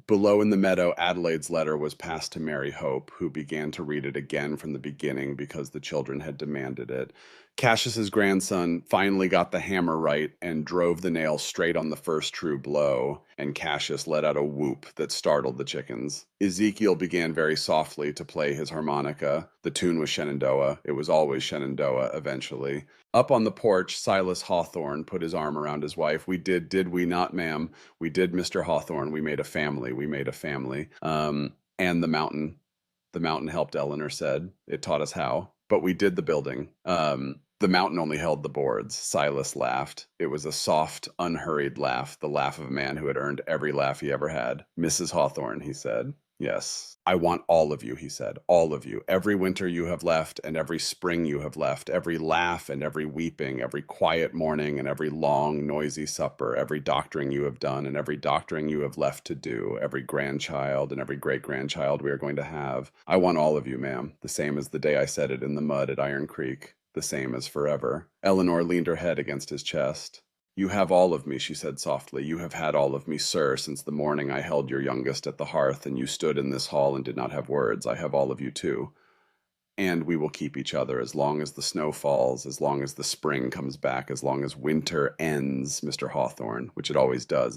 Below in the meadow, Adelaide's letter was passed to Mary Hope, who began to read it again from the beginning because the children had demanded it. Cassius's grandson finally got the hammer right and drove the nail straight on the first true blow, and Cassius let out a whoop that startled the chickens. Ezekiel began very softly to play his harmonica. The tune was Shenandoah. It was always Shenandoah eventually. Up on the porch, Silas Hawthorne put his arm around his wife. We did we not, ma'am? We did, Mr. Hawthorne. We made a family. We made a family. And the mountain. The mountain helped, Eleanor said. It taught us how. But we did the building. The mountain only held the boards. Silas laughed. It was a soft, unhurried laugh, the laugh of a man who had earned every laugh he ever had. Mrs. Hawthorne, he said. Yes. I want all of you, he said. All of you. Every winter you have left, and every spring you have left. Every laugh and every weeping, every quiet morning and every long, noisy supper. Every doctoring you have done and every doctoring you have left to do. Every grandchild and every great-grandchild we are going to have. I want all of you, ma'am. The same as the day I said it in the mud at Iron Creek. The same as forever. Eleanor leaned her head against his chest. You have all of me, she said softly. You have had all of me, sir, since the morning I held your youngest at the hearth and you stood in this hall and did not have words. I have all of you too. And we will keep each other as long as the snow falls, as long as the spring comes back, as long as winter ends, Mr. Hawthorne, which it always does,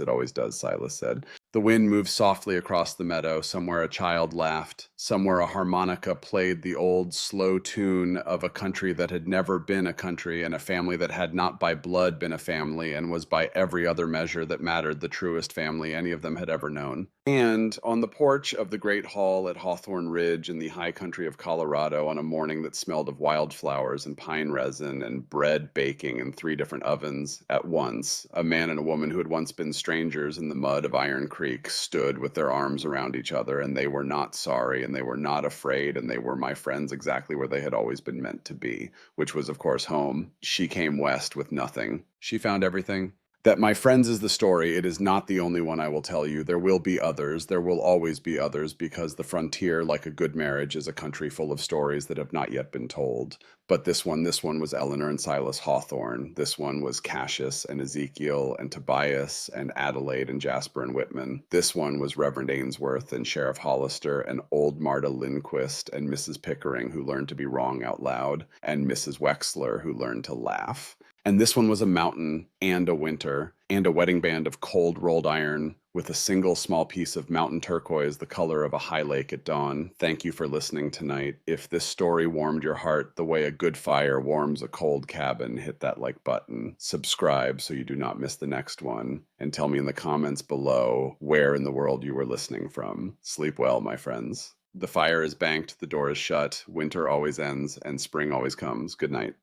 Silas said. The wind moved softly across the meadow. Somewhere a child laughed. Somewhere a harmonica played the old, slow tune of a country that had never been a country, and a family that had not by blood been a family, and was by every other measure that mattered the truest family any of them had ever known. And on the porch of the great hall at Hawthorne Ridge in the high country of Colorado, on a morning that smelled of wildflowers and pine resin and bread baking in 3 different ovens at once, a man and a woman who had once been strangers in the mud of Iron Creek stood with their arms around each other, and they were not sorry, and they were not afraid, and they were my friends exactly where they had always been meant to be, which was, of course, home. She came west with nothing. She found everything. That my friends is the story. It is not the only one I will tell you. There will be others. There will always be others, because the frontier, like a good marriage, is a country full of stories that have not yet been told. But this one was Eleanor and Silas Hawthorne. This one was Cassius and Ezekiel and Tobias and Adelaide and Jasper and Whitman. This one was Reverend Ainsworth and Sheriff Hollister and old Marta Lindquist and Mrs. Pickering, who learned to be wrong out loud, and Mrs. Wexler, who learned to laugh. And this one was a mountain and a winter and a wedding band of cold rolled iron with a single small piece of mountain turquoise, the color of a high lake at dawn. Thank you for listening tonight. If this story warmed your heart the way a good fire warms a cold cabin, hit that like button. Subscribe so you do not miss the next one. And tell me in the comments below where in the world you were listening from. Sleep well, my friends. The fire is banked, the door is shut, winter always ends, and spring always comes. Good night.